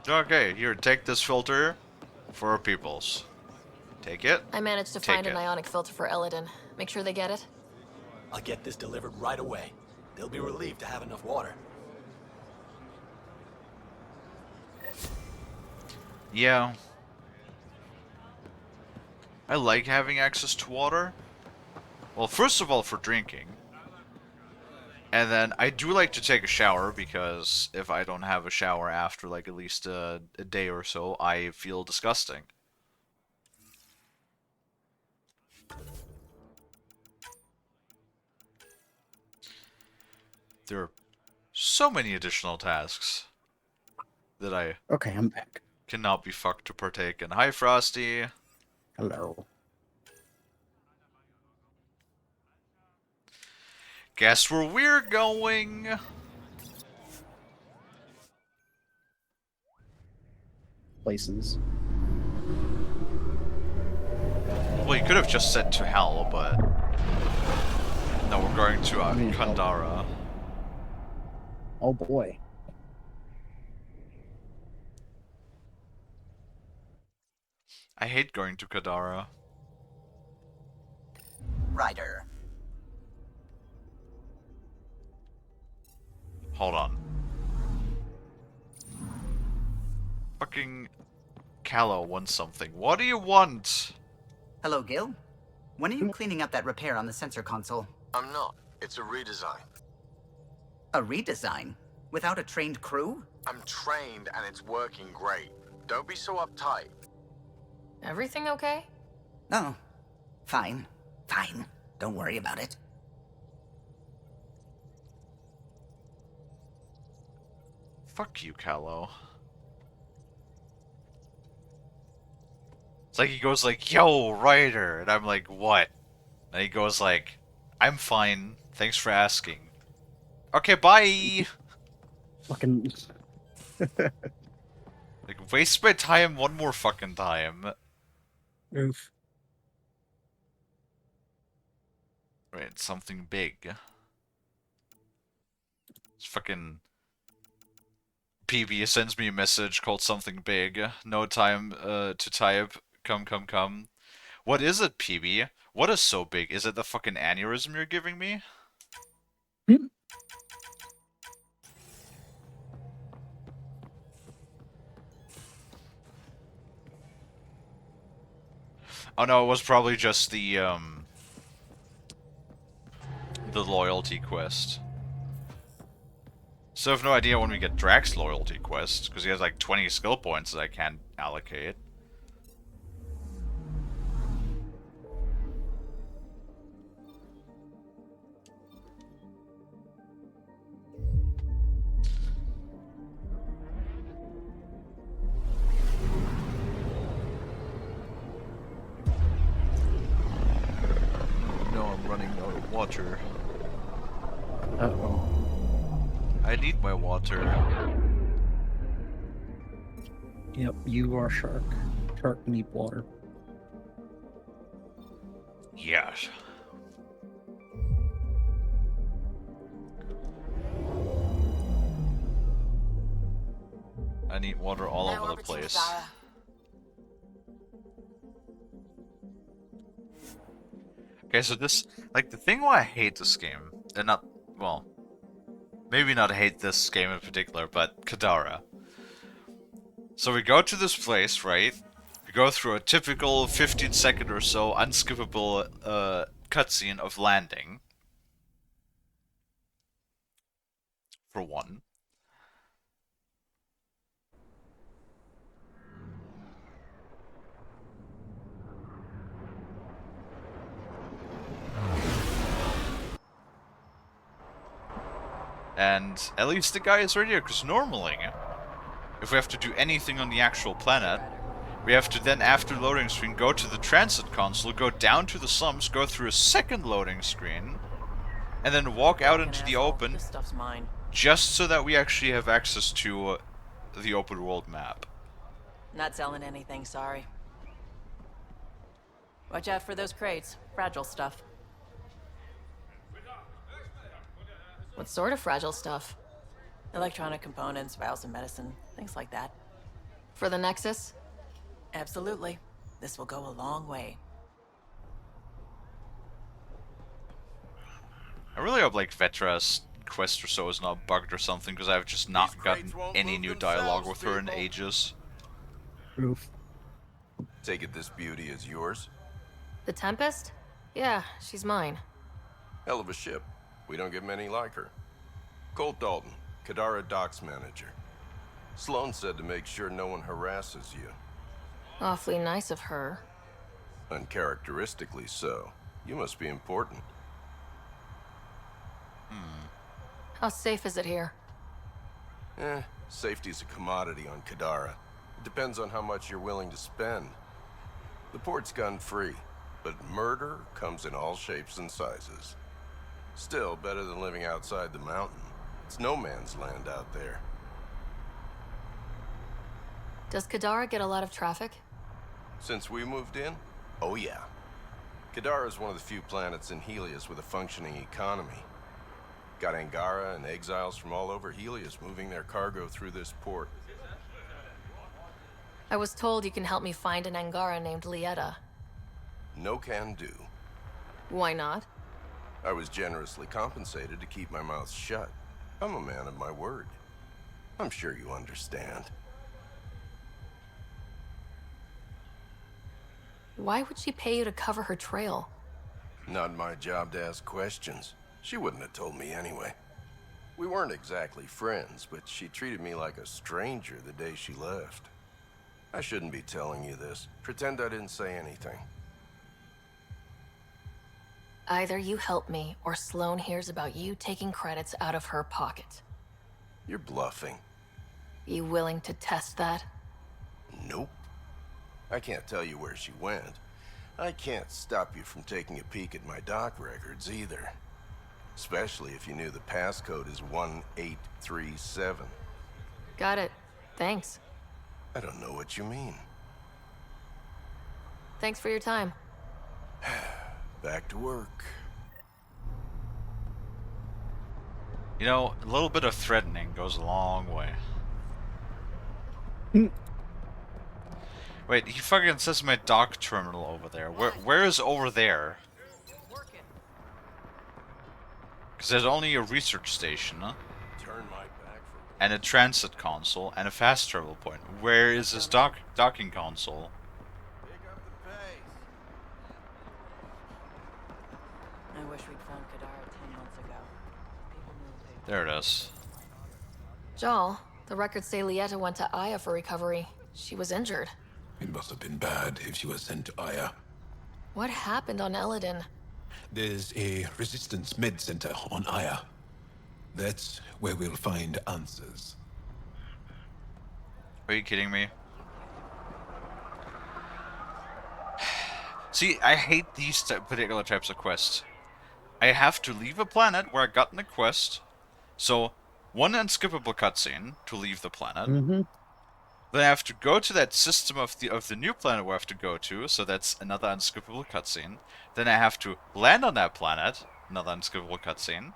Okay, here, take this filter for our peoples. Take it. I managed to find an ionic filter for Eladin. Make sure they get it. I'll get this delivered right away. They'll be relieved to have enough water. Yeah. I like having access to water. Well, first of all, for drinking. And then I do like to take a shower, because if I don't have a shower after like at least a day or so, I feel disgusting. There are so many additional tasks that I Okay, I'm back. cannot be fucked to partake in. Hi, Frosty. Hello. Guess where we're going? Places. Well, you could have just said to hell, but no, we're going to Kandara. Oh boy. I hate going to Kadara. Ryder. Hold on. Fucking Callow wants something. What do you want? Hello, Gil. When are you cleaning up that repair on the sensor console? I'm not. It's a redesign. A redesign? Without a trained crew? I'm trained and it's working great. Don't be so uptight. Everything okay? Oh, fine. Fine. Don't worry about it. Fuck you, Callow. It's like he goes like, yo, Ryder, and I'm like, what? And he goes like, I'm fine, thanks for asking. Okay, bye! Fucking... Like, waste my time one more fucking time. Oof. Right, something big. It's fucking... PB sends me a message called something big. No time to type. Come. What is it, PB? What is so big? Is it the fucking aneurysm you're giving me? Oh no, it was probably just the loyalty quest. So I have no idea when we get Drax's loyalty quest, because he has like 20 skill points that I can't allocate. No, I'm running out of water. Uh-oh. I need my water. Yep, you are shark. Shark need water. Yes. I need water all over the place. Okay, so this, like, the thing why I hate this game, and not, well, maybe not hate this game in particular, but Kadara. So we go to this place, right? We go through a typical 15-second or so unskippable cutscene of landing. For one. And at least the guy is right here, because normally, if we have to do anything on the actual planet, we have to then, after loading screen, go to the transit console, go down to the slums, go through a second loading screen, and then walk out into the open, This stuff's mine. just so that we actually have access to the open world map. Not selling anything, sorry. Watch out for those crates. Fragile stuff. What sort of fragile stuff? Electronic components, vials of medicine, things like that. For the Nexus? Absolutely. This will go a long way. I really hope, like, Vetra's quest or so is not bugged or something, because I've just not gotten any new dialogue with her in ages. Oof. Take it this beauty is yours? The Tempest? Yeah, she's mine. Hell of a ship. We don't get many like her. Colt Dalton, Kadara Docks manager. Sloan said to make sure no one harasses you. Awfully nice of her. Uncharacteristically so. You must be important. How safe is it here? Safety's a commodity on Kadara. It depends on how much you're willing to spend. The port's gun-free, but murder comes in all shapes and sizes. Still, better than living outside the mountain. It's no man's land out there. Does Kadara get a lot of traffic? Since we moved in? Oh yeah. Kadara is one of the few planets in Helios with a functioning economy. Got Angara and exiles from all over Helios moving their cargo through this port. I was told you can help me find an Angara named Lieta. No can do. Why not? I was generously compensated to keep my mouth shut. I'm a man of my word. I'm sure you understand. Why would she pay you to cover her trail? Not my job to ask questions. She wouldn't have told me anyway. We weren't exactly friends, but she treated me like a stranger the day she left. I shouldn't be telling you this. Pretend I didn't say anything. Either you help me, or Sloan hears about you taking credits out of her pocket. You're bluffing. You willing to test that? Nope. I can't tell you where she went. I can't stop you from taking a peek at my doc records either. Especially if you knew the passcode is 1837. Got it. Thanks. I don't know what you mean. Thanks for your time. Back to work. You know, a little bit of threatening goes a long way. Wait, he fucking says my dock terminal over there. Where is over there? Because there's only a research station, huh? And a transit console and a fast travel point. Where is this docking console? I wish we'd found Kadara 10 months ago. People knew There it is. Jal, the records say Lieta went to Aya for recovery. She was injured. It must have been bad if she was sent to Aya. What happened on Eladin? There's a resistance med center on Aya. That's where we'll find answers. Are you kidding me? See, I hate these particular types of quests. I have to leave a planet where I got in a quest. So, one unskippable cutscene to leave the planet. Then I have to go to that system of the new planet where I have to go to, so that's another unskippable cutscene. Then I have to land on that planet, another unskippable cutscene.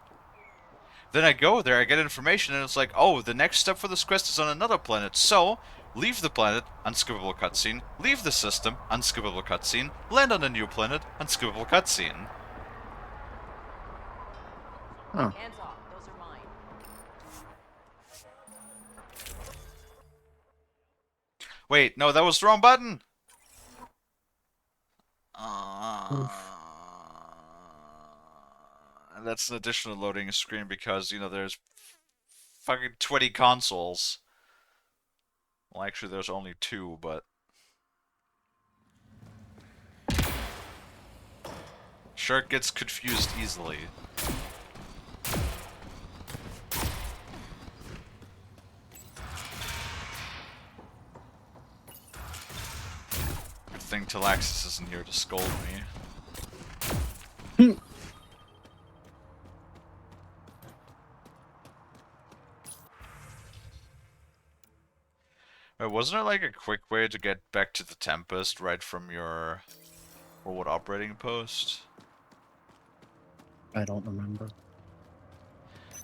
Then I go there, I get information, and it's like, oh, the next step for this quest is on another planet. So, leave the planet, unskippable cutscene. Leave the system, unskippable cutscene. Land on a new planet, unskippable cutscene. Huh. Hands off. Those are mine. Wait, no, that was the wrong button! And that's an additional loading screen because, you know, there's fucking 20 consoles. Well, actually, there's only 2, but... Sure, it gets confused easily. Good thing Talaxis isn't here to scold me. Wait, wasn't there like a quick way to get back to the Tempest right from your forward operating post? I don't remember.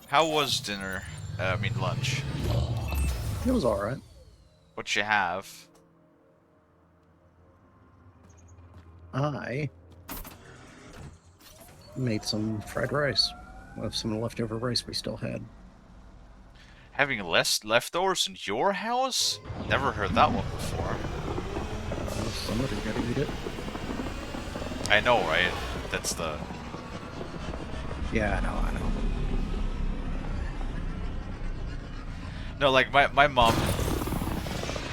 How was dinner? I mean lunch. It was alright. What you have? I made some fried rice with some leftover rice we still had. Having less leftovers in your house? Never heard that one before. Somebody gotta eat it. I know, right? That's the... Yeah, I know. No, like my mom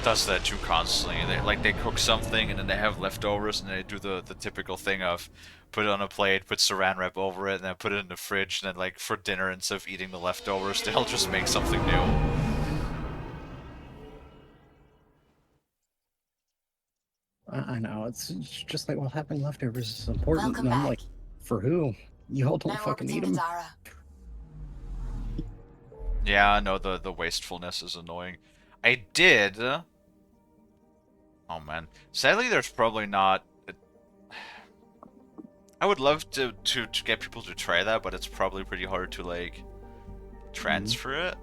does that too constantly. They cook something and then they have leftovers and they do the typical thing of put it on a plate, put saran wrap over it, and then put it in the fridge. And then like for dinner, instead of eating the leftovers, they'll just make something new. I know, it's just like, well, having leftovers is important. Welcome And I'm back. like, for who? Y'all don't Now fucking orbiting eat them. Kadara. Yeah, I know the wastefulness is annoying. I did. Oh man, sadly, there's probably not. I would love to get people to try that, but it's probably pretty hard to like transfer it.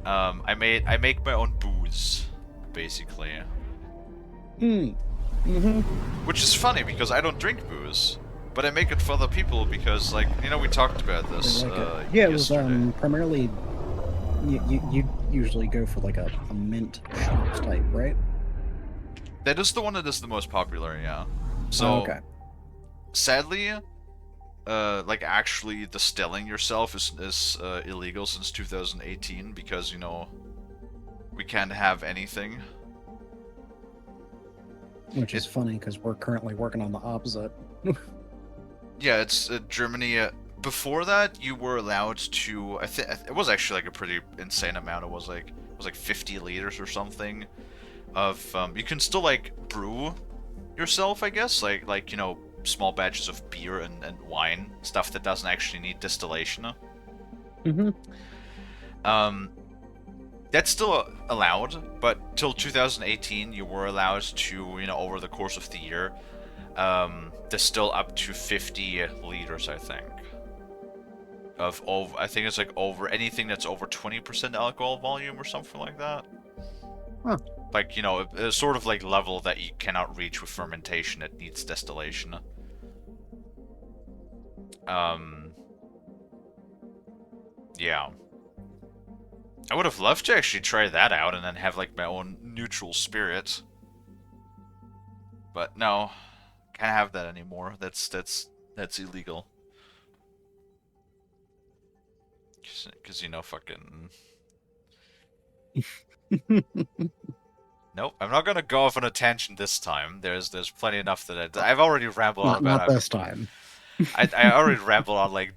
I make my own booze, basically. Which is funny because I don't drink booze, but I make it for other people because, like, you know, we talked about this. Yeah, it was yesterday. primarily. You usually go for like a mint schnapps type, right? That is the one that is the most popular, yeah. So, okay. Sadly, like actually distilling yourself is illegal since 2018 because, you know, we can't have anything. Which is funny because we're currently working on the opposite. Yeah, it's Germany. Before that, you were allowed to. I think it was actually like a pretty insane amount. It was like 50 liters or something. Of you can still like brew yourself, I guess. Like you know, small batches of beer and wine, stuff that doesn't actually need distillation. That's still allowed, but till 2018, you were allowed to, you know, over the course of the year, distill up to 50 liters, I think. I think it's like over anything that's over 20% alcohol volume or something like that. Huh. Like, you know, a sort of like level that you cannot reach with fermentation. It needs distillation. Yeah. I would have loved to actually try that out and then have like my own neutral spirit. But no, can't have that anymore. That's illegal. Cause you know, fucking. Nope, I'm not gonna go off on a tangent this time. There's plenty enough that I've already rambled on about. Not this time. I already rambled on like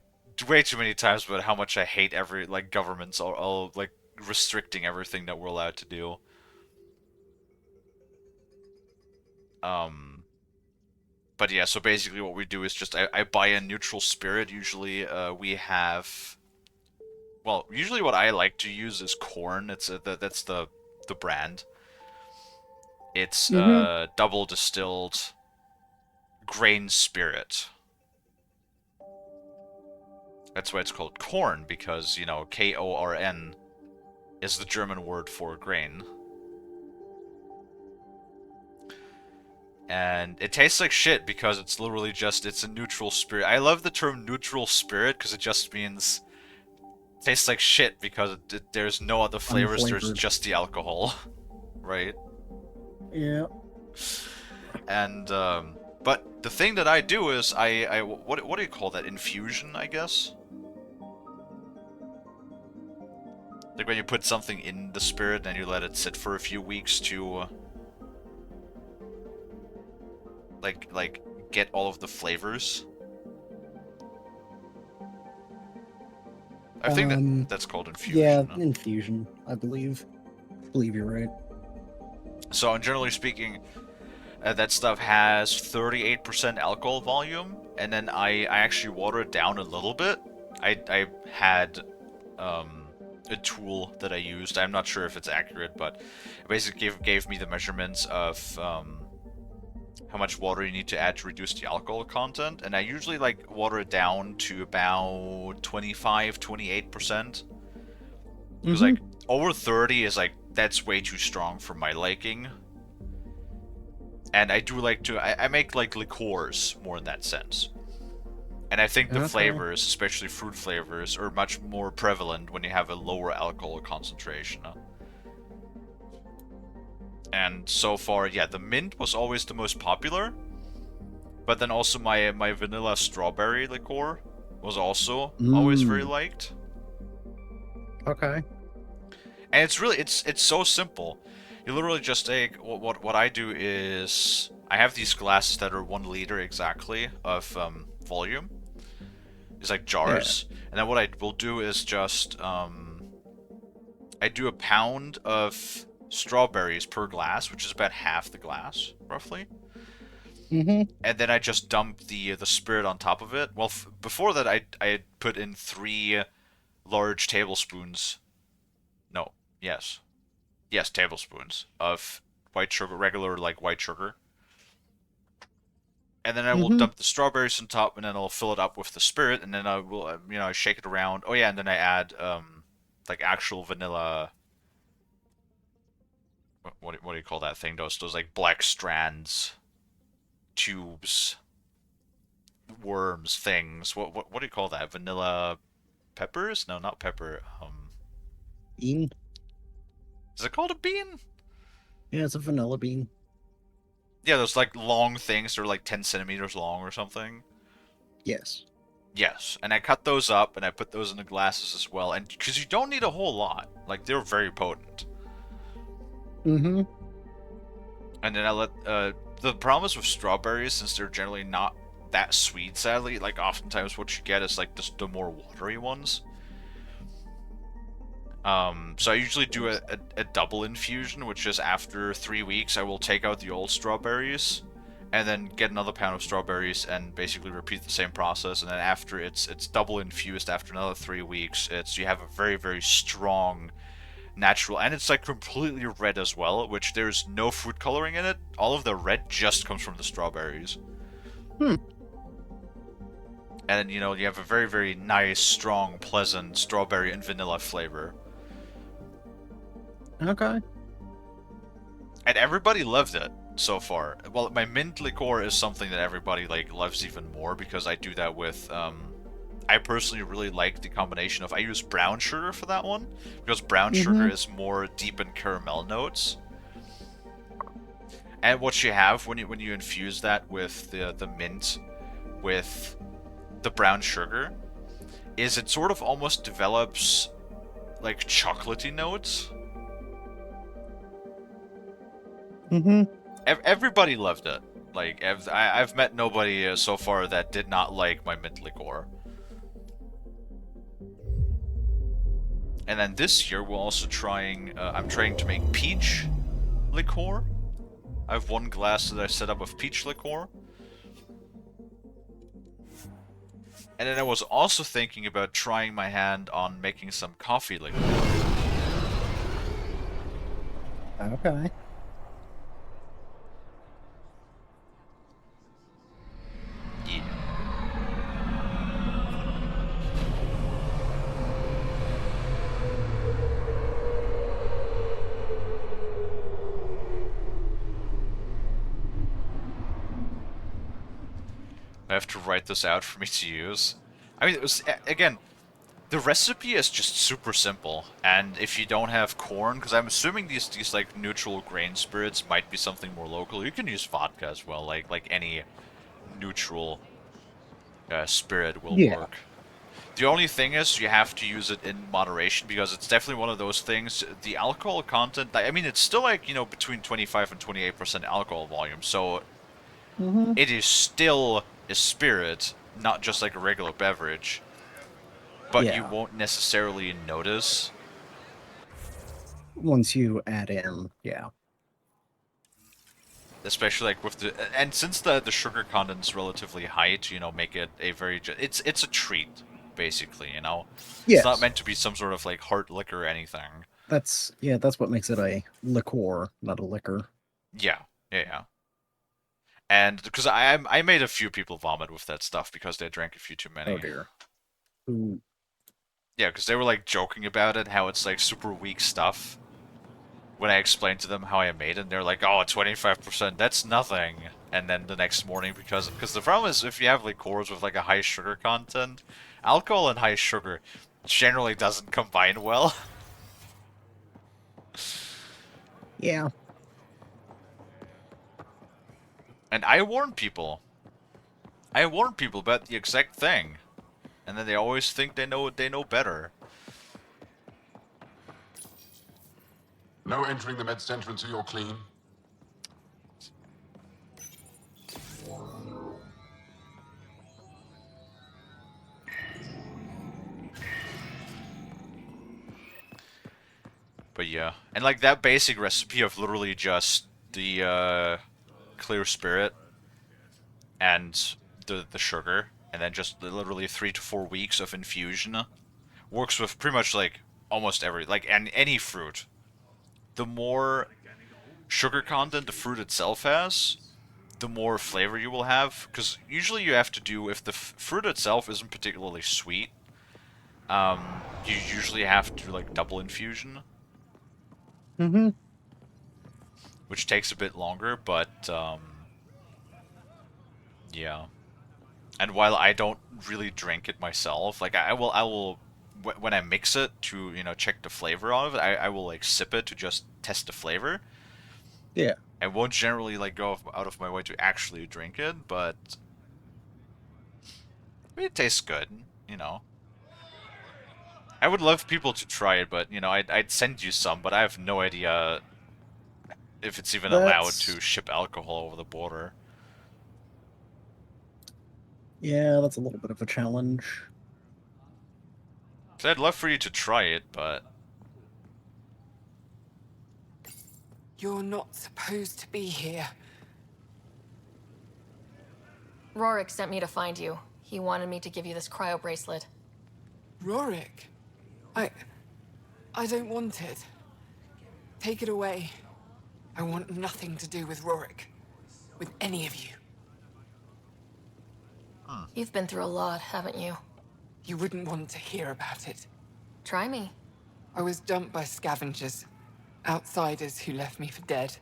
way too many times about how much I hate every like governments all like restricting everything that we're allowed to do. But yeah, so basically what we do is just I buy a neutral spirit. Usually we have. Well, usually what I like to use is corn. It's that's the brand. It's double distilled grain spirit. That's why it's called corn, because, you know, Korn is the German word for grain. And it tastes like shit because it's literally just, it's a neutral spirit. I love the term neutral spirit because it just means it tastes like shit because there's no other flavors, there's just the alcohol. Right? Yeah. And, but the thing that I do is what do you call that? Infusion, I guess? Like when you put something in the spirit and you let it sit for a few weeks to like get all of the flavors. I think that's called infusion. Yeah, infusion, I believe. I believe you're right. So, generally speaking, that stuff has 38% alcohol volume, and then I actually water it down a little bit. I had a tool that I used. I'm not sure if it's accurate, but it basically gave me the measurements of how much water you need to add to reduce the alcohol content, and I usually like water it down to about 25-28%. Because like over 30 is like, that's way too strong for my liking. And I do like to I make like liqueurs more in that sense. And I think the flavors, especially fruit flavors, are much more prevalent when you have a lower alcohol concentration. And so far, yeah, the mint was always the most popular. But then also my vanilla strawberry liqueur was also always very liked. Okay. And it's really it's so simple. You literally just take what I do is I have these glasses that are 1 liter exactly of volume. It's like Yeah. jars, and then what I will do is just I do a pound of strawberries per glass, which is about half the glass roughly. Mm-hmm. And then I just dump the spirit on top of it. Well, before that I put in 3 large tablespoons. No, yes, tablespoons of white sugar, regular like white sugar. And then I will Mm-hmm. dump the strawberries on top, and then I'll fill it up with the spirit, and then I will, shake it around. Oh yeah, and then I add like actual vanilla. What do you call that thing? Those like black strands, tubes, worms, things. What do you call that? Vanilla peppers? No, not pepper. Bean? Is it called a bean? Yeah, it's a vanilla bean. Yeah, those like long things. They're like 10 centimeters long or something. Yes. Yes, and I cut those up and I put those in the glasses as well. And because you don't need a whole lot, like they're very potent. Mm-hmm. And then I let the problem is with strawberries, since they're generally not that sweet. Sadly, like oftentimes what you get is like the more watery ones. So I usually do a double infusion, which is after 3 weeks I will take out the old strawberries, and then get another pound of strawberries and basically repeat the same process. And then after it's double infused after another 3 weeks, you have a very, very strong natural, and it's like completely red as well, which there's no food coloring in it. All of the red just comes from the strawberries. And you have a very, very nice, strong, pleasant strawberry and vanilla flavor. Okay. And everybody loved it so far. Well, my mint liqueur is something that everybody like loves even more, because I do that with I personally really like the combination of, I use brown sugar for that one, because brown sugar is more deep in caramel notes. And what you have when you infuse that with the mint with the brown sugar is it sort of almost develops like chocolatey notes. Mm-hmm. Everybody loved it. Like, I've met nobody so far that did not like my mint liqueur. And then this year we're also trying. I'm trying to make peach liqueur. I have 1 glass that I set up of peach liqueur. And then I was also thinking about trying my hand on making some coffee liqueur. Okay. Yeah. I have to write this out for me to use. I mean, it was, again, the recipe is just super simple, and if you don't have corn, because I'm assuming these like neutral grain spirits might be something more local. You can use vodka as well, like any neutral spirit will work. The only thing is you have to use it in moderation, because it's definitely one of those things. The alcohol content, I mean, it's still like, between 25 and 28% alcohol volume, so it is still a spirit, not just like a regular beverage. But you won't necessarily notice. Once you add in, yeah. Especially like with and since the sugar content is relatively high to, make it a very, it's a treat, basically, It's not meant to be some sort of like hard liquor or anything. That's what makes it a liqueur, not a liquor. Yeah. And because I made a few people vomit with that stuff because they drank a few too many. Oh dear. Ooh. Yeah, because they were like joking about it, how it's like super weak stuff. When I explained to them how I made it, they're like, "Oh, 25%, that's nothing." And then the next morning, because the problem is, if you have liqueurs with like a high sugar content, alcohol and high sugar generally doesn't combine well. Yeah. And I warn people. About the exact thing, and then they always think they know better. No entering the med center until you're clean. But yeah, and like that basic recipe of literally just the clear spirit and the sugar, and then just literally 3 to 4 weeks of infusion works with pretty much like almost and any fruit. The more sugar content the fruit itself has, the more flavor you will have. Because usually you have to do, if the fruit itself isn't particularly sweet, you usually have to do like double infusion. Mm-hmm. Which takes a bit longer, but yeah. And while I don't really drink it myself, like I will when I mix it to check the flavor of it, I will like sip it to just test the flavor. Yeah. I won't generally like go out of my way to actually drink it, but I mean, it tastes good, you know. I would love people to try it, but I'd send you some, but I have no idea if it's even allowed to ship alcohol over the border. Yeah, that's a little bit of a challenge. So I'd love for you to try it, but You're not supposed to be here. Rorik sent me to find you. He wanted me to give you this cryo bracelet. Rorik? I don't want it. Take it away. I want nothing to do with Rorik. With any of you. You've been through a lot, haven't you? You wouldn't want to hear about it. Try me. I was dumped by scavengers. Outsiders who left me for dead.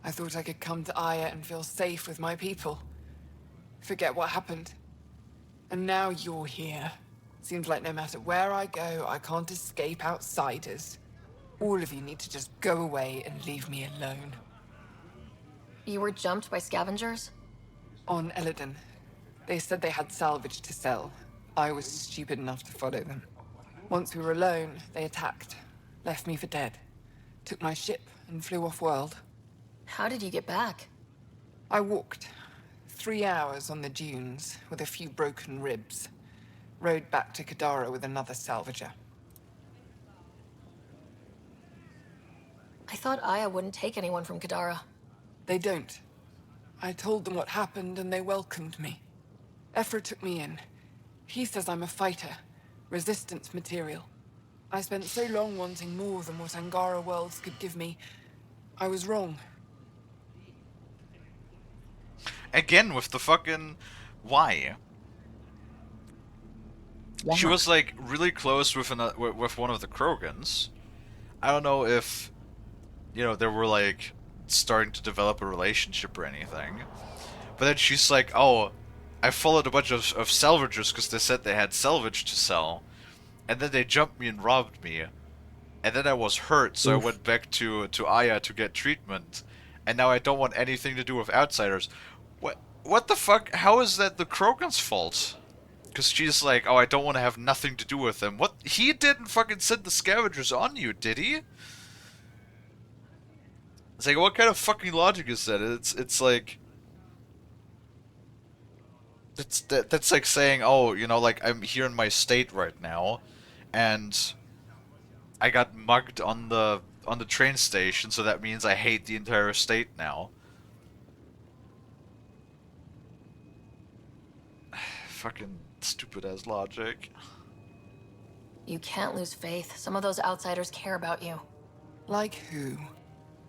I thought I could come to Aya and feel safe with my people. Forget what happened. And now you're here. Seems like no matter where I go, I can't escape outsiders. All of you need to just go away and leave me alone. You were jumped by scavengers? On Eladon. They said they had salvage to sell. I was stupid enough to follow them. Once we were alone, they attacked. Left me for dead. Took my ship and flew off-world. How did you get back? I walked. 3 hours on the dunes with a few broken ribs. Rode back to Kadara with another salvager. I thought Aya wouldn't take anyone from Kadara. They don't. I told them what happened and they welcomed me. Ephra took me in. He says I'm a fighter. Resistance material. I spent so long wanting more than what Angara worlds could give me. I was wrong. Again with the fucking why? She was like really close with with one of the Krogans. I don't know if they were like starting to develop a relationship or anything. But then she's like, "Oh, I followed a bunch of salvagers because they said they had salvage to sell, and then they jumped me and robbed me, and then I was hurt, so I went back to Aya to get treatment, and now I don't want anything to do with outsiders." What the fuck? How is that the Krogan's fault? Because she's like, "Oh, I don't want to have nothing to do with them." What? He didn't fucking send the scavengers on you, did he? It's like, what kind of fucking logic is that? It's like, that's like saying, oh, like I'm here in my state right now, and I got mugged on the train station, so that means I hate the entire state now. Fucking stupid ass logic. You can't lose faith. Some of those outsiders care about you. Like who?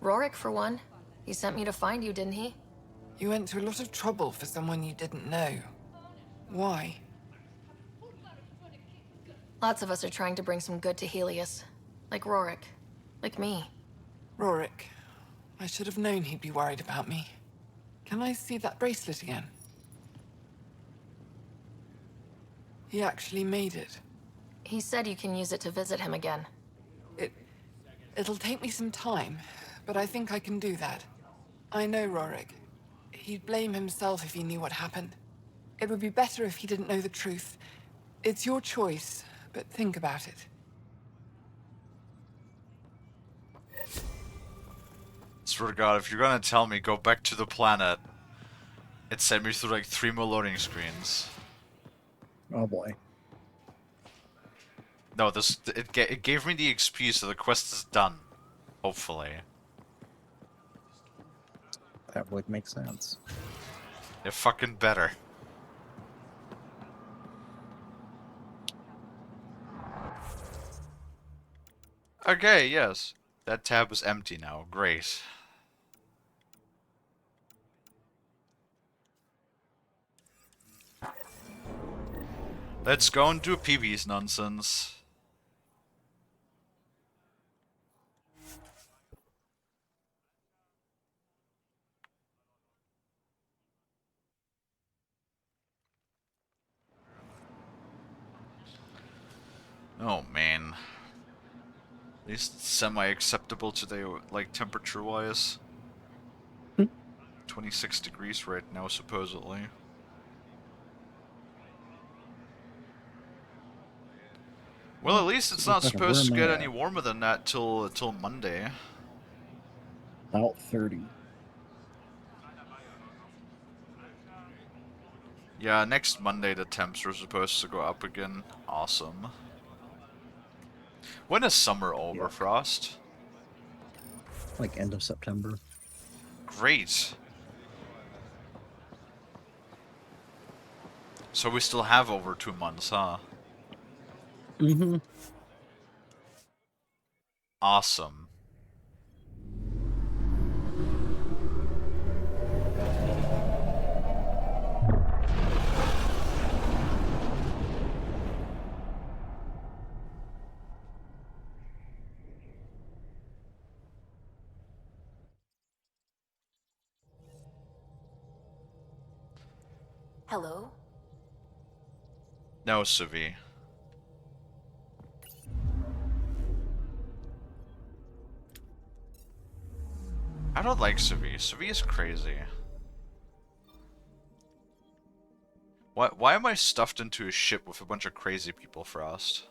Rorik, for one. He sent me to find you, didn't he? You went to a lot of trouble for someone you didn't know. Why? Lots of us are trying to bring some good to Helios. Like Rorik. Like me. Rorik. I should have known he'd be worried about me. Can I see that bracelet again? He actually made it. He said you can use it to visit him again. It'll take me some time, but I think I can do that. I know Rorik. He'd blame himself if he knew what happened. It would be better if he didn't know the truth. It's your choice, but think about it. swear to God, if you're gonna tell me go back to the planet, it sent me through like 3 more loading screens. Oh boy. No, it gave me the XP, so the quest is done. Hopefully. That would make sense. It fucking better. Okay, yes. That tab is empty now. Great. Let's go and do PB's nonsense. Oh man. At least semi-acceptable today, like temperature-wise. 26 degrees right now, supposedly. Well, at least it's not supposed to get any warmer than that till Monday. About 30. Yeah, next Monday the temps are supposed to go up again. Awesome. When is summer over, Frost? Like end of September. Great. So we still have over 2 months, huh? Mm-hmm. Awesome. Hello? No, Savi. I don't like Savi. Savi is crazy. Why am I stuffed into a ship with a bunch of crazy people, Frost?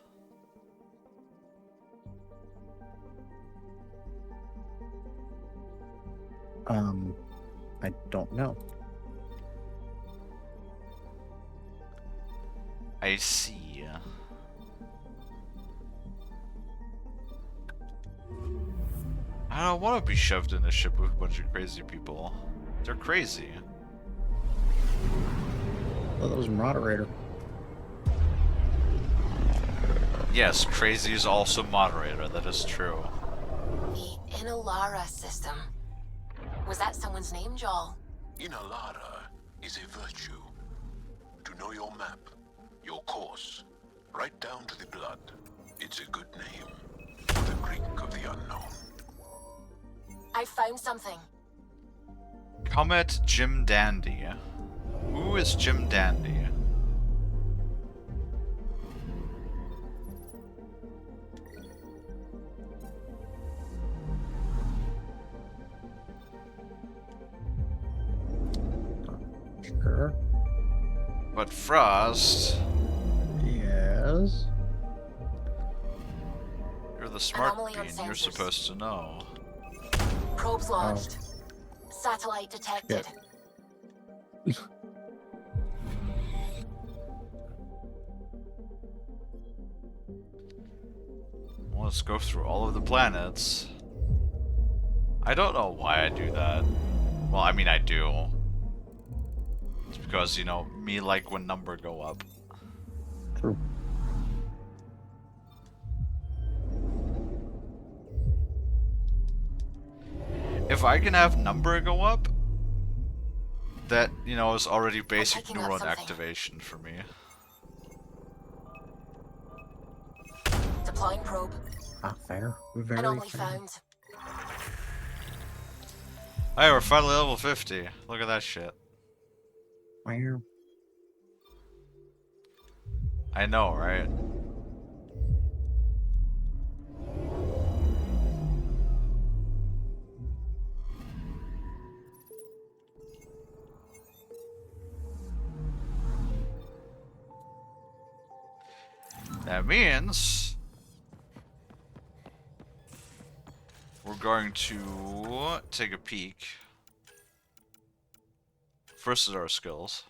I don't know. I see. I don't want to be shoved in a ship with a bunch of crazy people. They're crazy. Oh, that was a moderator. Yes, crazy is also moderator, that is true. The Inalara system. Was that someone's name, Joel? Inalara is a virtue. To know your map, your course, right down to the blood. It's a good name for the Greek of the unknown. I found something. Comet Jim Dandy. Who is Jim Dandy? Sure. But Frost... Yes? You're the smart Anomaly on being, you're sensors. supposed to know. Probes launched. Satellite detected. Well, let's go through all of the planets. I don't know why I do that. Well, I mean, I do. It's because, you know, me like when number go up. True. If I can have number go up, that, you know, is already basic neuron activation for me. Deploying probe. Ah, fair. Very Anomaly fair. found. Hey, we're finally level 50. Look at that shit. Where? I know, right? That means We're going to take a peek. First is our skills.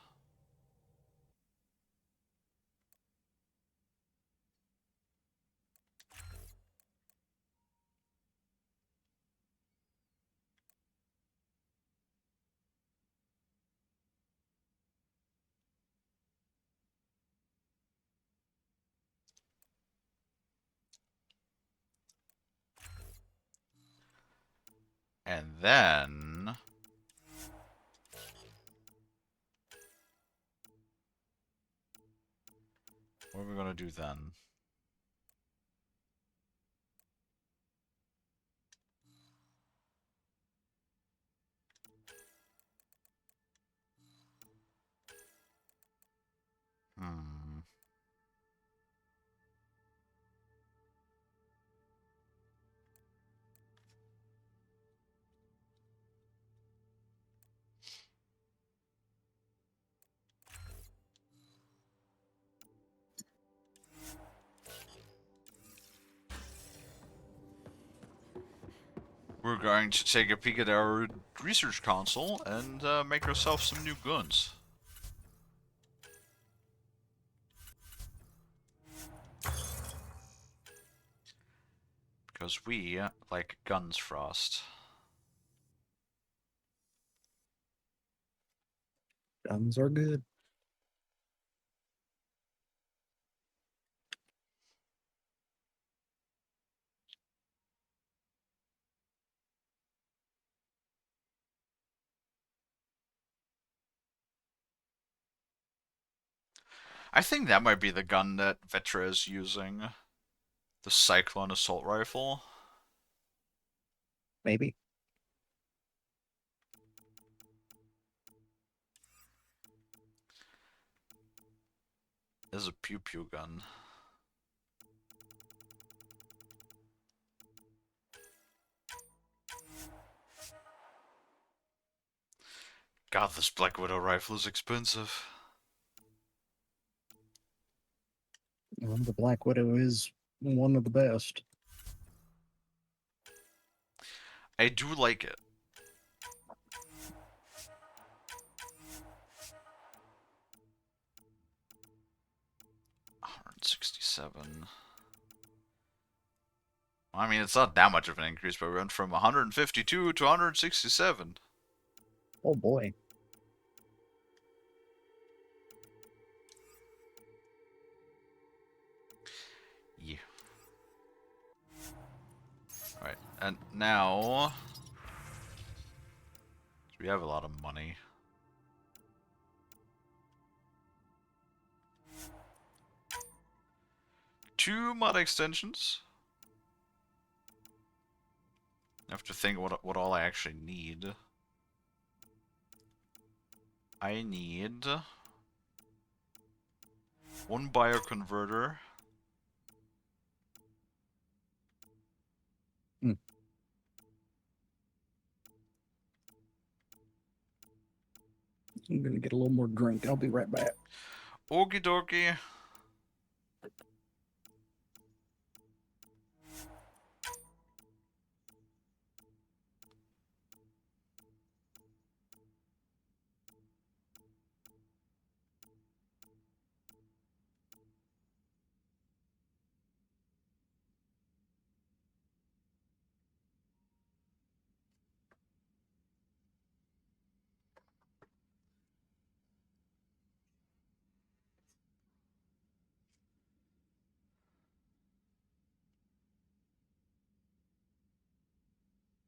And then... what are we gonna do then? Hmm. We're going to take a peek at our research console and make ourselves some new guns. Because we like guns, Frost. Guns are good. I think that might be the gun that Vetra is using. The Cyclone Assault Rifle. Maybe. This is a pew pew gun. God, this Black Widow rifle is expensive. Well, the Black Widow is one of the best. I do like it. $167. I mean, it's not that much of an increase, but we went from 152 to 167. Oh boy. Yeah. Alright, and now... we have a lot of money. Two mod extensions. I have to think what all I actually need. I need... one bioconverter. Hmm. I'm gonna get a little more drink. I'll be right back. Okie dokie.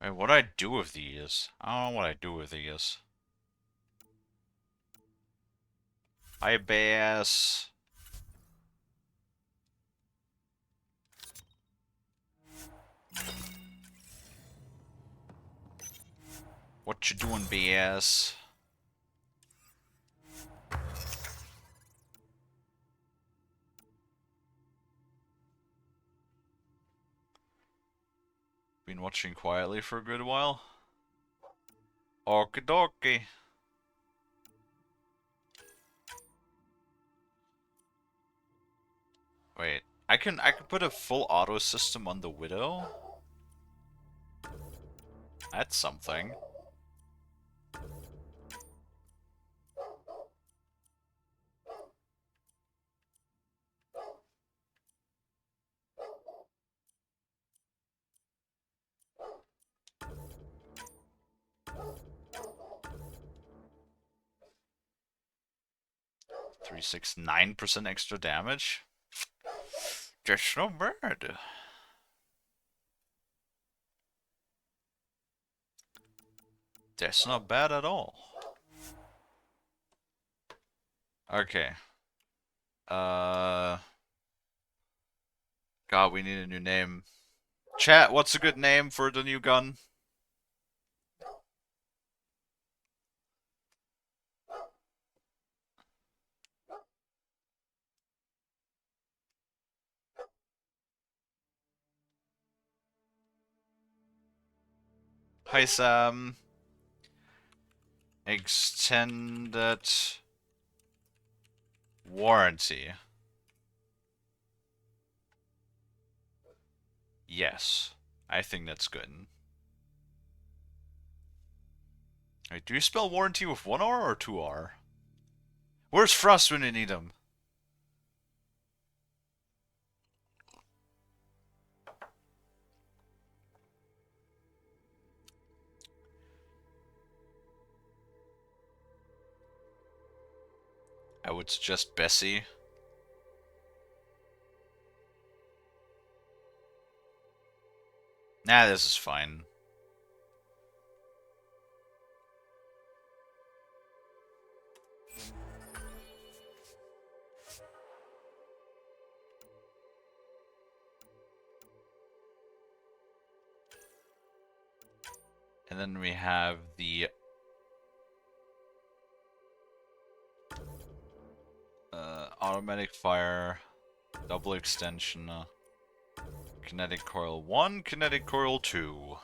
Wait, what do I do with these? I don't know what I do with these. Hi, Bass. What you doing, Bass? Been watching quietly for a good while. Okie dokie. Wait, I can put a full auto system on the Widow? That's something. (369% extra damage? That's not bad. That's not bad at all. Okay. God, we need a new name. Chat, what's a good name for the new gun? Hi, Sam. Extended warranty. Yes, I think that's good. Wait, do you spell warranty with 1R or 2R? Where's Frost when you need him? I would suggest Bessie. Nah, this is fine. And then we have the automatic fire, double extension, kinetic coil 1, kinetic coil 2.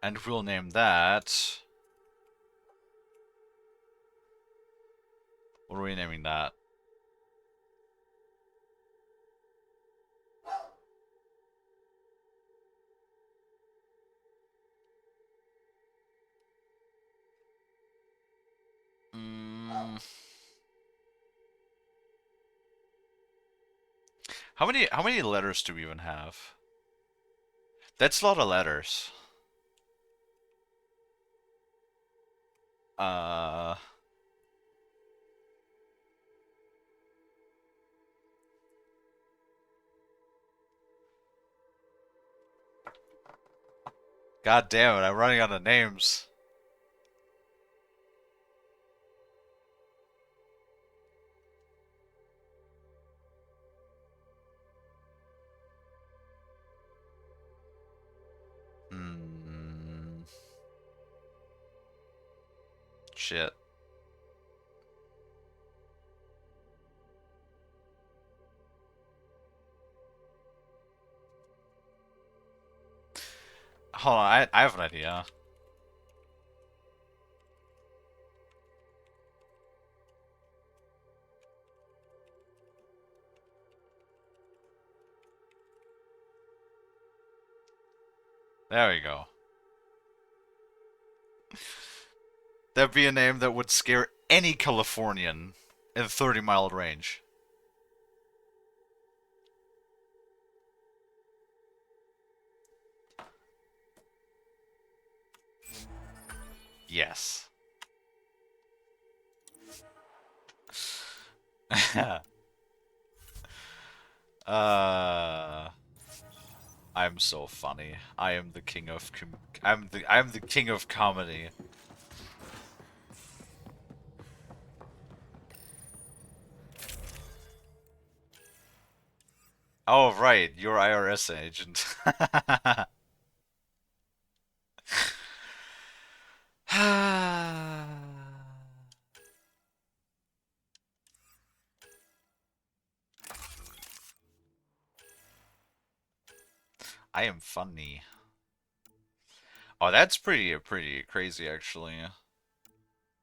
And we'll name that... What are we naming that? How many letters do we even have? That's a lot of letters. God damn it, I'm running out of names. Shit. Hold on, I have an idea. There we go. That'd be a name that would scare any Californian in 30-mile range. Yes. I'm so funny. I am the king of I'm the king of comedy. Oh right, you're IRS agent. I am funny. Oh, that's pretty crazy actually.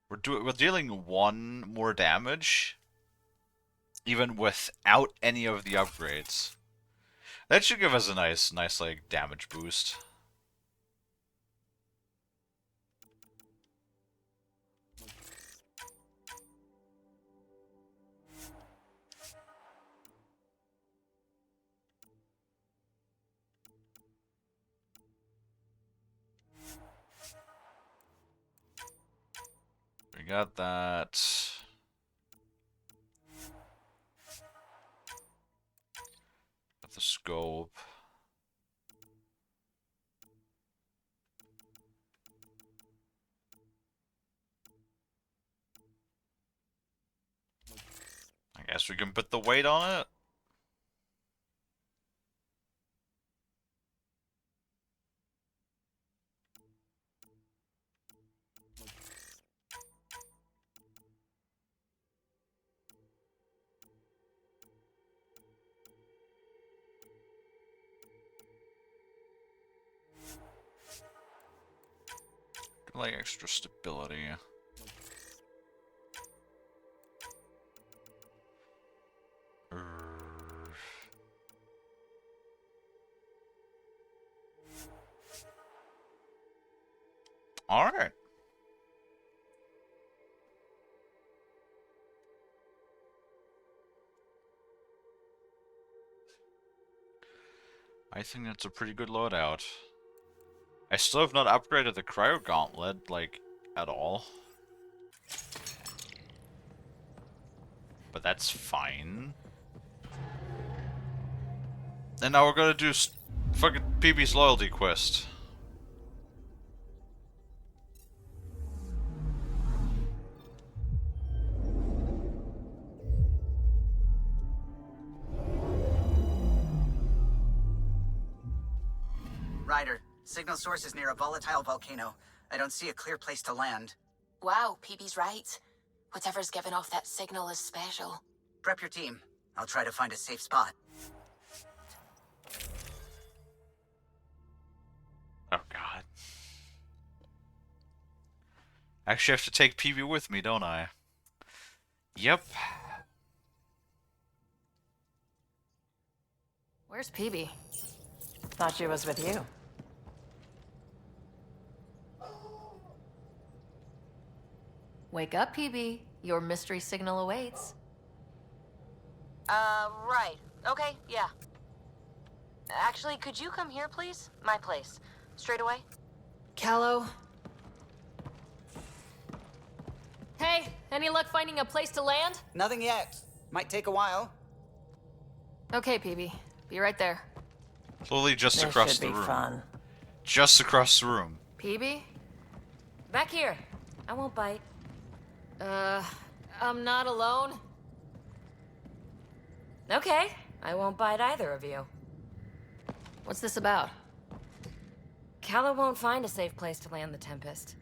We're dealing 1 more damage, even without any of the upgrades. That should give us a nice like damage boost. We got that. Got the scope. I guess we can put the weight on it. Like extra stability. All right. I think that's a pretty good loadout. I still have not upgraded the cryo gauntlet, like, at all. But that's fine. And now we're gonna do fucking PB's loyalty quest. Ryder, signal source is near a volatile volcano. I don't see a clear place to land. Wow, PB's right. Whatever's giving off that signal is special. Prep your team. I'll try to find a safe spot. Oh god. I actually have to take PB with me, don't I? Yep. Where's PB? Thought she was with you. Wake up, PB. Your mystery signal awaits. Right. Okay, yeah. Actually, could you come here, please? My place. Straight away. Callow. Hey, any luck finding a place to land? Nothing yet. Might take a while. Okay, PB. Be right there. Literally just across the room. Fun. Just across the room. PB? Back here. I won't bite. I'm not alone. Okay, I won't bite either of you. What's this about? Kalie won't find a safe place to land the Tempest.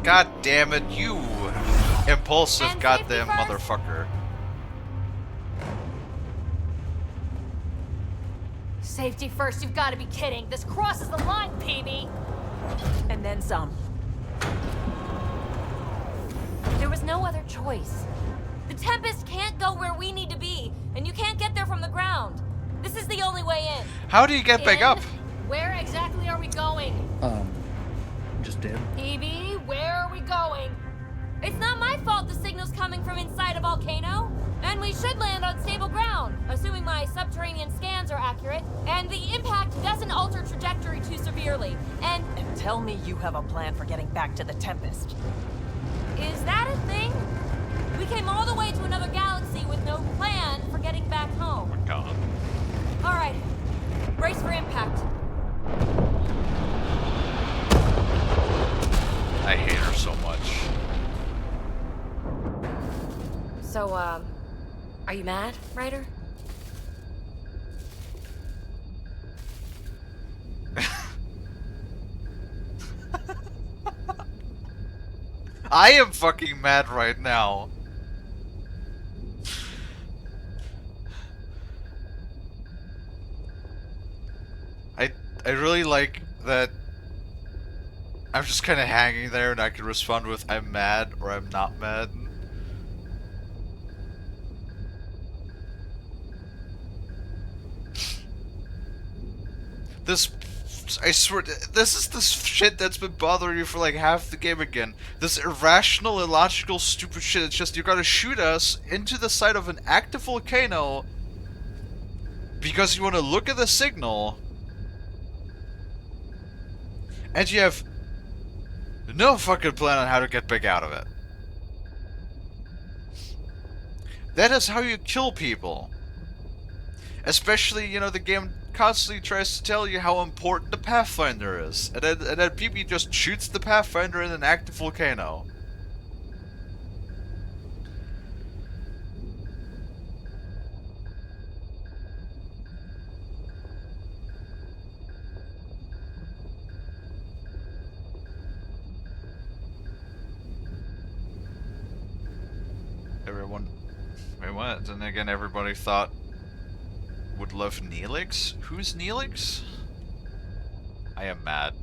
God damn it, you impulsive goddamn motherfucker. Safety first, you've got to be kidding. This crosses the line, PB. And then some. There was no other choice. The Tempest can't go where we need to be, and you can't get there from the ground. This is the only way in. How do you get back up? Where exactly are we going? Just did. PB, where are we going? It's not my fault the signal's coming from inside a volcano. And we should land on stable ground, assuming my subterranean scans are accurate, and the impact doesn't alter trajectory too severely. And tell me you have a plan for getting back to the Tempest. Is that a thing? We came all the way to another galaxy with no plan for getting back home. Oh my god. All right, brace for impact. I hate her so much. So, are you mad, Ryder? I am fucking mad right now. I really like that I'm just kind of hanging there and I can respond with I'm mad or I'm not mad. This, I swear, this is the shit that's been bothering you for like half the game again. This irrational, illogical, stupid shit. It's just you gotta shoot us into the side of an active volcano because you want to look at the signal, and you have no fucking plan on how to get back out of it. That is how you kill people. Especially, you know, the game constantly tries to tell you how important the Pathfinder is. And then PB just shoots the Pathfinder in an active volcano. Everyone... Wait, what? Then again, everybody thought... would love Neelix? Who's Neelix? I am mad.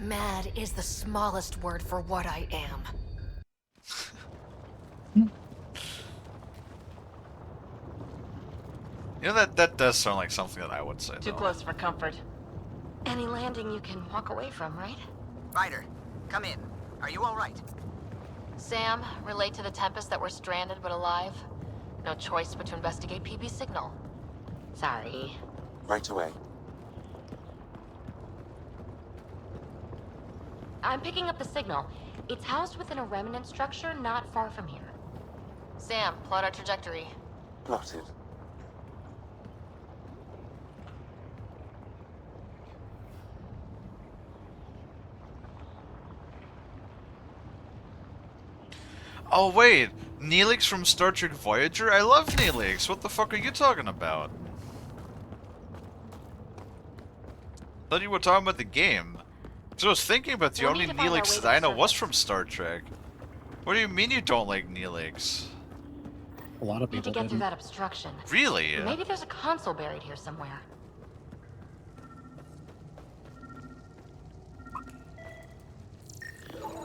Mad is the smallest word for what I am. You know, that does sound like something that I would say, Too though. close for comfort. Any landing you can walk away from, right? Ryder, come in. Are you all right? Sam, relate to the Tempest that we're stranded but alive. No choice but to investigate PB's signal. Sorry. Right away. I'm picking up the signal. It's housed within a remnant structure not far from here. Sam, plot our trajectory. Plotted. Oh wait, Neelix from Star Trek Voyager? I love Neelix. What the fuck are you talking about? Thought you were talking about the game. So I was thinking about the only Neelix that I know was from Star Trek. What do you mean you don't like Neelix? A lot of Need to people get through didn't. that obstruction. Really? Maybe there's a console buried here somewhere.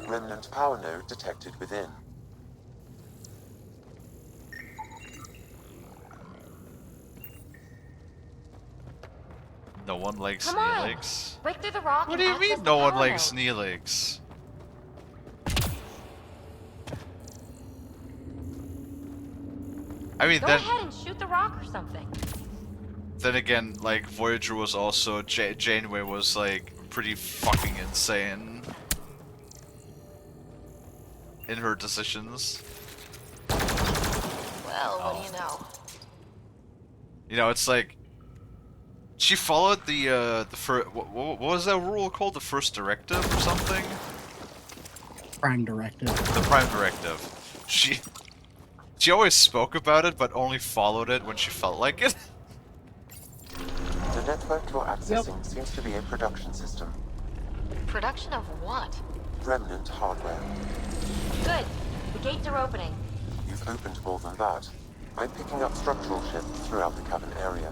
Remnant power node detected within. No one likes Come on! Neelix. Break through the rock. What do you mean no one likes Neelix? I mean, Go then, ahead and shoot the rock or something. then again, like, Voyager was also, Janeway was, like, pretty fucking insane in her decisions. Well, what do you know? You know, it's like, she followed the first, what was that rule called? The first directive or something? Prime directive. The Prime Directive. She always spoke about it, but only followed it when she felt like it. The network you're accessing seems to be a production system. Production of what? Remnant hardware. Good. The gates are opening. You've opened more than that. I'm picking up structural shifts throughout the cavern area.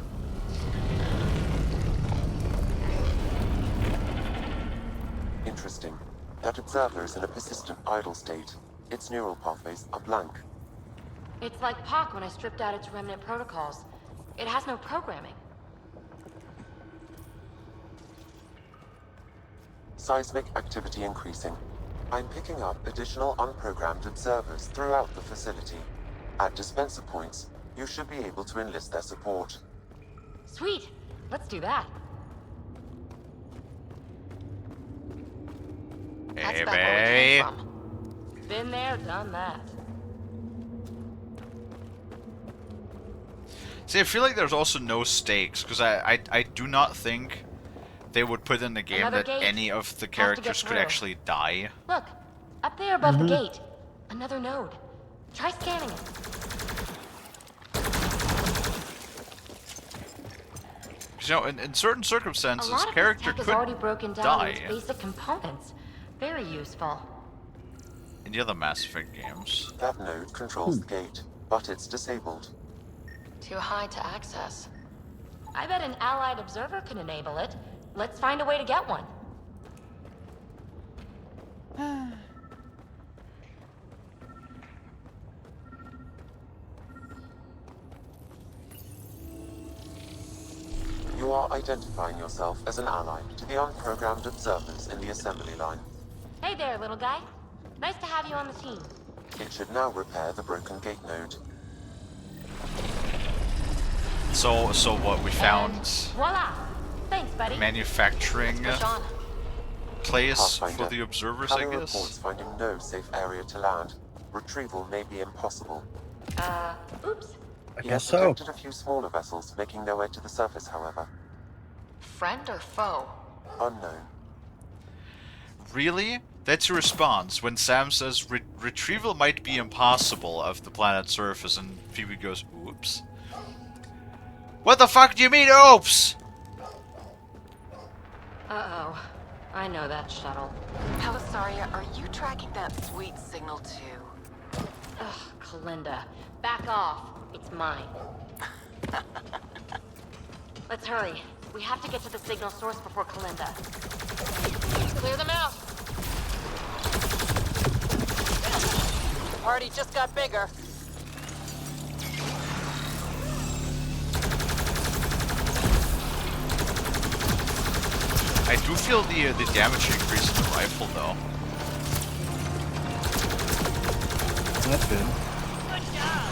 Interesting. That observer is in a persistent idle state. Its neural pathways are blank. It's like Pac when I stripped out its remnant protocols. It has no programming. Seismic activity increasing. I'm picking up additional unprogrammed observers throughout the facility. At dispenser points, you should be able to enlist their support. Sweet. Let's do that. That's Hey, back where we came babe. from. Been there, done that. See, I feel like there's also no stakes, because I do not think they would put in the game Another that gate. any of the Have to get characters could through. actually die. Look, up there above the gate. Another node. Try scanning it. You know, in certain A circumstances, lot of character this tech is could already broken down die. into its basic components. Very useful. In the other Mass Effect games. That node controls the gate, but it's disabled. Too high to access. I bet an allied observer can enable it. Let's find a way to get one. You are identifying yourself as an ally to the unprogrammed observers in the assembly line. Hey there, little guy. Nice to have you on the team. It should now repair the broken gate node. So what we found? Voila! Thanks, buddy. Manufacturing Let's push on. place for Pathfinder, the observers, I Kalie guess. reports finding no safe area to land. Retrieval may be impossible. Oops. He has detected a few smaller vessels making their way to the surface, however. Friend or foe? Unknown. Really? That's your response when Sam says retrieval might be impossible of the planet's surface, and Phoebe goes, "Oops." What the fuck do you mean, oops? Uh-oh. I know that shuttle. Pelisaria, are you tracking that sweet signal too? Ugh, Kalinda. Back off. It's mine. Let's hurry. We have to get to the signal source before Kalinda. Clear them out. The party just got bigger. I do feel the damage increase in the rifle, though. That's good. Good job.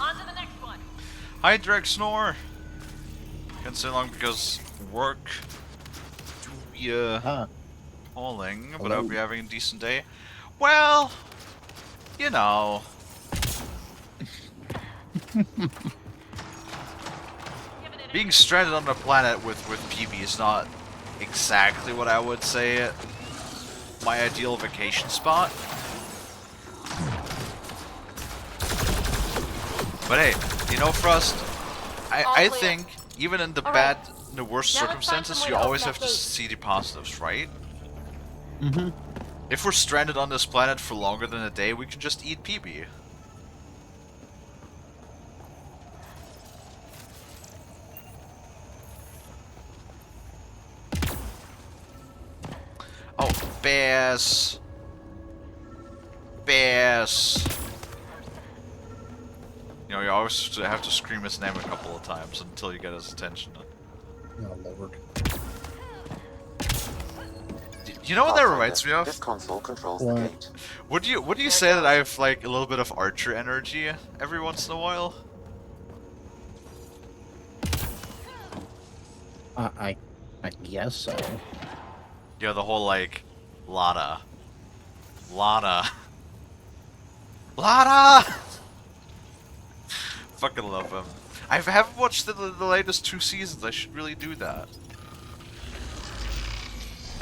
On to the next one. Hi, Dreg Snore. Can't say long because work to be calling, but I hope you're having a decent day. Well, you know. Being stranded on a planet with PB is not exactly what I would say my ideal vacation spot. But hey, you know, Frost, I think even in the the worst circumstances, you always have to see the positives, right? Mm-hmm. If we're stranded on this planet for longer than a day, we can just eat PB. Oh, Bass. Bass. You know, you always have to scream his name a couple of times until you get his attention. Oh, Lord. You know what that reminds me of? This console controls the gate. Would you say that I have like a little bit of Archer energy every once in a while? I guess so. Yeah, the whole like Lada. Fucking love him. I haven't watched the latest 2 seasons. I should really do that.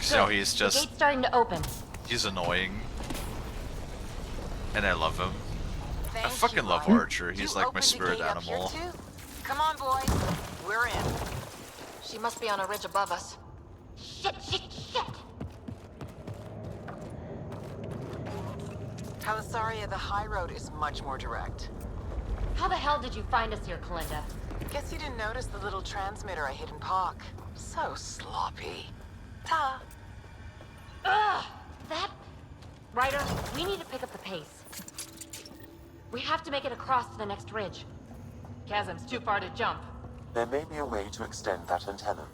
So he's The just gate's starting to open. he's annoying, and I love him. I Thank fucking you, love Ryan. Archer. He's You like my opened the spirit gate up here animal. too? Come on, boys. We're in. She must be on a ridge above us. Shit! Pelisaria, the high road is much more direct. How the hell did you find us here, Kalinda? Guess you didn't notice the little transmitter I hid in Park. So sloppy. Ta. Ugh! That... Ryder, we need to pick up the pace. We have to make it across to the next ridge. Chasm's too far to jump. There may be a way to extend that antenna.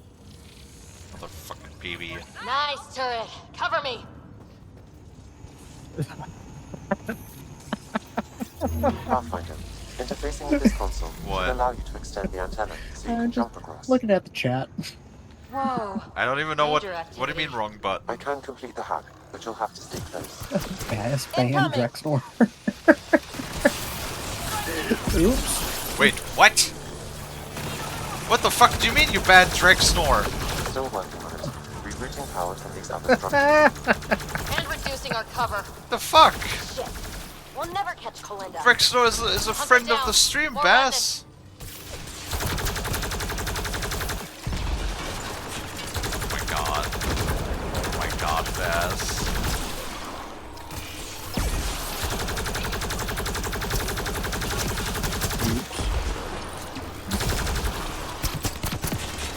Motherfucking PB. Nice turret. Cover me. Pathfinder, interfacing with this console What? should allow you to extend the antenna so you can jump across. Looking at the chat. Whoa. I don't even know what Major do you mean wrong button? I can complete the hack, but you'll have to stay close. Bass fan Drexnor. Oops. Wait, what? What the fuck do you mean, you bad Dreg Snore? Still working on it. Rerouting power from these other structures. And reducing our cover. The fuck? Shit. We'll never catch Kalinda. Dreg Snore is a friend of the stream, Bass. Oh my god. Oh my god, Bass.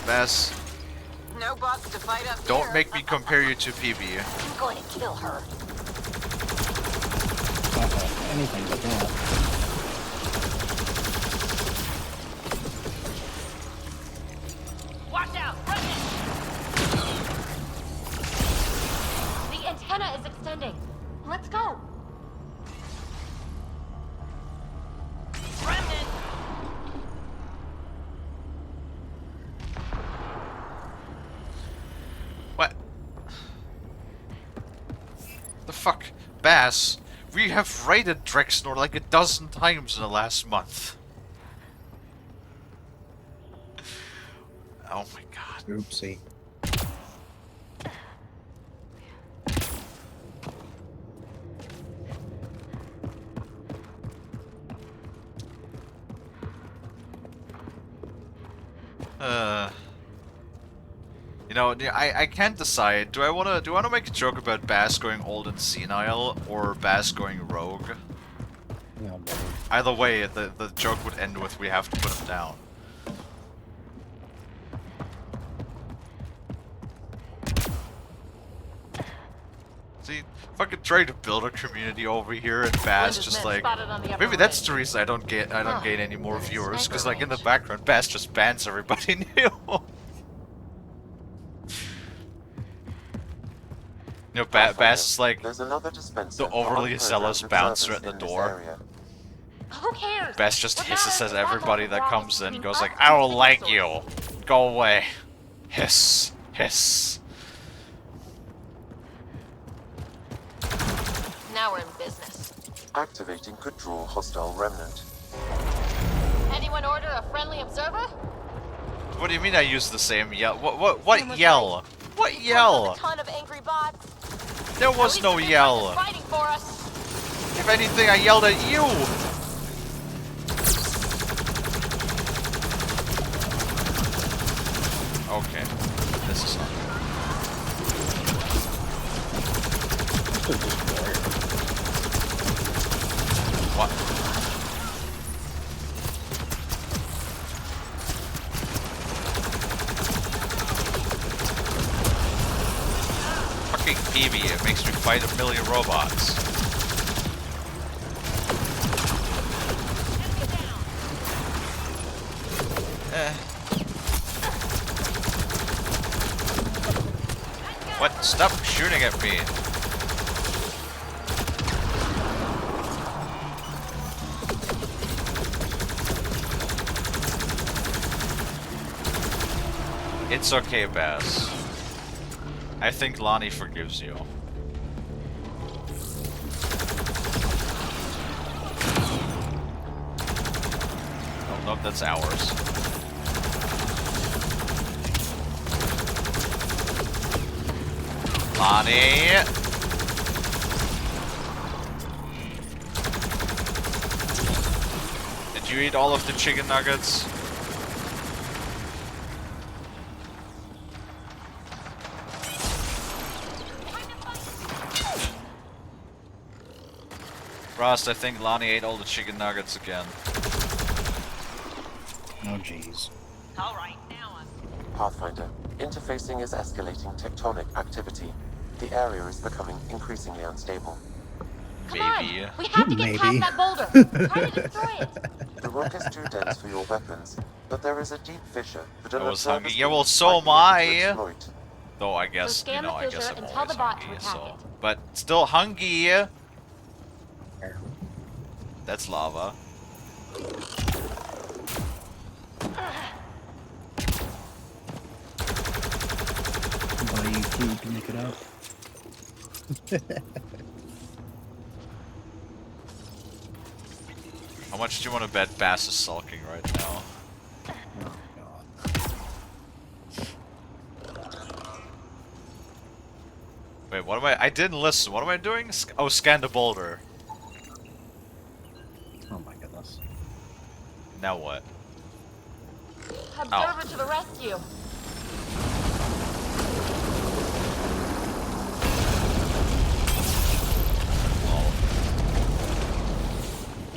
Bass, No boss to fight up don't here. make me compare you to PB. I'm going to kill her. Anything but that. Watch out! Run it! The antenna is extending. Let's go. Remnant! What? The fuck? Bass, we have raided Drexnor like a dozen times in the last month. Oh my god. Oopsie. You know, I can't decide. Do I wanna make a joke about Bass going old and senile or Bass going rogue? No, Either way, the joke would end with we have to put him down. See, fucking trying to build a community over here and Bass just like maybe that's the reason I don't gain any more viewers because like in the background Bass just bans everybody new. You know, Bass is like the overly zealous bouncer at the door. Who cares? Bass just hisses at everybody that comes in, goes like, I don't like you. Go away. Hiss. Hiss. Now we're in business. Activating could draw hostile remnant. Anyone order a friendly observer? What do you mean I use the same yell? What yell? What yell? A ton of angry bots. There was no yell. Fighting for us. If anything, I yelled at you. Okay, this is on. What? Fucking PB, it makes me fight a million robots. What? Stop shooting at me. It's okay, Bass. I think Lonnie forgives you. Oh, no, that's ours. Lonnie! Did you eat all of the chicken nuggets? Rost, I think Lonnie ate all the chicken nuggets again. Oh, jeez. Alright, now Pathfinder, interfacing is escalating tectonic activity. The area is becoming increasingly unstable. Maybe. We have to get past that boulder. Try to destroy it. The rock is too dense for your weapons, but there is a deep fissure that I was hungry. Yeah, well, so am I. Though I guess, So you scan know, the I guess fissure I'm and tell always the bot to hungry, attack so. it. But still hungry. That's lava. Buy you food to make it up. How much do you want to bet Bass is sulking right now? Wait, what am I didn't listen. What am I doing? Oh, scan the boulder. Oh my goodness. Now what? Observer to the rescue.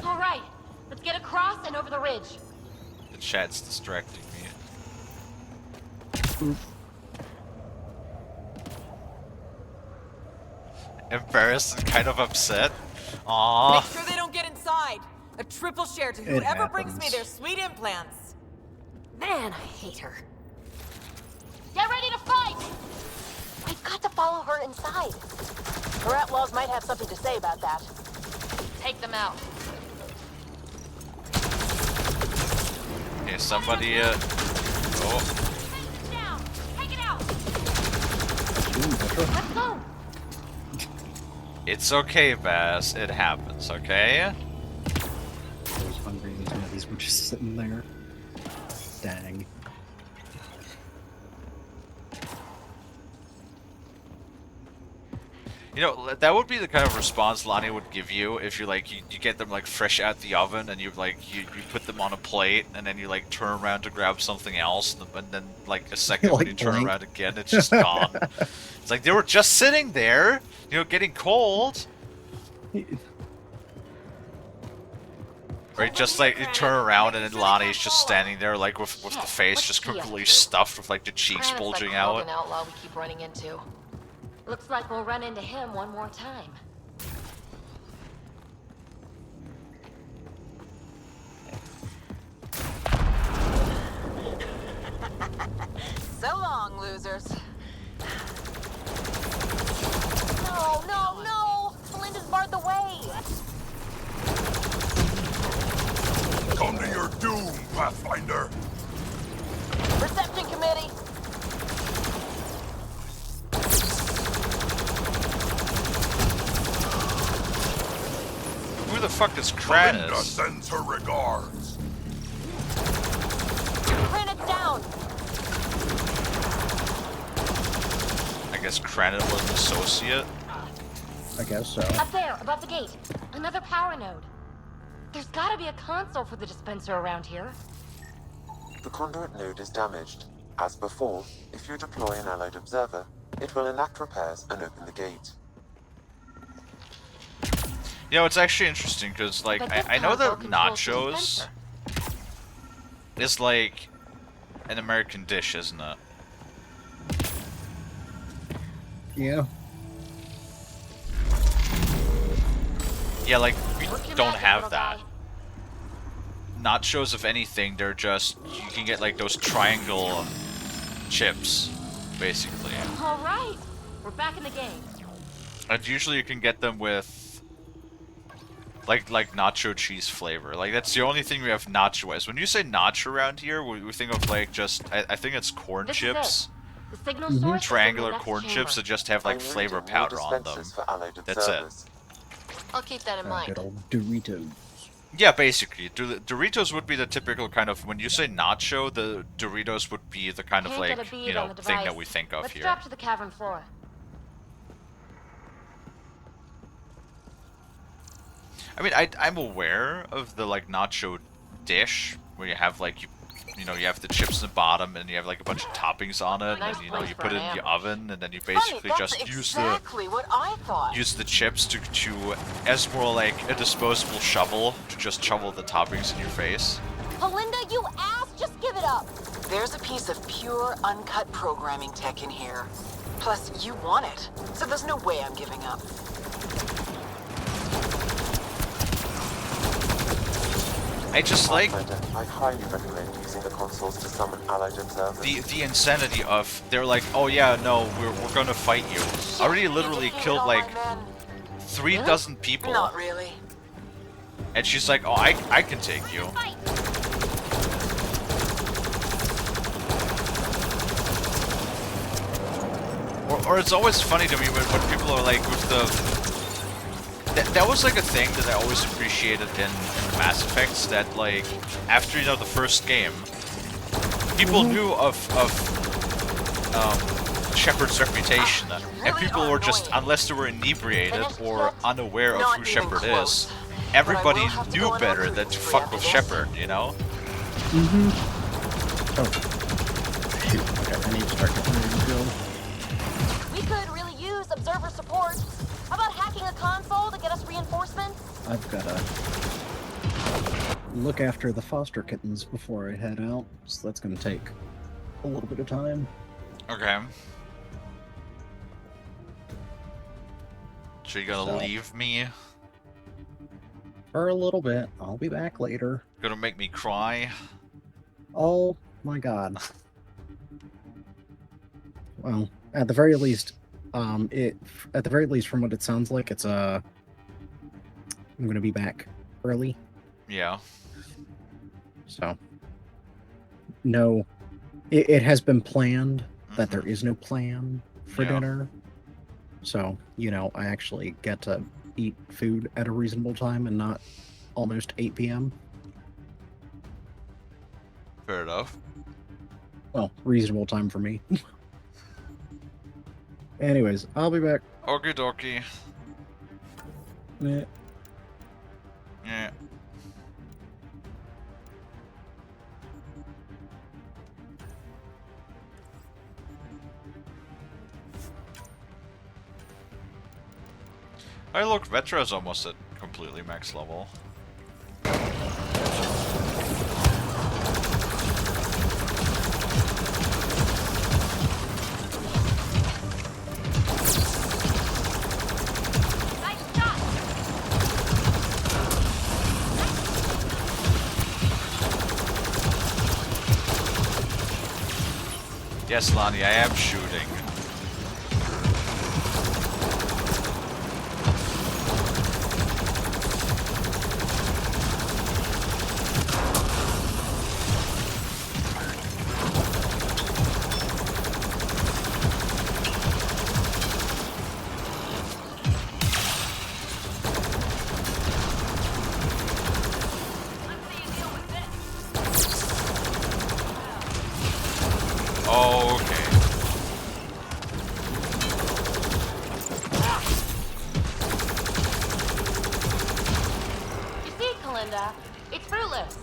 All right, let's get across and over the ridge. The chat's distracting me. Embarrassed and kind of upset. Aww. Make sure they don't get inside. A triple share to It whoever brings me happens. their sweet implants. Man, I hate her. Get ready to fight! I've got to follow her inside. Her outlaws might have something to say about that. Take them out. Okay, somebody, oh. Down! Take it out! Petra? Let's go! It's okay, Bass. It happens, okay? Those hungry these were just sitting there. Dang. You know, that would be the kind of response Lonnie would give you if you like you get them like fresh out the oven and you put them on a plate and then you like turn around to grab something else and then like a second when Like you turn blink. around again it's just gone. It's like they were just sitting there, you know, getting cold. Or just like you turn around and then Lonnie's just standing there like with the face just completely stuffed with like the cheeks Granite's bulging that out. Krogan outlaw we keep running into. Looks like we'll run into him one more time. So long, losers. No, no, no! Melinda's barred the way! Come to your doom, Pathfinder! Reception committee! Who the fuck is Melinda Kratos? sends her regards. Granite's down! I guess Kratos was an associate. I guess so. Up there, above the gate. Another power node. There's gotta be a console for the dispenser around here. The conduit node is damaged. As before, if you deploy an allied observer, it will enact repairs and open the gate. You know, it's actually interesting because, like, But this I know that console controls the nachos is like an American dish, isn't it? Yeah. Yeah, like, we Work your don't magic, have little that. guy. Nachos, if anything, they're just, you can get, like, those triangle chips, basically. All right, we're back in the game. And usually you can get them with, like nacho cheese flavor. Like, that's the only thing we have nacho-wise. When you say nacho around here, we think of, like, just, I think it's corn This is chips. The signal source is in the Triangular next corn chamber. chips that just have, like, I'm flavor reading more powder on them. dispensers for allied That's it. observers. I'll keep that in mind. Good old Doritos. Yeah, basically. Doritos would be the typical kind of, when you say nacho, the Doritos would be the kind of, Can't like, get a bead you know, on the thing that device. we think of Let's here. drop to the cavern floor. I mean, I'm aware of the, like, nacho dish, where you have, like, you know, you have the chips in the bottom, and you have, like, a bunch of toppings on it, Nice and, you know, place you for put it an in the ambush. oven, and then you Funny, basically that's just exactly what I thought. use the chips to as more like a disposable shovel, to just shovel the toppings in your face. Melinda, you ass! Just give it up! There's a piece of pure, uncut programming tech in here. Plus, you want it, so there's no way I'm giving up. I just like Pathfinder, I highly recommend using the consoles to summon allied observers. the insanity of, they're like, oh yeah, no, we're gonna fight you. I already literally killed like 3 dozen people, Not really. and she's like, oh, I can take you. Or it's always funny to me when people are like with the... That was like a thing that I always appreciated in Mass Effects, that like, after, you know, the first game, people knew of Shepard's reputation, and people were just, unless they were inebriated or unaware of who Shepard is, everybody knew better than to fuck with Shepard, you know? Oh. Shoot, okay, I need to start getting ready to go. We could really use observer support. How about hacking a console to get us reinforcements? I've gotta look after the foster kittens before I head out, so that's gonna take a little bit of time. Okay. So you gonna So- leave me? For a little bit. I'll be back later. Gonna make me cry? Oh my god. Well, at the very least, from what it sounds like, it's I'm gonna be back early. Yeah. So no, it has been planned that there is no plan for Yeah. dinner. So, I actually get to eat food at a reasonable time and not almost 8 p.m. Fair enough. Well, reasonable time for me. Anyways, I'll be back. Okie dokie. Eh. Yeah. Hey look, Vetra's almost at completely max level. Yes, Lonnie, I am shooting. Okay. You see, Kalinda, it's fruitless.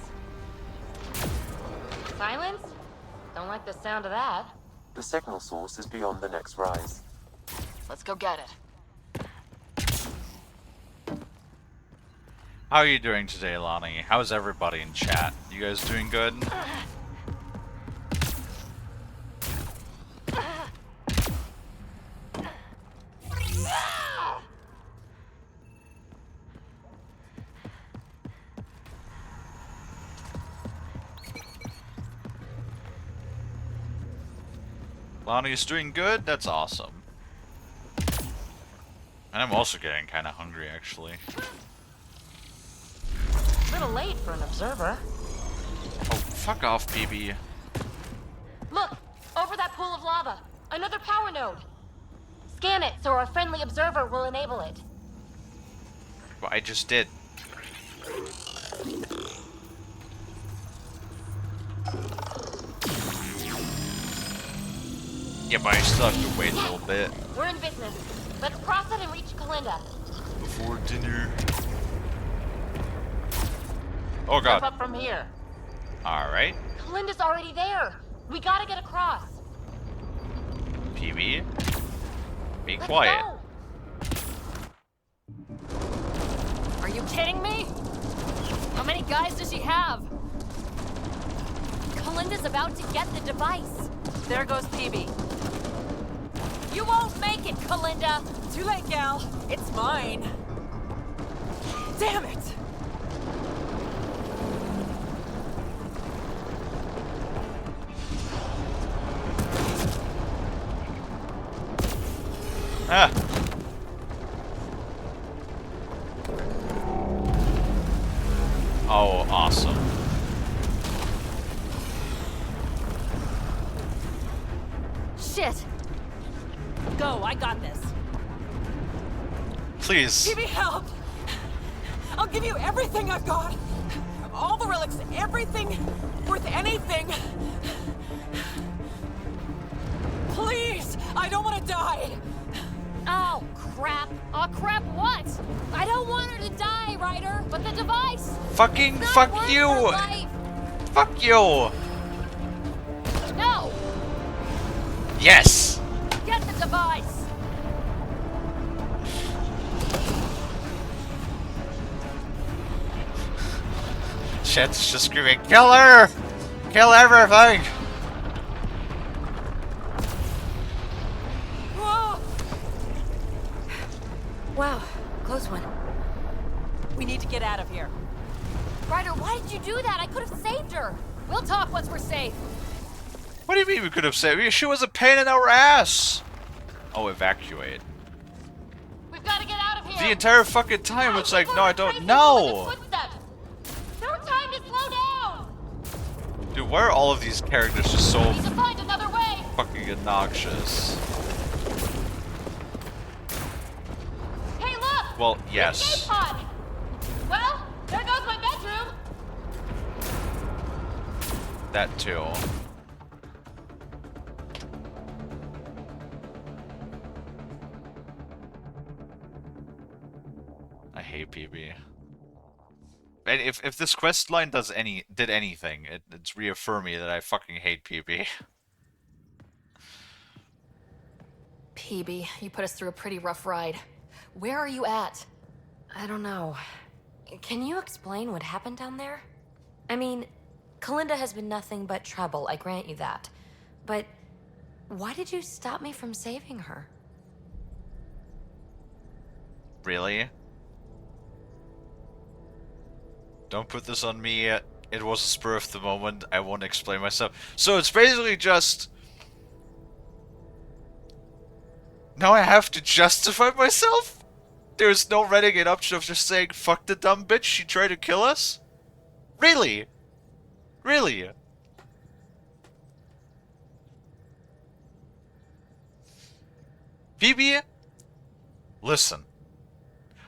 Silence? Don't like the sound of that. The signal source is beyond the next rise. Let's go get it. How are you doing today, Lonnie? How's everybody in chat? You guys doing good? Lonnie's doing good? That's awesome. And I'm also getting kind of hungry, actually. A little late for an observer. Oh, fuck off, PB. Look! Over that pool of lava! Another power node! Scan it so our friendly observer will enable it. But I just did. Yeah, but I still have to wait a little bit. We're in business. Let's cross it and reach Kalinda. Before dinner. Oh god. Jump up from here. Alright. Kalinda's already there. We gotta get across. PB. Be quiet. Go. Are you kidding me? How many guys does she have? Kalinda's about to get the device. There goes PB. You won't make it, Kalinda. Too late, gal. It's mine. Damn it! Ah. Oh, awesome. Shit! Go, I got this. Please. Give me help! I'll give you everything I've got! All the relics, everything worth anything! Please! I don't want to die! Oh, crap. Oh, crap, what? I don't want her to die, Ryder, but the device! Fucking fuck you! Fuck you! No! Yes! Get the device! Shit's just screaming, kill her! Kill everything! We need to get out of here. Ryder, why did you do that? I could have saved her. We'll talk once we're safe. What do you mean we could have saved her? She was a pain in our ass! Oh, evacuate. We've got to get out of here. The entire fucking time it's like, no, I don't know! No time to slow down. Dude, why are all of these characters just so We need to find another way. fucking obnoxious? Hey, look! Well, Escape yes. pod. Well, there goes my bedroom. That too. I hate PB. And if this quest line did anything, it's reaffirmed me that I fucking hate PB. PB, you put us through a pretty rough ride. Where are you at? I don't know. Can you explain what happened down there? I mean, Kalinda has been nothing but trouble, I grant you that. But why did you stop me from saving her? Really? Don't put this on me. It was a spur of the moment. I won't explain myself. So it's basically just... Now I have to justify myself? There's no renegade option of just saying, fuck the dumb bitch, she tried to kill us? Really? Really? Phoebe? Listen.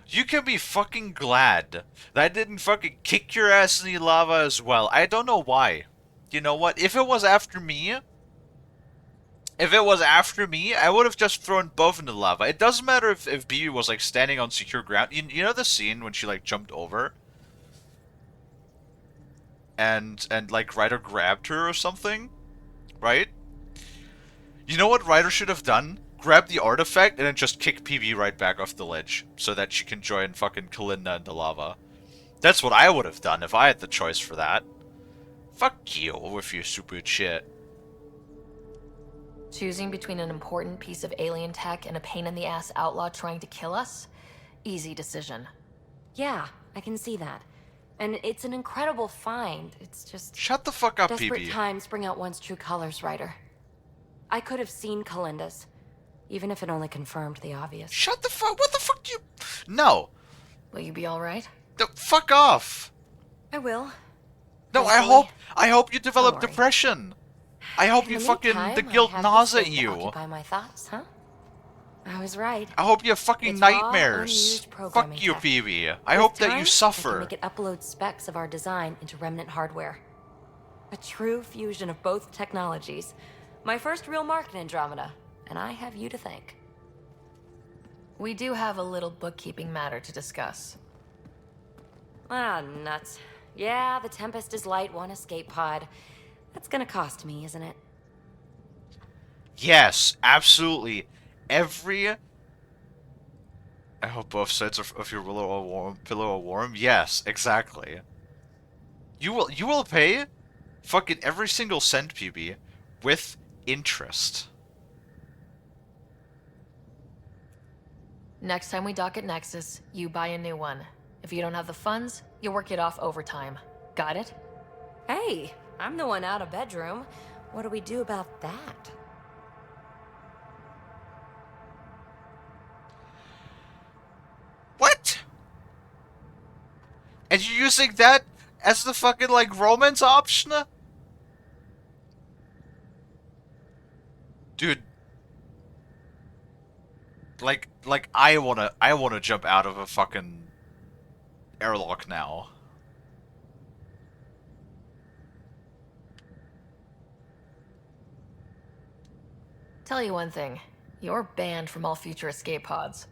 You can be fucking glad that I didn't fucking kick your ass in the lava as well. I don't know why. You know what? If it was after me, I would have just thrown both in the lava. It doesn't matter if Bibi was like standing on secure ground. You know the scene when she like jumped over? And like Ryder grabbed her or something? Right? You know what Ryder should have done? Grab the artifact and then just kick PB right back off the ledge so that she can join fucking Kalinda in the lava. That's what I would have done if I had the choice for that. Fuck you with your stupid shit. Choosing between an important piece of alien tech and a pain-in-the-ass outlaw trying to kill us? Easy decision. Yeah, I can see that. And it's an incredible find. It's just... Shut the fuck up, desperate PB. times bring out one's true colors, Ryder. I could have seen Kalinda's, even if it only confirmed the obvious. Shut the fuck... What the fuck do you... No. Will you be alright? No, fuck off. I will. No, I hope you develop depression. I hope you fucking... The guilt nausea you. Occupy my thoughts, huh? I was right. I hope you have fucking It's nightmares. raw, unused programming Fuck you, tech. PB. I With hope that time, you I suffer. can make it upload specs of our design into remnant hardware. A true fusion of both technologies. My first real mark in Andromeda, and I have you to thank. We do have a little bookkeeping matter to discuss. Ah, nuts. Yeah, the Tempest is light one escape pod. That's gonna cost me, isn't it? Yes, absolutely. I hope both sides of your pillow are warm. Yes, exactly. You will pay fucking every single cent, PB, with interest. Next time we dock at Nexus, you buy a new one. If you don't have the funds, you work it off overtime. Got it? Hey, I'm the one out of bedroom. What do we do about that? What? And you're using that as the fucking, like, romance option? Dude. Like, I wanna jump out of a fucking airlock now. Tell you one thing. You're banned from all future escape pods.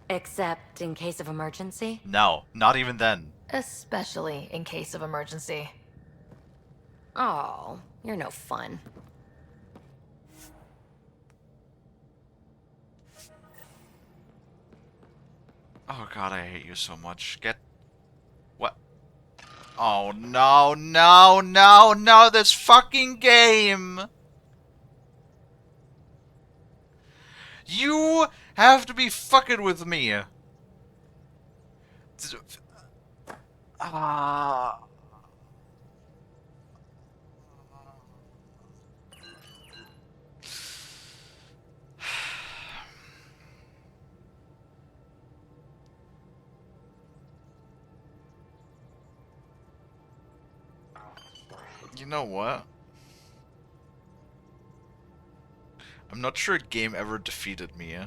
Except in case of emergency? No, not even then. Especially in case of emergency. Oh, you're no fun. Oh god, I hate you so much. Get... What? Oh no, no, no, no, this fucking game! You have to be fucking with me. Ah. You know what? I'm not sure a game ever defeated me,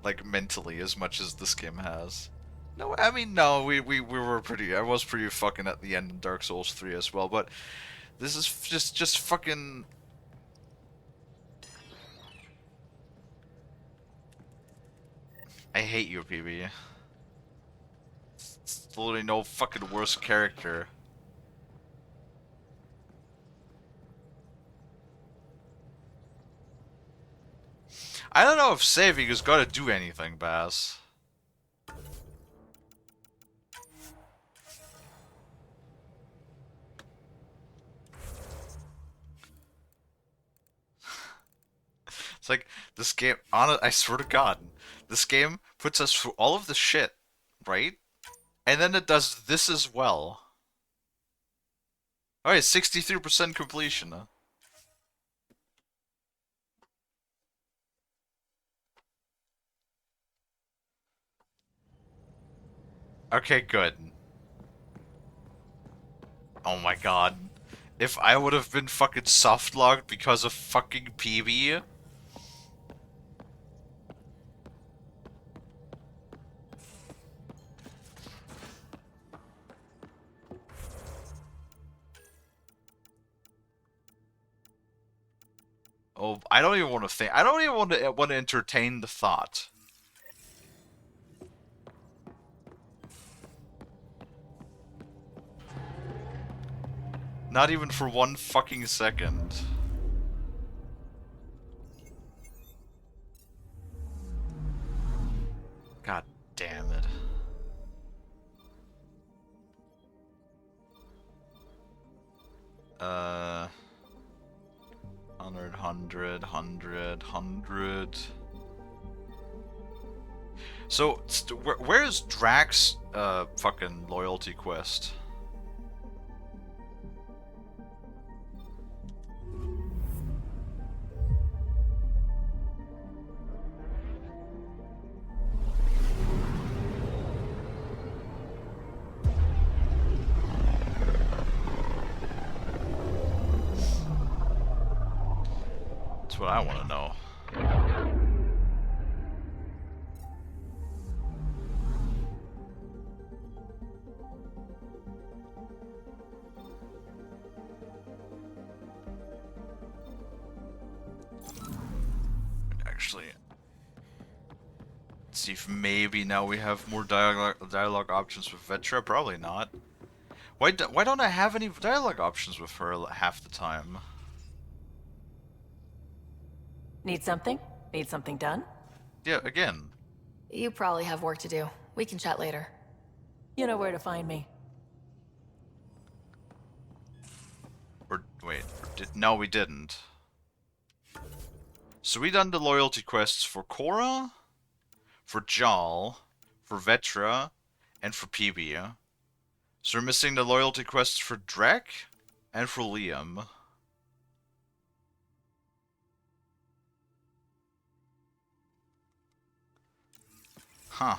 like, mentally, as much as this game has. No, I mean, no, we were pretty, I was pretty fucking at the end in Dark Souls 3 as well, but this is just fucking... I hate you, PB. It's literally no fucking worse character. I don't know if saving is gonna do anything, Bass. It's like, this game, I swear to God, this game puts us through all of the shit, right? And then it does this as well. Alright, 63% completion. Okay, good. Oh my God. If I would have been fucking soft-logged because of fucking PB... Oh, I don't even want to think. I don't even want to entertain the thought. Not even for 1 fucking second. God damn it. Uh... 100. So, where's Drax, fucking loyalty quest? That's what I want to know. Actually, let's see if maybe now we have more dialogue options with Vetra. Probably not. Why don't I have any dialogue options with her half the time? Need something? Need something done? Yeah, again. You probably have work to do. We can chat later. You know where to find me. Or wait, no, we didn't. So we done the loyalty quests for Korra, for Jal, for Vetra, and for PB. So we're missing the loyalty quests for Drek and for Liam. Huh.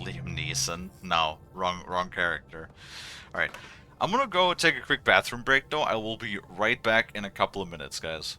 Liam Neeson. No, wrong character. Alright. I'm gonna go take a quick bathroom break though. I will be right back in a couple of minutes, guys.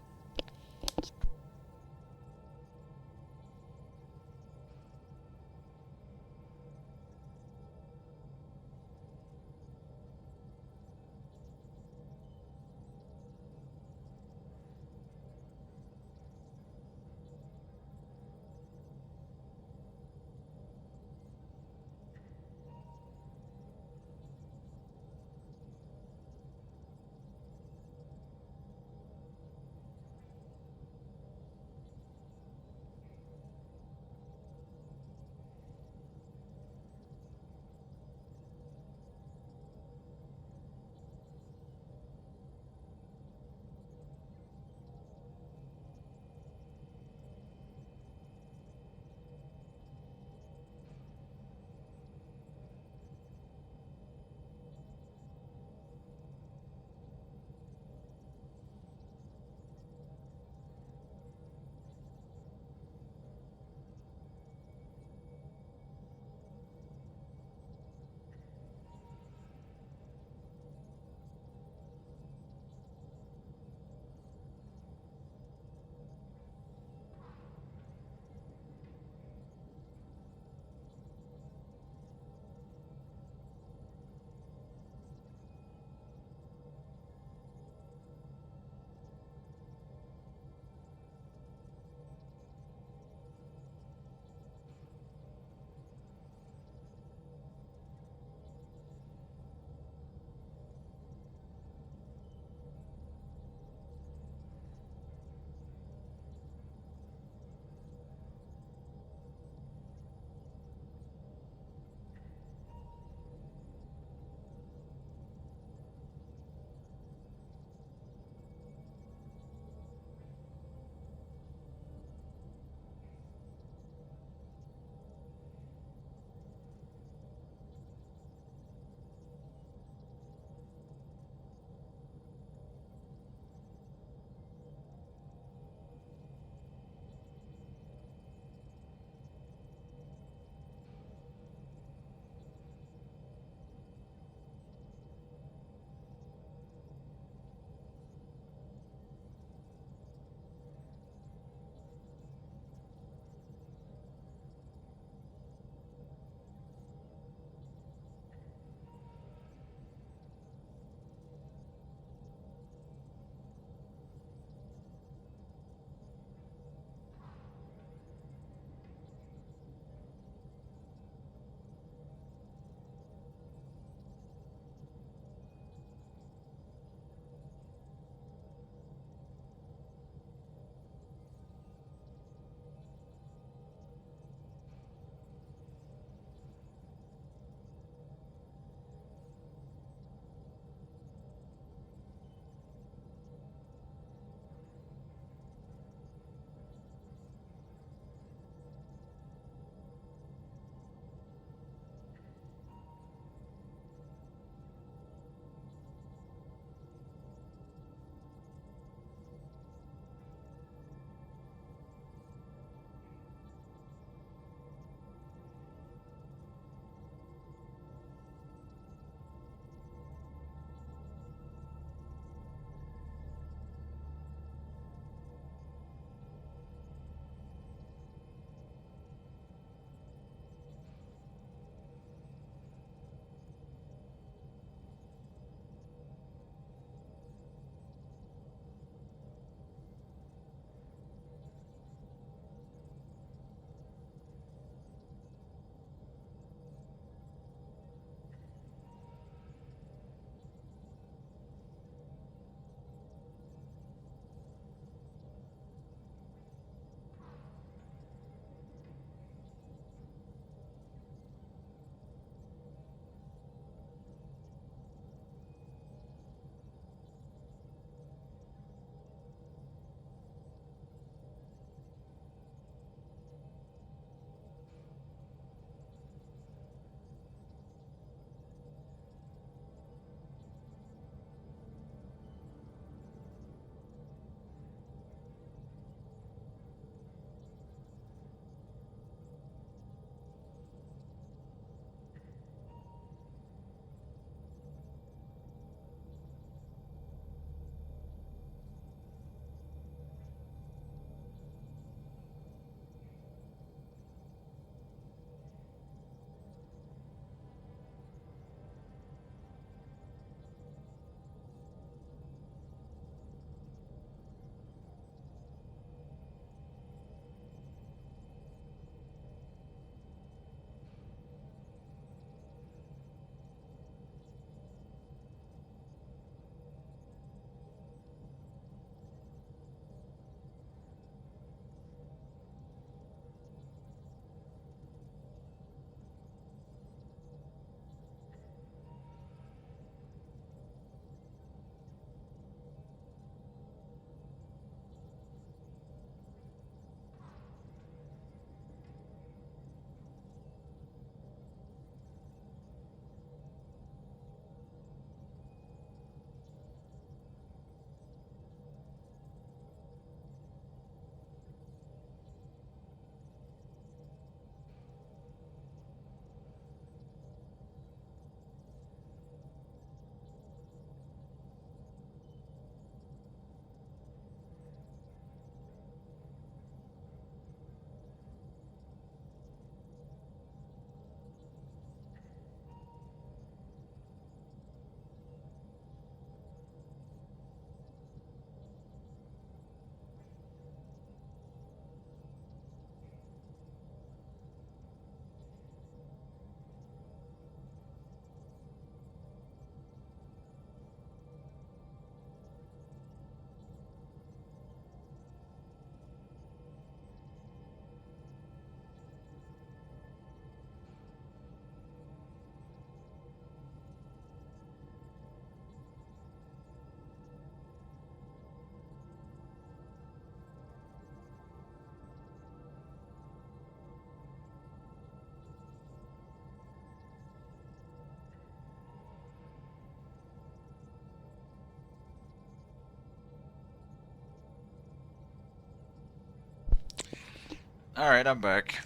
Alright, I'm back.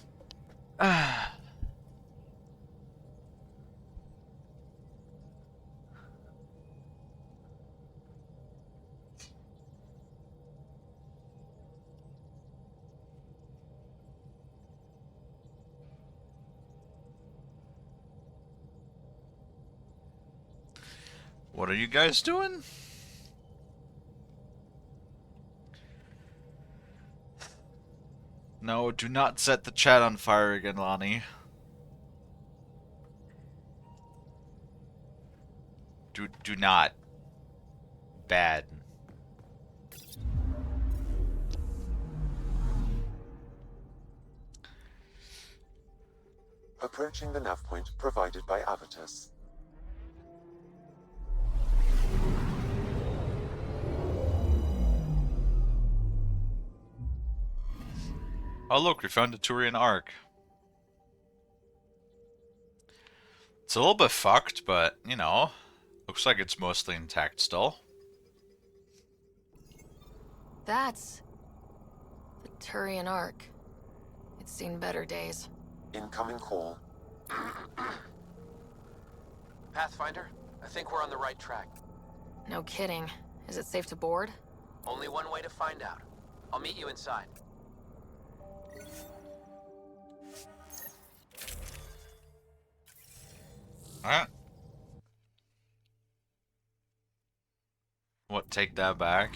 What are you guys doing? No, do not set the chat on fire again, Lonnie. Do not. Bad. Approaching the nav point provided by Avitus. Oh look, we found a Turian Ark. It's a little bit fucked, but, you know, looks like it's mostly intact still. That's the Turian Ark. It's seen better days. Incoming call. Pathfinder, I think we're on the right track. No kidding. Is it safe to board? Only one way to find out. I'll meet you inside. Alright. What, take that back?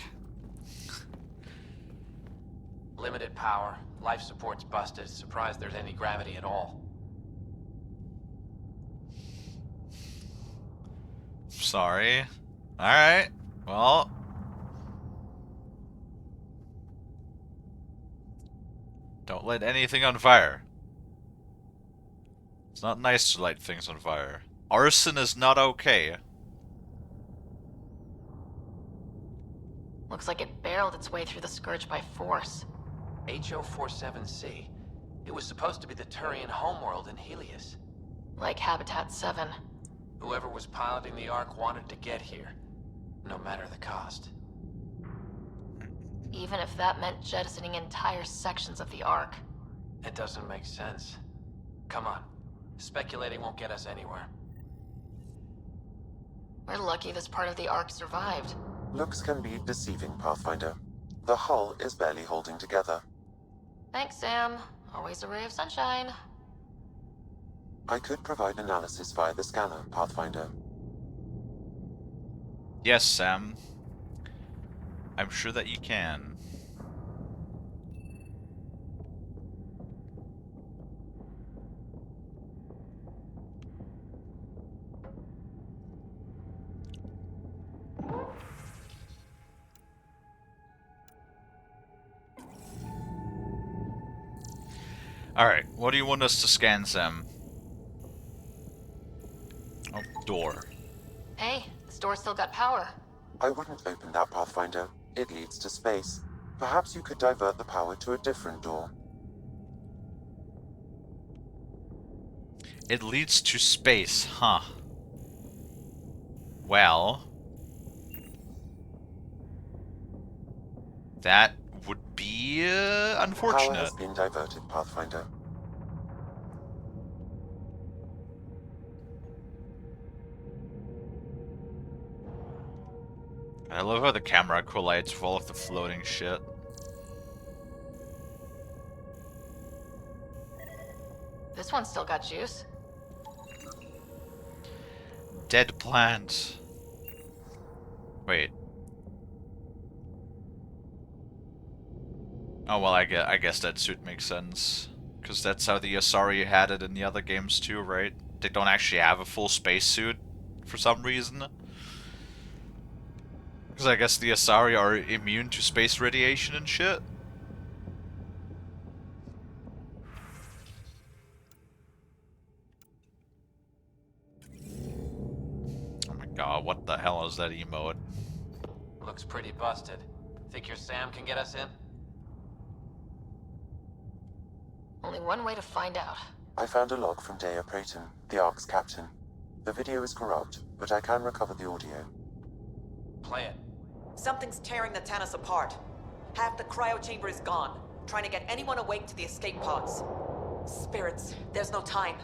Limited power. Life support's busted. Surprised there's any gravity at all. Sorry. Alright. Well. Don't light anything on fire. It's not nice to light things on fire. Arson is not okay. Looks like it barreled its way through the Scourge by force. HO47C. It was supposed to be the Turian homeworld in Helios. Like Habitat 7. Whoever was piloting the Ark wanted to get here, no matter the cost. Even if that meant jettisoning entire sections of the Ark. It doesn't make sense. Come on. Speculating won't get us anywhere. We're lucky this part of the Ark survived. Looks can be deceiving, Pathfinder. The hull is barely holding together. Thanks, Sam. Always a ray of sunshine. I could provide analysis via the scanner, Pathfinder. Yes, Sam. I'm sure that you can. Alright, what do you want us to scan, Sam? Oh, door. Hey, this door still got power. I wouldn't open that, Pathfinder. It leads to space. Perhaps you could divert the power to a different door. It leads to space, huh? Well... that would be unfortunate. Power has been diverted, Pathfinder. I love how the camera collides with all of the floating shit. This one's still got juice. Dead plant. Wait. Oh well, I guess that suit makes sense. Because that's how the Asari had it in the other games too, right? They don't actually have a full spacesuit for some reason. Because I guess the Asari are immune to space radiation and shit. Oh my god, what the hell is that emote? Looks pretty busted. Think your Sam can get us in? Only one way to find out. I found a log from Dea Praeton, the Ark's captain. The video is corrupt, but I can recover the audio. Play it. Something's tearing the Tannis apart. Half the cryo chamber is gone. trying to get anyone awake to the escape pods. Spirits, there's no time.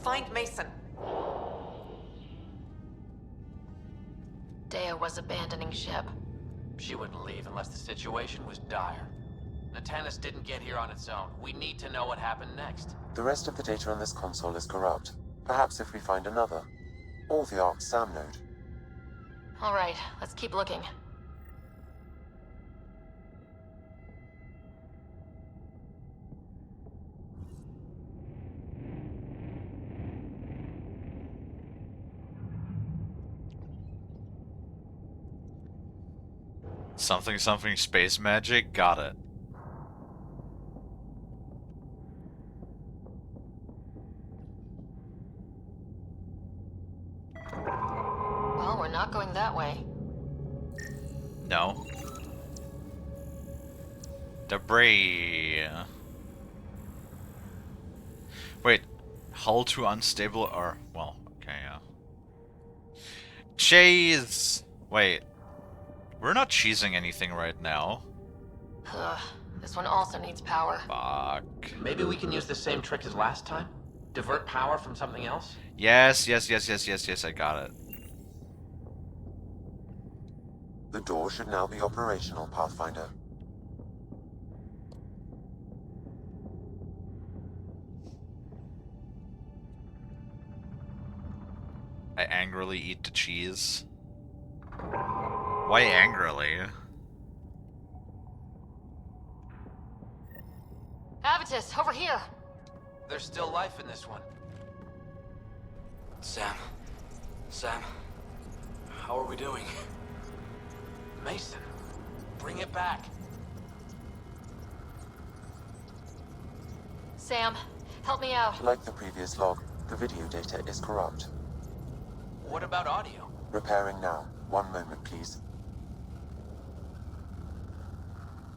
Find Mason. Dea was abandoning ship. She wouldn't leave unless the situation was dire. Natanis didn't get here on its own. We need to know what happened next. The rest of the data on this console is corrupt. Perhaps if we find another. Or the Ark SAM node. Alright, let's keep looking. Something something space magic? Got it. Well, we're not going that way. No. Debris. Wait, hull too unstable or well, okay, yeah. Cheese. Wait. We're not cheesing anything right now. Ugh, this one also needs power. Fuck. Maybe we can use the same trick as last time? Divert power from something else? Yes, I got it. The door should now be operational, Pathfinder. I angrily eat the cheese. Why angrily? Avitus, over here! There's still life in this one. Sam, how are we doing? Mason, bring it back. Sam, help me out. Like the previous log, the video data is corrupt. What about audio? Repairing now. 1 moment, please.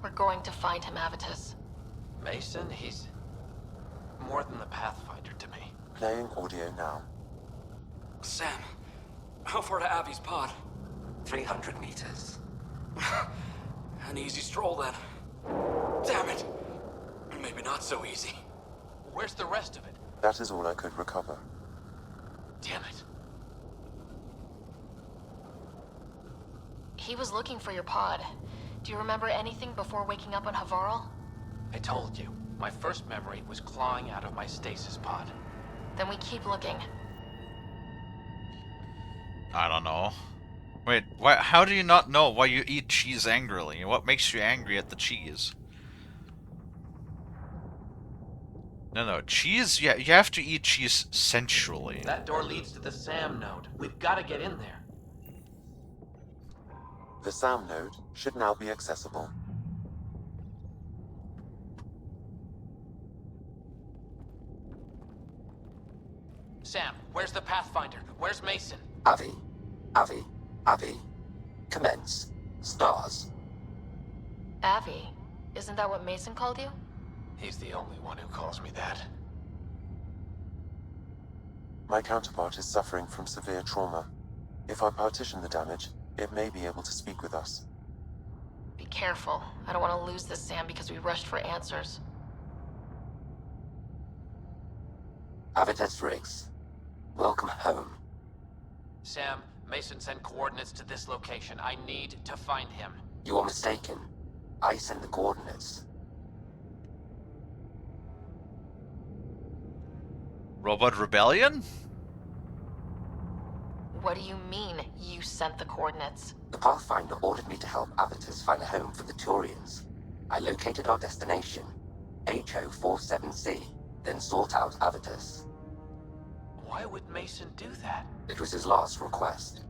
We're going to find him, Avitus. Mason, he's more than the Pathfinder to me. Playing audio now. Sam, how far to Abby's pod? 300 meters. An easy stroll then. Damn it! Maybe not so easy. Where's the rest of it? That is all I could recover. Damn it. He was looking for your pod. Do you remember anything before waking up on Havarl? I told you. My first memory was clawing out of my stasis pod. Then we keep looking. I don't know. Wait, how do you not know why you eat cheese angrily? What makes you angry at the cheese? No, cheese, you have to eat cheese sensually. That door leads to the SAM node. We've got to get in there. The SAM node should now be accessible. Sam, where's the Pathfinder? Where's Mason? Avi. Commence. Stars. Avi, isn't that what Mason called you? He's the only one who calls me that. My counterpart is suffering from severe trauma. If I partition the damage, it may be able to speak with us. Be careful. I don't want to lose this Sam because we rushed for answers. Avitus Riggs. Welcome home. Sam, Mason sent coordinates to this location. I need to find him. You are mistaken. I sent the coordinates. Robot Rebellion? What do you mean, you sent the coordinates? The Pathfinder ordered me to help Avitus find a home for the Turians. I located our destination, HO47C, then sought out Avitus. Why would Mason do that? It was his last request.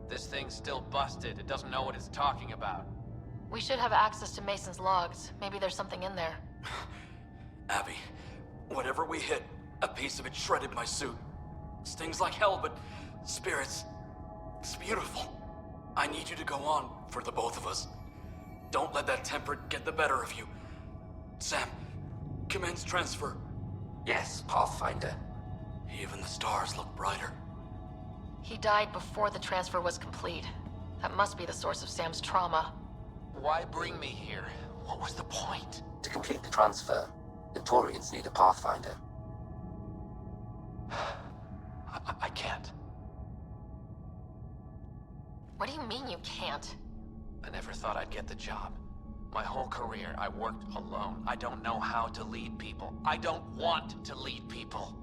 This thing's still busted. It doesn't know what it's talking about. We should have access to Mason's logs. Maybe there's something in there. Abby, whatever we hit, a piece of it shredded my suit. Stings like hell, but spirits, it's beautiful. I need you to go on for the both of us. Don't let that temper get the better of you. Sam, commence transfer. Yes, Pathfinder. Even the stars look brighter. He died before the transfer was complete. That must be the source of Sam's trauma. Why bring me here? What was the point? To complete the transfer, the Taurians need a Pathfinder. I can't. What do you mean you can't? I never thought I'd get the job. My whole career, I worked alone. I don't know how to lead people. I don't want to lead people.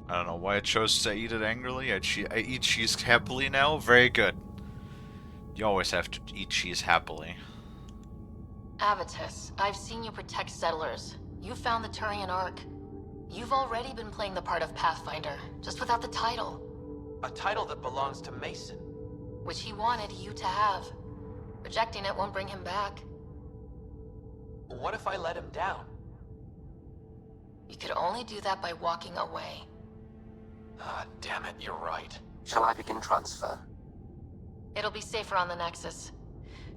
I don't know why I chose to eat it angrily. I eat cheese happily now. Very good. You always have to eat cheese happily. Avitus, I've seen you protect settlers. You found the Turian Ark. You've already been playing the part of Pathfinder, just without the title. A title that belongs to Mason. Which he wanted you to have. Rejecting it won't bring him back. What if I let him down? You could only do that by walking away. Ah, damn it, you're right. Shall I begin transfer? It'll be safer on the Nexus.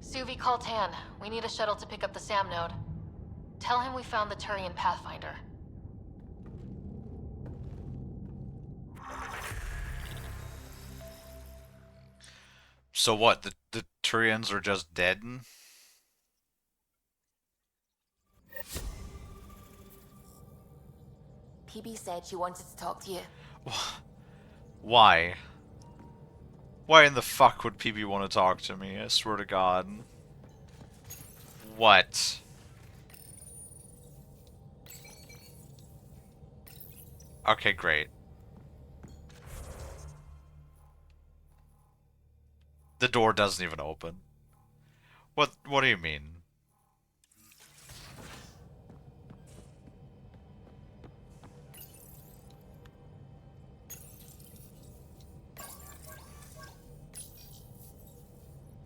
Suvi, call Tan. We need a shuttle to pick up the SAM node. Tell him we found the Turian Pathfinder. So what? The Turians are just dead? PB said she wanted to talk to you. Why? Why in the fuck would PB want to talk to me? I swear to God. What? Okay, great. The door doesn't even open. What do you mean?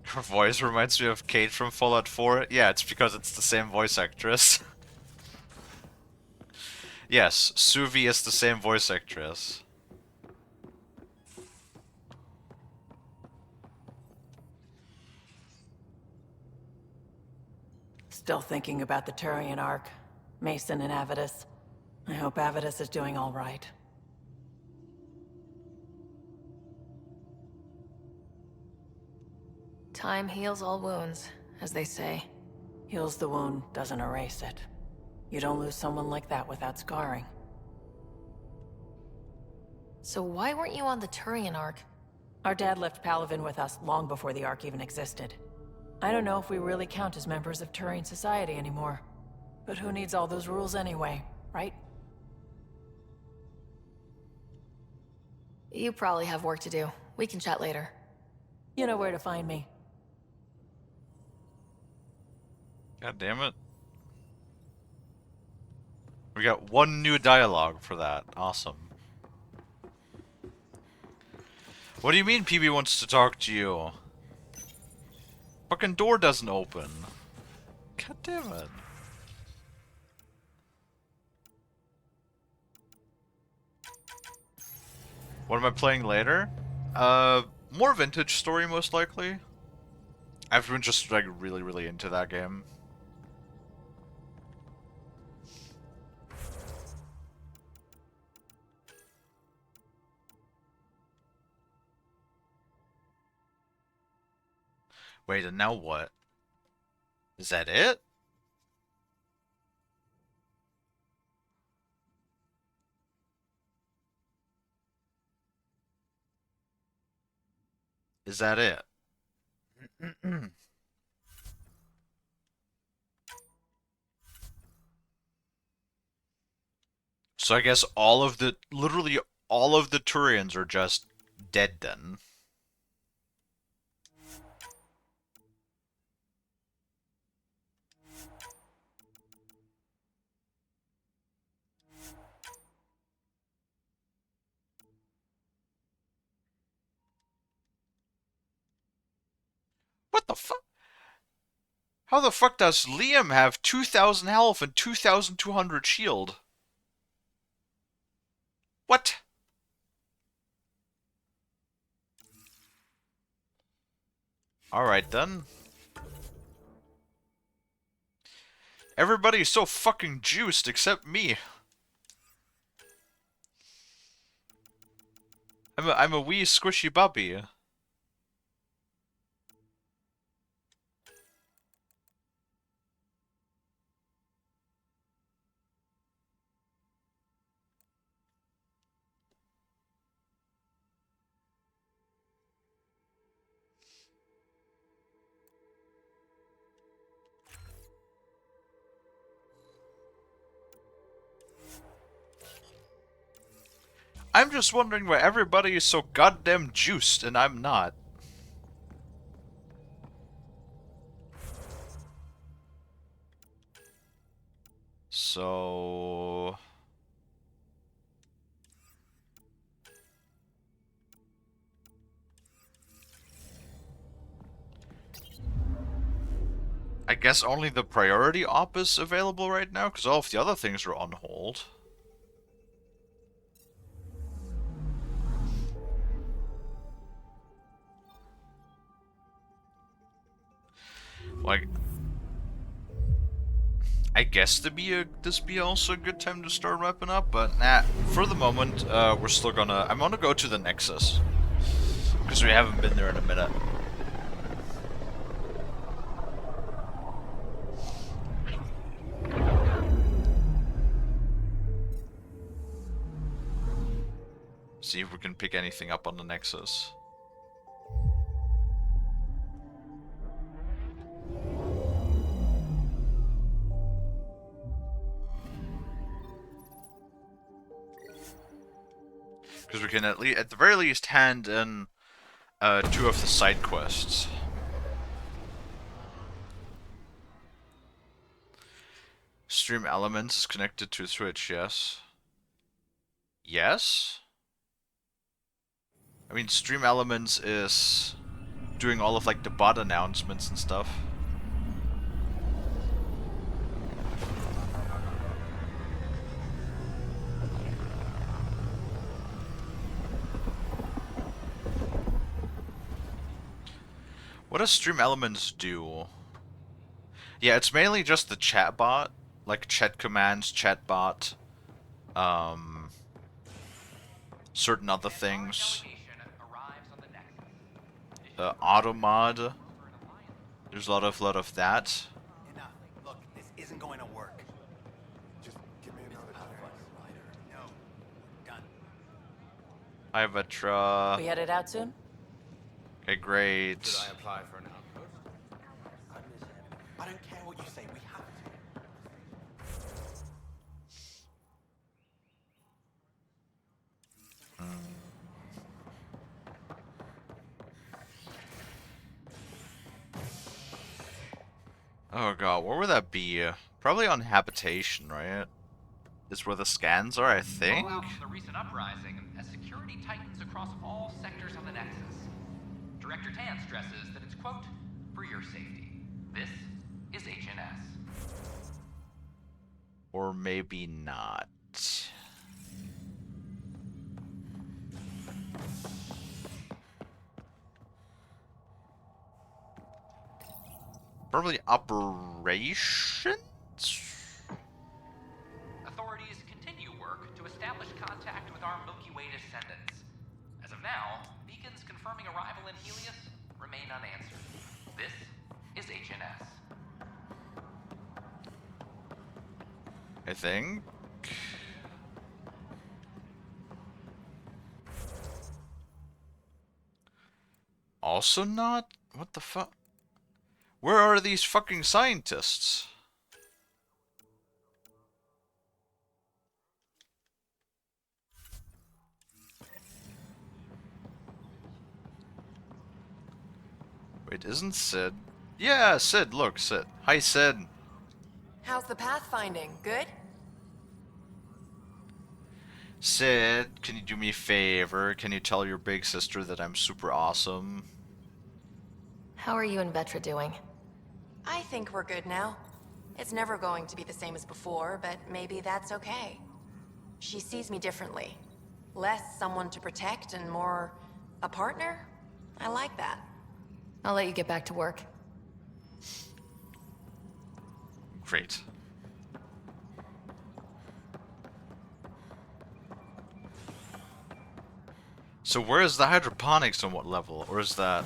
Her voice reminds me of Kate from Fallout 4. Yeah, it's because it's the same voice actress. Yes, Suvi is the same voice actress. Still thinking about the Turian Ark. Mason and Avitus. I hope Avitus is doing all right. Time heals all wounds, as they say. Heals the wound, doesn't erase it. You don't lose someone like that without scarring. So why weren't you on the Turian Ark? Our dad left Palaven with us long before the Ark even existed. I don't know if we really count as members of Turian society anymore. But who needs all those rules anyway, right? You probably have work to do. We can chat later. You know where to find me. God damn it. We got one new dialogue for that. Awesome. What do you mean PB wants to talk to you? Fucking door doesn't open. God damn it. What am I playing later? More vintage story most likely. I've been just like really into that game. Wait, and now what? Is that it? Is that it? So I guess literally all of the Turians are just dead then. What the fuck? How the fuck does Liam have 2,000 health and 2,200 shield? What? Alright then. Everybody's so fucking juiced except me. I'm a wee squishy puppy. I'm just wondering why everybody is so goddamn juiced and I'm not. So... I guess only the priority op is available right now, because all of the other things are on hold. Like, I guess this be also a good time to start wrapping up, but nah, for the moment, we're still gonna... I'm gonna go to the Nexus, because we haven't been there in a minute. See if we can pick anything up on the Nexus. Because we can at the very least hand in 2 of the side quests. Stream Elements is connected to Switch, yes. Yes? I mean, Stream Elements is doing all of like the bot announcements and stuff. What does Stream Elements do? Yeah, it's mainly just the chat bot, like chat commands, chat bot, certain other things. Automod. There's a lot of that. Enough. Look, this isn't going to work. Just give me another No. Done. Hi, Vetra. We headed out soon? Okay, great. Did I apply for an outpost? I don't care what you say. We have to. Oh god, where would that be? Probably on habitation, right? Is where the scans are, I think? Fallout from the recent uprising as security tightens across all sectors of the Nexus. Director Tan stresses that it's, quote, for your safety. This is HNS. Or maybe not. Probably operations? Authorities continue work to establish contact with our Milky Way descendants. As of now, beacons confirming arrival in Helios remain unanswered. This is HNS. I think. Also not? What the fuck? Where are these fucking scientists? Wait, isn't Sid? Yeah, Sid, look, Sid. Hi, Sid. How's the pathfinding? Good? Sid, can you do me a favor? Can you tell your big sister that I'm super awesome? How are you and Vetra doing? I think we're good now. It's never going to be the same as before, but maybe that's okay. She sees me differently. Less someone to protect and more a partner? I like that. I'll let you get back to work. Great. So where is the hydroponics on what level? Or is that...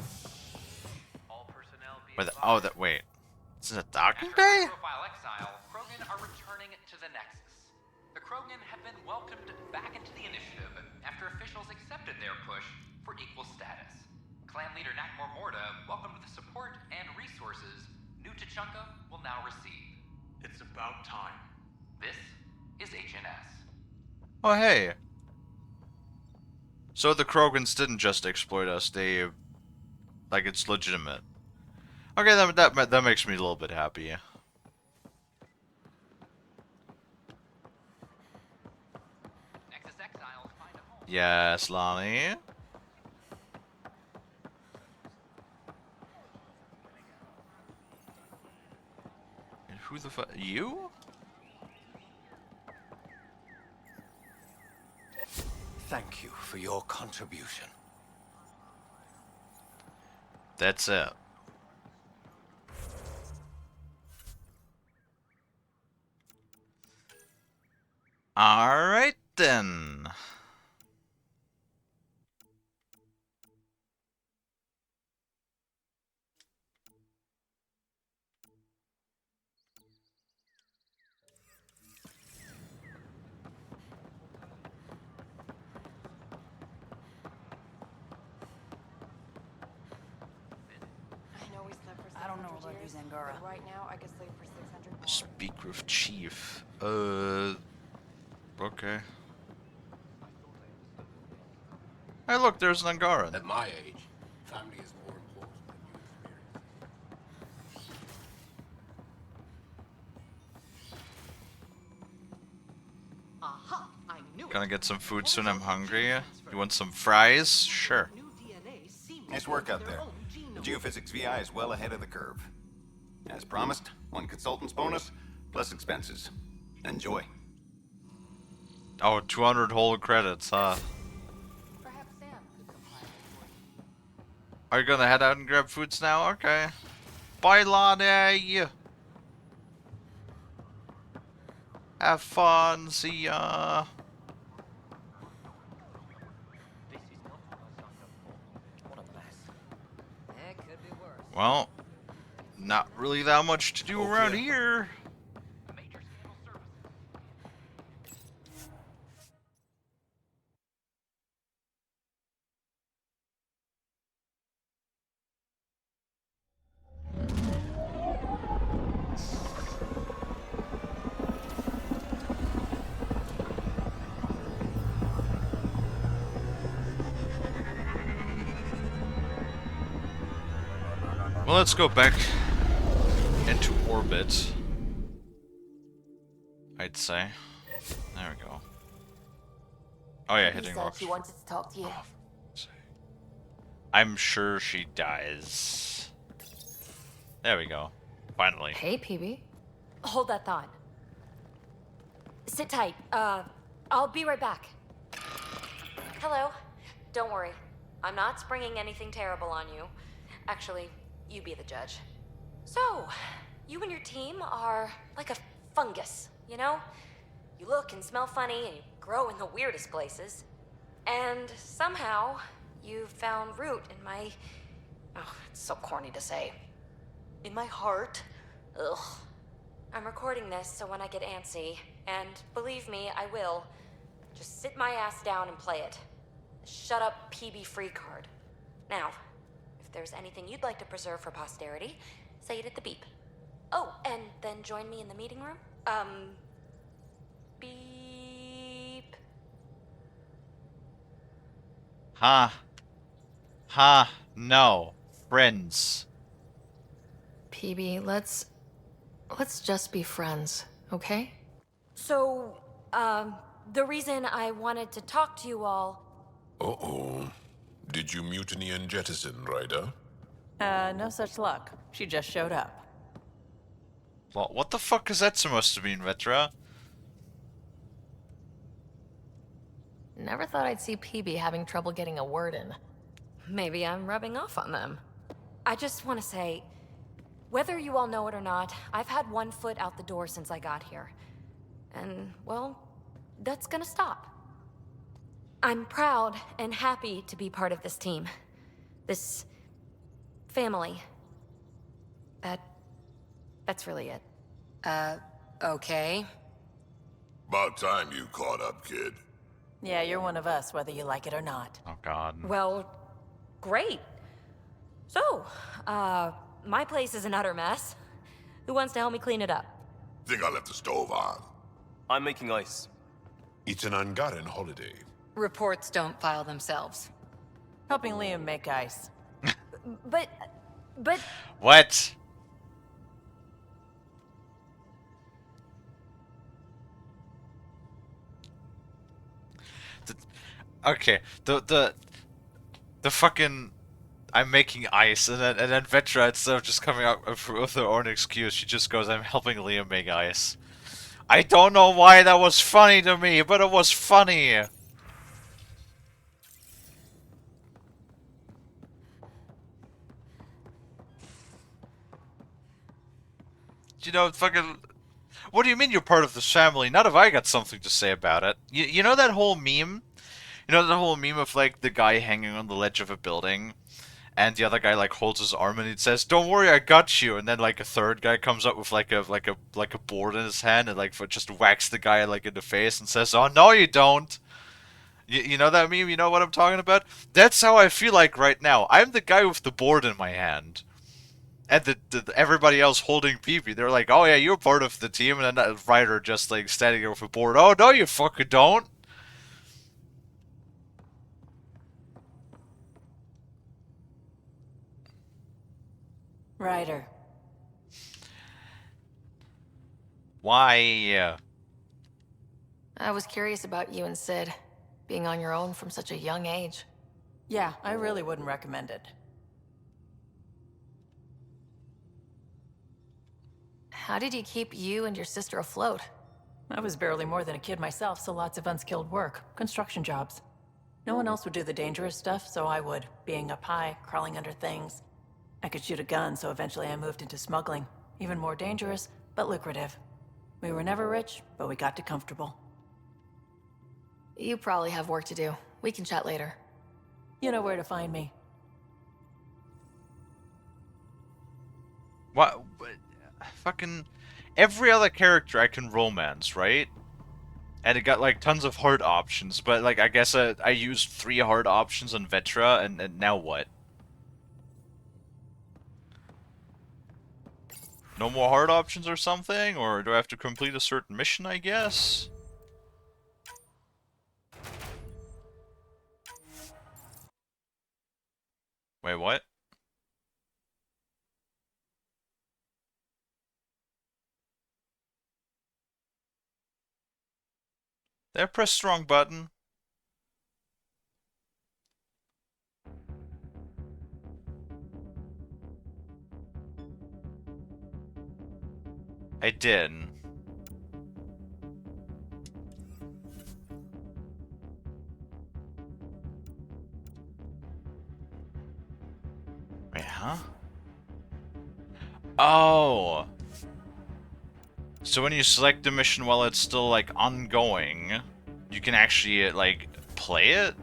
Oh, that... Wait. Is it a docking bay? Profile exile, Krogan are returning to the Nexus. The Krogan have been welcomed back into the initiative after officials accepted their push for equal status. Clan leader Nakmor Morda welcomed the support and resources New Tachanka will now receive. It's about time. This is HNS. Oh, hey. So the Krogans didn't just exploit us, they... Like, it's legitimate. Okay, that makes me a little bit happy. Yes, Lonnie? And who the fuck... You? Thank you for your contribution. That's it. Alright then. I don't know about these Angara. Right now, I could sleep for 600 more. Speak with Chief. Okay. Hey, look, there's an Angaran. At my age, family is more important than your experience. Aha! I knew Gonna get some food soon, I'm hungry. You want some fries? Sure. Nice work out there. The geophysics VI is well ahead of the curve. As promised, 1 consultant's bonus, plus expenses. Enjoy. Oh, 200 whole credits, huh? Are you gonna head out and grab foods now? Okay. Bye, Lonnie! Have fun, see ya! Well, not really that much to do around here. Well, let's go back into orbit. I'd say. There we go. Oh yeah, hitting rocks. She wanted to talk to you. I'm sure she dies. There we go. Finally. Hey, PB. Hold that thought. Sit tight. I'll be right back. Hello. Don't worry. I'm not springing anything terrible on you. Actually, you be the judge. So, you and your team are like a fungus, you know? You look and smell funny and you grow in the weirdest places. And somehow, you found root in my... Oh, it's so corny to say. In my heart. Ugh. I'm recording this so when I get antsy, and believe me, I will, just sit my ass down and play it. Shut up PB free card. Now, if there's anything you'd like to preserve for posterity, say it at the beep. Oh, and then join me in the meeting room? Beep. No. Friends. PB, let's just be friends, okay? So, the reason I wanted to talk to you all... Uh-oh. Did you mutiny and jettison, Ryder? No such luck. She just showed up. Well, what the fuck is that supposed to mean, Vetra? Never thought I'd see PB having trouble getting a word in. Maybe I'm rubbing off on them. I just want to say, whether you all know it or not, I've had one foot out the door since I got here. And, well, that's gonna stop. I'm proud and happy to be part of this team. This... family. That's really it. Okay. About time you caught up, kid. Yeah, you're one of us, whether you like it or not. Oh, God. Well, great. So, my place is an utter mess. Who wants to help me clean it up? Think I left the stove on. I'm making ice. It's an Angaran holiday. Reports don't file themselves. Helping Liam make ice. But... What? Okay, the fucking I'm making ice, and then Vetra, instead of just coming out with her own excuse, she just goes, "I'm helping Liam make ice." I don't know why that was funny to me, but it was funny. You know, fucking. What do you mean you're part of this family? Not have I got something to say about it. You know that whole meme? You know that whole meme of like the guy hanging on the ledge of a building, and the other guy like holds his arm and it says, "Don't worry, I got you." And then like a third guy comes up with like a board in his hand and like just whacks the guy like in the face and says, "Oh no, you don't." You know that meme? You know what I'm talking about? That's how I feel like right now. I'm the guy with the board in my hand. And everybody else holding PP, they're like, "Oh yeah, you're part of the team," and then that Ryder just like standing there with a board. "Oh no, you fucking don't." Ryder. Why? I was curious about you and Sid, being on your own from such a young age. Yeah, I really wouldn't recommend it. How did you keep you and your sister afloat? I was barely more than a kid myself, so lots of unskilled work. Construction jobs. No one else would do the dangerous stuff, so I would. Being up high, crawling under things. I could shoot a gun, so eventually I moved into smuggling. Even more dangerous, but lucrative. We were never rich, but we got too comfortable. You probably have work to do. We can chat later. You know where to find me. What? Fucking every other character I can romance, right? And it got like tons of hard options, but like I guess I used 3 hard options on Vetra, and now what? No more hard options or something? Or do I have to complete a certain mission, I guess? Wait, what? Did I press the wrong button? I did. Wait, huh? Oh! So when you select the mission while it's still, like, ongoing, you can actually, like, play it?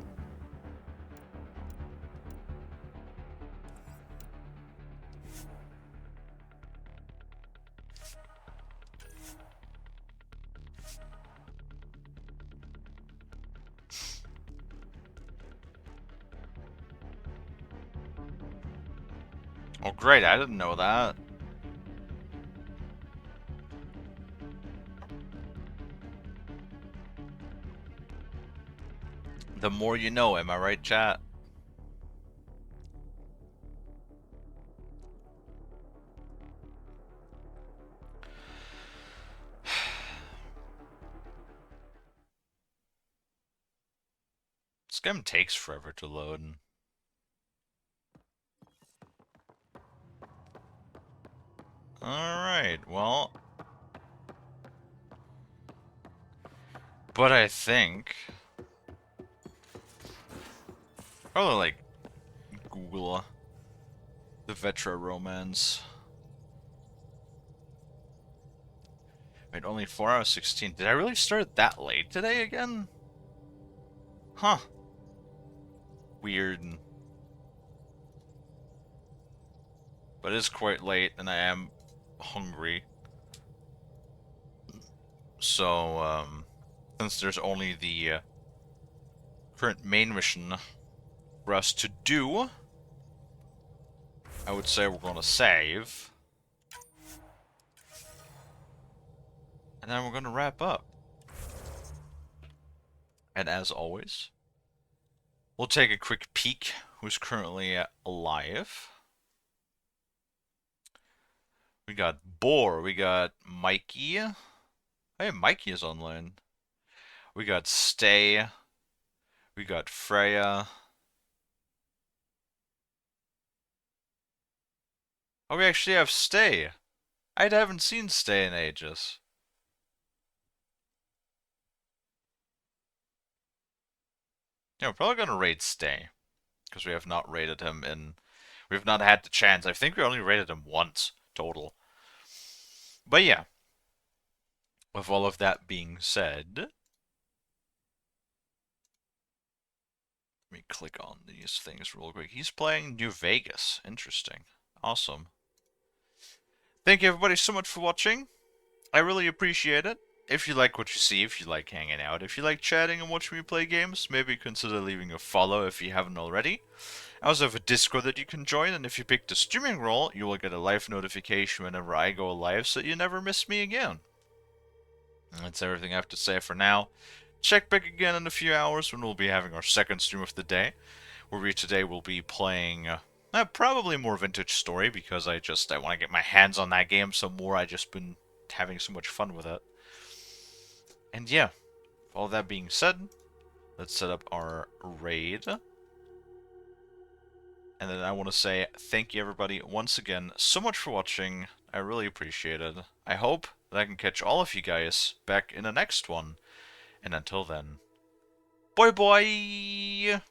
Oh great, I didn't know that. The more you know, am I right, chat? This game takes forever to load. Alright, well... But I think... Probably, like, Google the Vetra romance. Wait, only 4 hours 16. Did I really start that late today again? Huh. Weird. But it is quite late, and I am hungry. So, since there's only the current main mission for us to do, I would say we're going to save. And then we're going to wrap up. And as always, We'll take a quick peek who's currently alive. We got Boar, we got Mikey. Hey, Mikey is online. We got Stay. We got Freya. Oh, we actually have Stay. I haven't seen Stay in ages. Yeah, we're probably gonna raid Stay. Because we have not raided him in... We've not had the chance. I think we only raided him once, total. But yeah. With all of that being said... Let me click on these things real quick. He's playing New Vegas. Interesting. Awesome. Thank you everybody so much for watching. I really appreciate it. If you like what you see, if you like hanging out, if you like chatting and watching me play games, maybe consider leaving a follow if you haven't already. I also have a Discord that you can join, and if you pick the streaming role, you will get a live notification whenever I go live, so you never miss me again. And that's everything I have to say for now. Check back again in a few hours when we'll be having our second stream of the day, where we today will be playing probably more Vintage Story, because I want to get my hands on that game some more. I just been having so much fun with it. And yeah, all that being said, let's set up our raid. And then I want to say thank you everybody once again so much for watching. I really appreciate it. I hope that I can catch all of you guys back in the next one. And until then, bye bye!